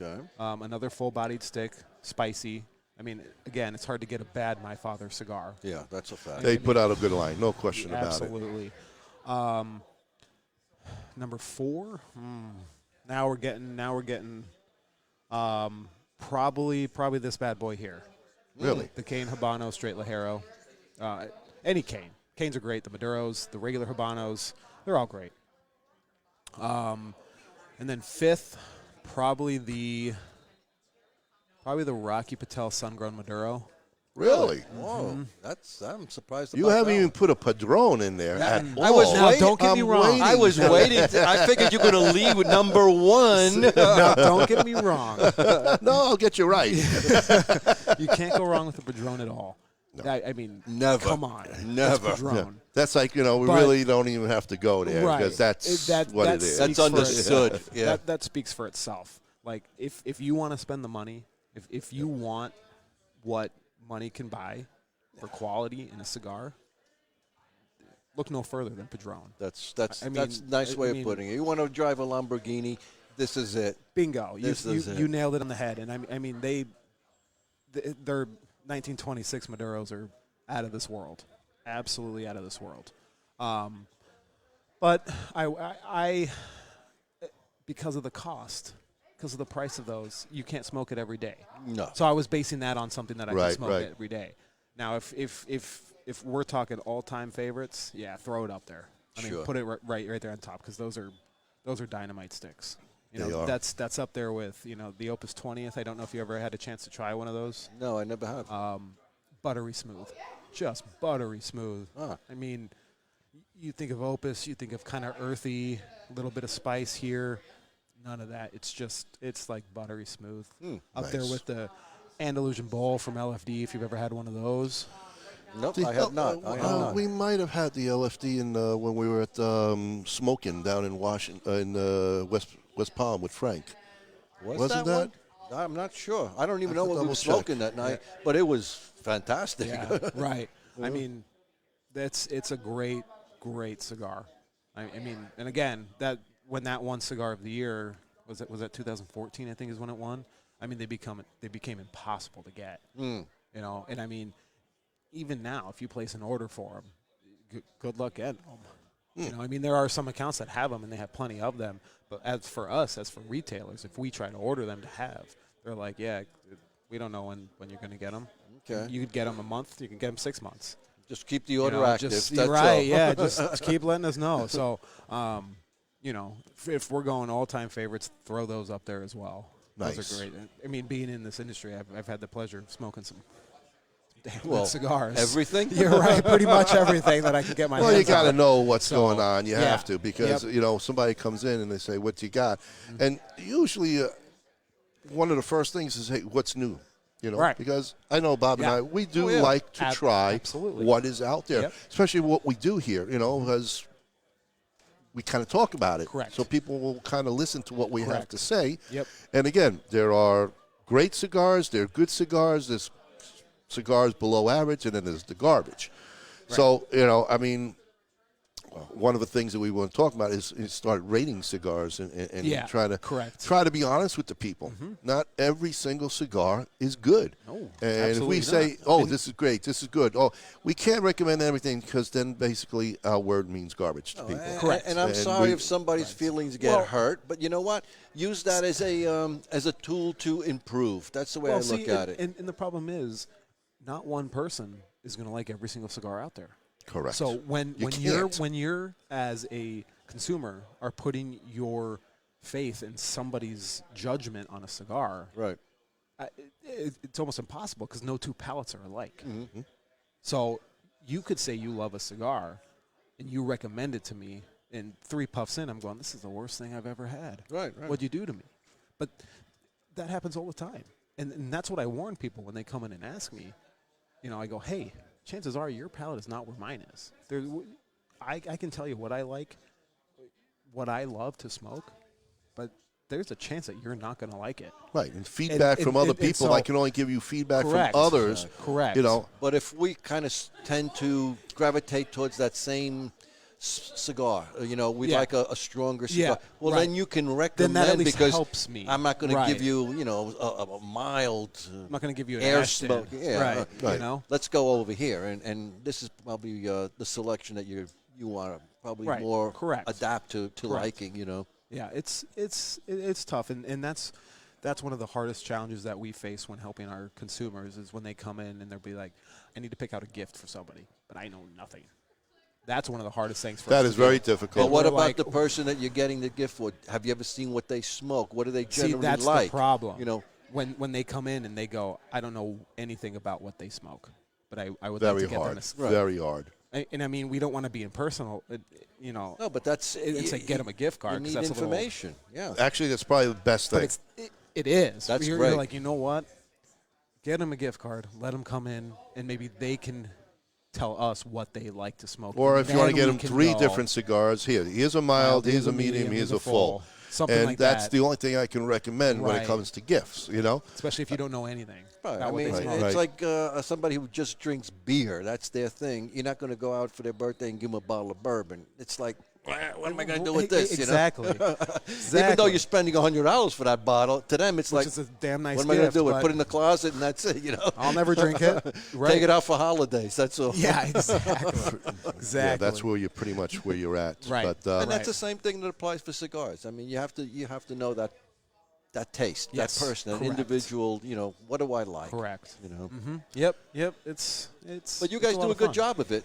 Okay. Another full-bodied stick, spicy. I mean, again, it's hard to get a bad My Father cigar. Yeah, that's a fact. They put out a good line. No question about it. Absolutely. Number 4. Now we're getting. Probably this bad boy here. Really? The Cane Habano Straight Lajero. Any cane. Canes are great. The Maduros, the regular Habanos, they're all great. And then 5th, probably the Rocky Patel Sun-Grown Maduro. Really? Whoa. I'm surprised You about haven't that even one. put a Padron in there at I all. was Now, waiting. don't get me I'm wrong. waiting. I was waiting. I figured you're going to lead with number 1. Now, don't get me wrong. No, I'll get you right. You can't go wrong with the Padron at all. I mean, Never. come on. Never. It's Padron. That's like, we But- really don't even have to go there Right. because that's what that it is. That's speaks for understood. itself. Yeah. That speaks for itself. Like, if you want to spend the money, if you want what money can buy for quality in a cigar, look no further than Padron. That's I mean- that's a nice way I of mean- putting it. You want to drive a Lamborghini, this is it. Bingo. This is it. You nailed it on the head. And I mean, their 1926 Maduros are out of this world. Absolutely out of this world. But I because of the cost, because of the price of those, you can't smoke it every day. No. So I was basing that on something that I Right, can smoke right. every day. Now, if we're talking all-time favorites, yeah, throw it up there. I mean, Sure. put it right there on top because those are dynamite sticks. They are. That's up there with the Opus 20th. I don't know if you ever had a chance to try one of those. No, I never have. Buttery smooth, just buttery smooth. Ah. I mean, you think of Opus, you think of kind of earthy, a little bit of spice here. None of that. It's like buttery smooth. Up there nice. with the Andalusian Bowl from LFD, if you've ever had one of those. Nope, I have not. I have not. We might have had the LFD when we were at Smoking down in Washington, in West Palm with Frank. Wasn't that? one? I'm not sure. I don't even know have to what we were double check. smoking that night, but it was fantastic. Yeah, right. I mean, it's a great cigar. I mean, and again, when that won Cigar of the Year was that 2014? I think is when it won. I mean, they became impossible to get. And I mean, even now, if you place an order for them, good luck getting them. You know, I mean, there are some accounts that have them and they have plenty of them. But as for us, as for retailers, if we try to order them to have, they're like, yeah, we don't know when you're going to get them. Okay. You could get them a month. You can get them 6 months. Just keep the order active. Just, That's right, all. yeah. Just keep letting us know. So, you know, if we're going all-time favorites, throw those up there as well. Nice. Those are great. I mean, being in this industry, I've had the pleasure of smoking some damn Well, good cigars. everything? You're right. Pretty much everything that I can get my Well, hands you got to on. know what's So, going on. You yeah. have to because, Yep. you know, somebody comes in and they say, what you got? And usually one of the first things is, hey, what's new? You know, Right. because I know Bob and Yeah. I, we do Oh, yeah. like to try Absolutely. what is out there, Yep. especially what we do here, you know, because we kind of talk about it. Correct. So people will kind of listen to what we have Correct. to say. Yep. And again, there are great cigars, there are good cigars, there's cigars below average, and then there's the garbage. So, you know, I mean, one of the things that we want to talk about is start rating cigars and Yeah, try to correct. try to be honest with the people. Not every single cigar is good. No, and if absolutely we say, not. "Oh, this is great, this is good," oh, we can't recommend everything because then basically our word means garbage to people. Correct. And I'm And sorry we- if somebody's feelings get Well- hurt, but you know what? Use that as a tool to improve. That's the way I look at it. And the problem is, not one person is going to like every single cigar out there. Correct. So when You you're can't. as a consumer are putting your faith in somebody's judgment on a cigar, Right. it's almost impossible because no two palates are alike. Mm-hmm. So you could say you love a cigar, and you recommend it to me, and 3 puffs in, I'm going, this is the worst thing I've ever had. Right. What'd you do to me? But that happens all the time, and that's what I warn people when they come in and ask me. You know, I go, hey, chances are your palate is not where mine is. I can tell you what I like, what I love to smoke, but there's a chance that you're not going to like it. Right, and feedback from other people. I can only give you feedback Correct. from others. Correct. You know, But if we kind of tend to gravitate towards that same cigar, you know, we Yeah. like a stronger cigar. Yeah, Well, right. then you can Then recommend that at least because helps me. I'm not going to Right. give you, you know, a mild I'm not going to give you an air Ashton. smoke. Yeah, Right. right. You know? Let's go over here, and this is probably the selection that you want to probably Right. more Correct. adapt to Correct. liking. You know. Yeah, it's tough, and that's one of the hardest challenges that we face when helping our consumers is when they come in and they'll be like, I need to pick out a gift for somebody, but I know nothing. That's one of the hardest things for us. that to is very do. difficult. But what we're about like- the person that you're getting the gift for? Have you ever seen what they smoke? What do they generally See, that's like? the problem. You know, when they come in and they go, I don't know anything about what they smoke, but I would Very like to get hard. them. Very hard. And I mean, we don't want to be impersonal, you know. no, but that's It's like get them a gift card. You 'cause need that's a little- information. Yeah. Actually, that's probably the best But thing. it is. That's you're great. like, you know what? Get them a gift card. Let them come in, and maybe they can tell us what they like to smoke. Or And if you want to then get we them can 3 go, different cigars, here's a mild, here's a medium, here's a full. Something And like that's that. the only thing I can recommend when it Right. comes to gifts, you know? Especially if you don't know anything Right. about I what mean, they Right, smoke. it's right. like somebody who just drinks beer. That's their thing. You're not going to go out for their birthday and give them a bottle of bourbon. It's like, what am I going to do with this? Exactly. You know? Exactly. Even though you're spending $100 for that bottle, to them it's Which like, is a damn nice what am I going gift, to do? but Put it in the closet and that's it. You know. I'll never drink it. Right. Take it out for holidays. That's all. Yeah, exactly. Exactly. Yeah, that's where you're pretty much where you're at. Right. But, And that's Right. the same thing that applies for cigars. I mean, you have to know that taste, Yes, that person, that correct. individual. You know, what do I like? Correct. You know. Yep. It's. But you it's guys lot do a of good fun. job of it.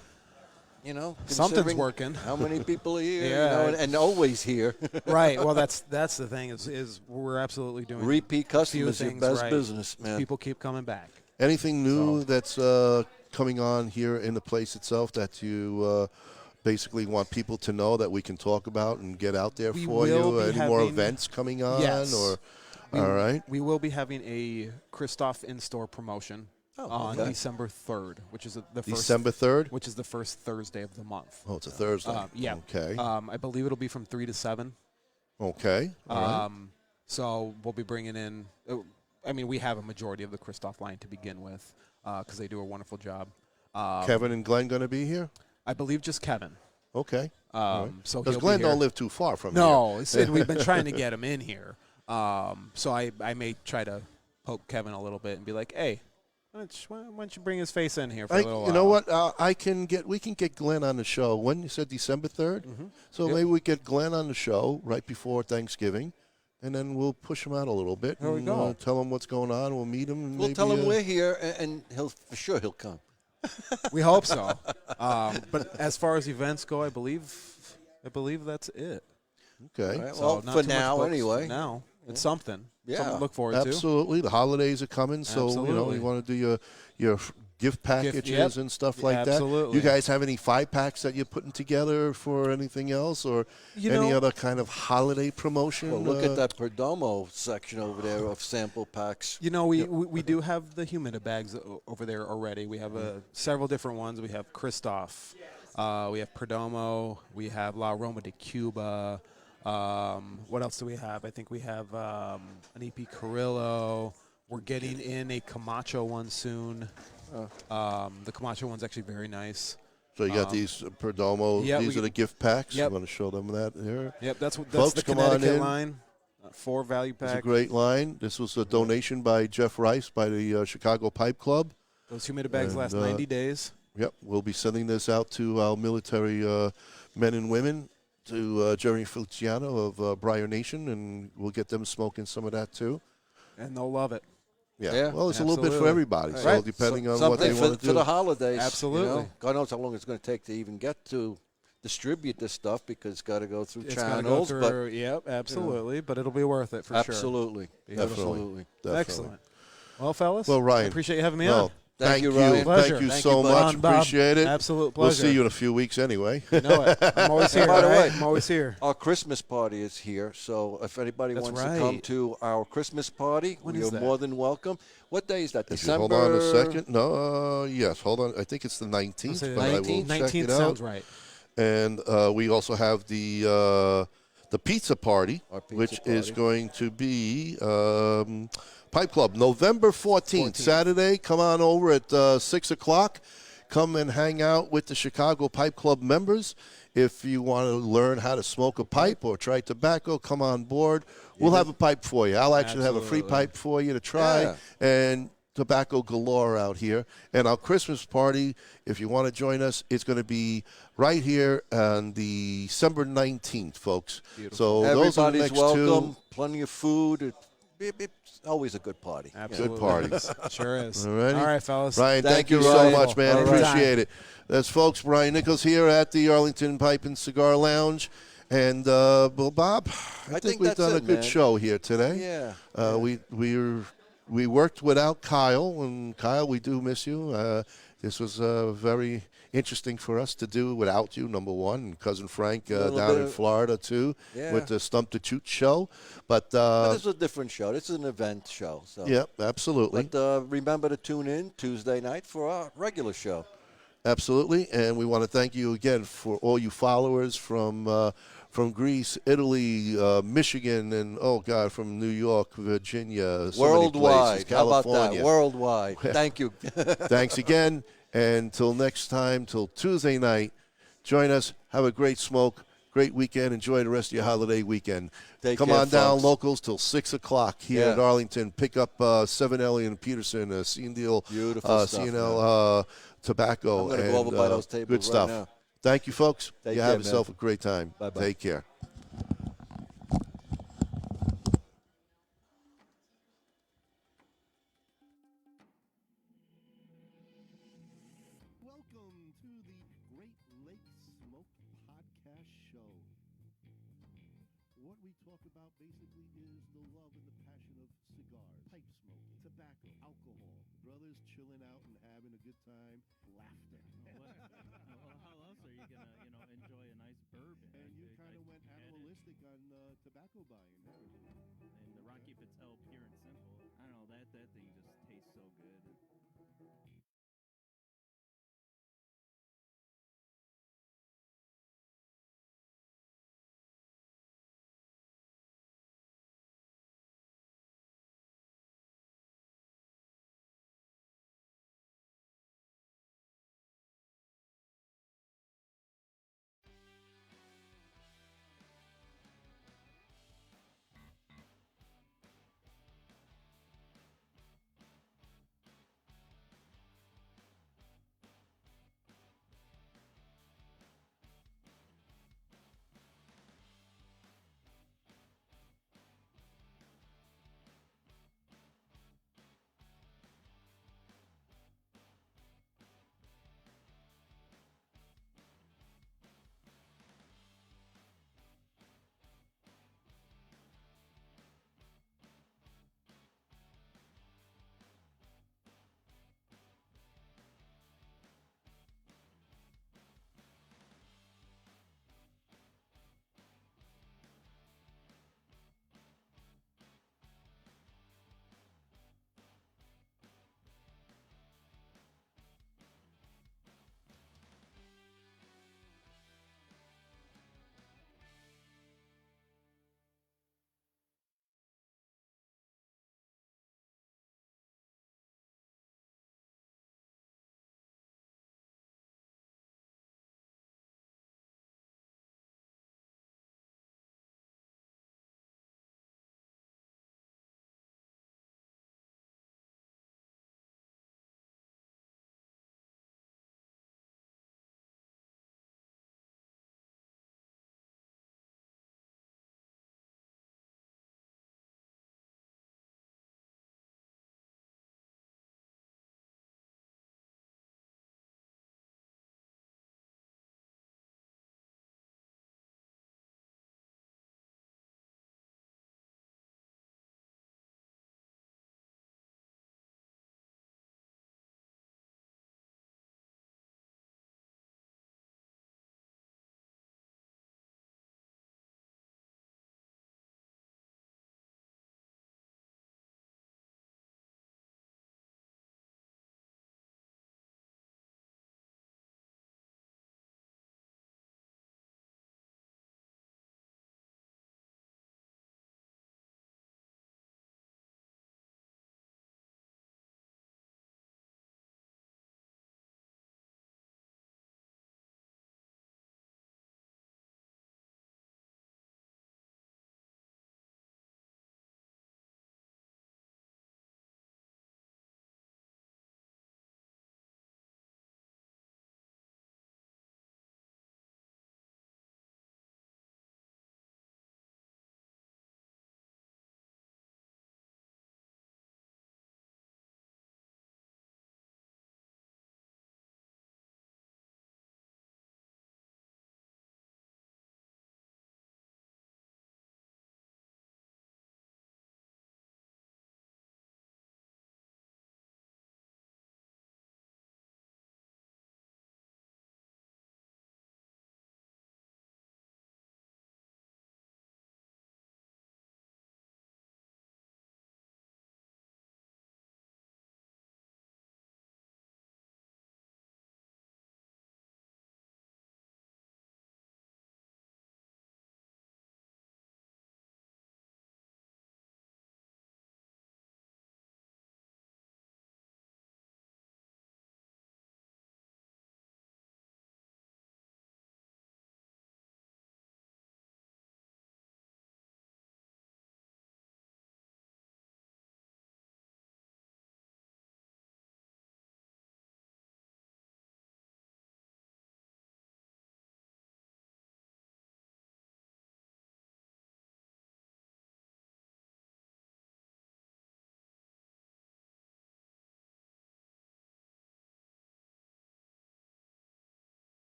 You know, Something's considering working. How many people are here? Yeah. You know, and always here. Right. Well, that's the thing is we're absolutely doing Repeat few customers, your things best right. business, man. People keep coming back. anything new So- that's coming on here in the place itself that you basically want people to know that we can talk about and get out there We for will you? be Any more having- events coming on? Yes. Or We- all right. We will be having a Christoph in-store promotion on okay. December 3rd, which is the first, December 3rd? which is the first Thursday of the month. Oh, it's a Thursday. Yeah. Okay. I believe it'll be from 3 to 7. Okay. All right. So we'll be bringing in. I mean, we have a majority of the Christoph line to begin with because they do a wonderful job. Kevin and Glenn going to be here? I believe just Kevin. Okay. So Because he'll Glenn be here. don't live too far from here. No, and we've been trying to get him in here. So I may try to poke Kevin a little bit and be like, hey, Why don't you bring his face in here for a little while? You know what? We can get Glenn on the show. When you said December 3rd? So maybe we get Glenn on the show right before Thanksgiving, and then we'll push him out a little bit. There we go. Tell him what's going on. We'll meet him. And We'll maybe, tell him we're here, and he'll for sure he'll come. We hope so. But as far as events go, I believe that's it. Okay. All right, So well, not for too much now, books anyway. For now, it's something. Yeah. Something to look forward to. Absolutely. The holidays are coming, so Absolutely. you want to do your gift packages yep. and stuff like Absolutely. that. You guys have any 5-packs that you're putting together for anything else, or any other kind of holiday promotion? Well, look at that Perdomo section over there of sample packs. You know, we do have the humida bags over there already. We have several different ones. We have Christoph. We have Perdomo. We have La Roma de Cuba. What else do we have? I think we have an EP Carrillo. We're getting in a Camacho one soon. The Camacho one's actually very nice. So you got these Perdomo. Yeah, these are the gift packs. Yep. I'm going to show them that here. Yep, that's Folks, the come on Connecticut in. line. 4 value It's a pack. great line. This was a donation by Jeff Rice by the Chicago Pipe Club. Those humida bags And, last 90 days. Yep, we'll be sending this out to our military men and women, to Jeremy Feliciano of Briar Nation, and we'll get them smoking some of that too. And they'll love it. Yeah. Well, it's a little bit for Absolutely. everybody, so Right. depending on Something what they want to for do. the holidays. Absolutely. You know? God knows how long it's going to take to even get to distribute this stuff because it's got to go through It's got to channels. go through. Yep, absolutely. But it'll be worth it for sure. Absolutely. Absolutely. Definitely. Excellent. Well, fellas, Well, Ryan, I appreciate you having me well, on. Thank you, you. Ryan. Pleasure. Thank you Thank so you, bud. much. On, Bob. Appreciate it. Absolute We'll pleasure. see you in a few weeks anyway. You know it. I'm always here. By the right? way- I'm always here. Our Christmas party is here, so if anybody That's wants to come right. to our Christmas party, When we is are that? more than welcome. What day is that? If you December. hold on a second. No, yes, hold on. I think it's the 19th, Say but I will 19th? check 19th it out. sounds right. And we also have the pizza party, Our pizza which is party. going to be Pipe Club, November 14th, Saturday. Come on over at 6 o'clock. Come and hang out with the Chicago Pipe Club members. If you want to learn how to smoke a pipe or try tobacco, come on board. We'll have a pipe for you. I'll actually have a free Absolutely. pipe for you to try. Yeah. And tobacco galore out here. And our Christmas party, if you want to join us, it's going to be right here on December 19th, folks. So those are the Everybody's next welcome. two. Plenty of food. It's always a good party. Absolutely. Good parties. Sure is. Alrighty. All right, fellas. Ryan, Thank thank you you, so Ryan. much, man. All right. Appreciate it. That's folks. Brian Nichols here at the Arlington Pipe and Cigar Lounge. And, well, Bob, I think we've that's done a it, good man. show here today. Yeah. We worked without Kyle, and Kyle, we do miss you. This was very interesting for us to do without you, number one, and cousin Frank little down bit in of- Florida too, Yeah. with the Stump the Choot show. But But this is a different show. This is an event show. So. yeah, absolutely, But remember to tune in Tuesday night for our regular show. absolutely, and we want to thank you again for all you followers from Greece, Italy, Michigan, and oh God, from New York, Virginia, so many places, Worldwide. How about that? California. Worldwide. Thank you. Thanks again. And till next time, till Tuesday night, join us. Have a great smoke, great weekend. Enjoy the rest of your holiday weekend. Take Come care, on down, folks. locals, till 6 o'clock here Yeah. at Arlington. Pick up 7 Ellie and Peterson, C&L, Beautiful stuff, C&L tobacco. I'm gonna and go over by those tables good right stuff. now. Thank you, folks. Take you care, have man. yourself a great time. Bye-bye. Take care. Welcome to the Great Lakes Smoke Podcast Show. What we talk about basically is the love and the passion of cigars, pipe smoking, tobacco, alcohol, brothers chilling out and having a good time, laughter. Well, how else are you gonna, enjoy a nice bourbon? And you kind of went had it. animalistic on tobacco buying. And the Rocky Patel Pure and Simple. I don't know, that thing just tastes so good.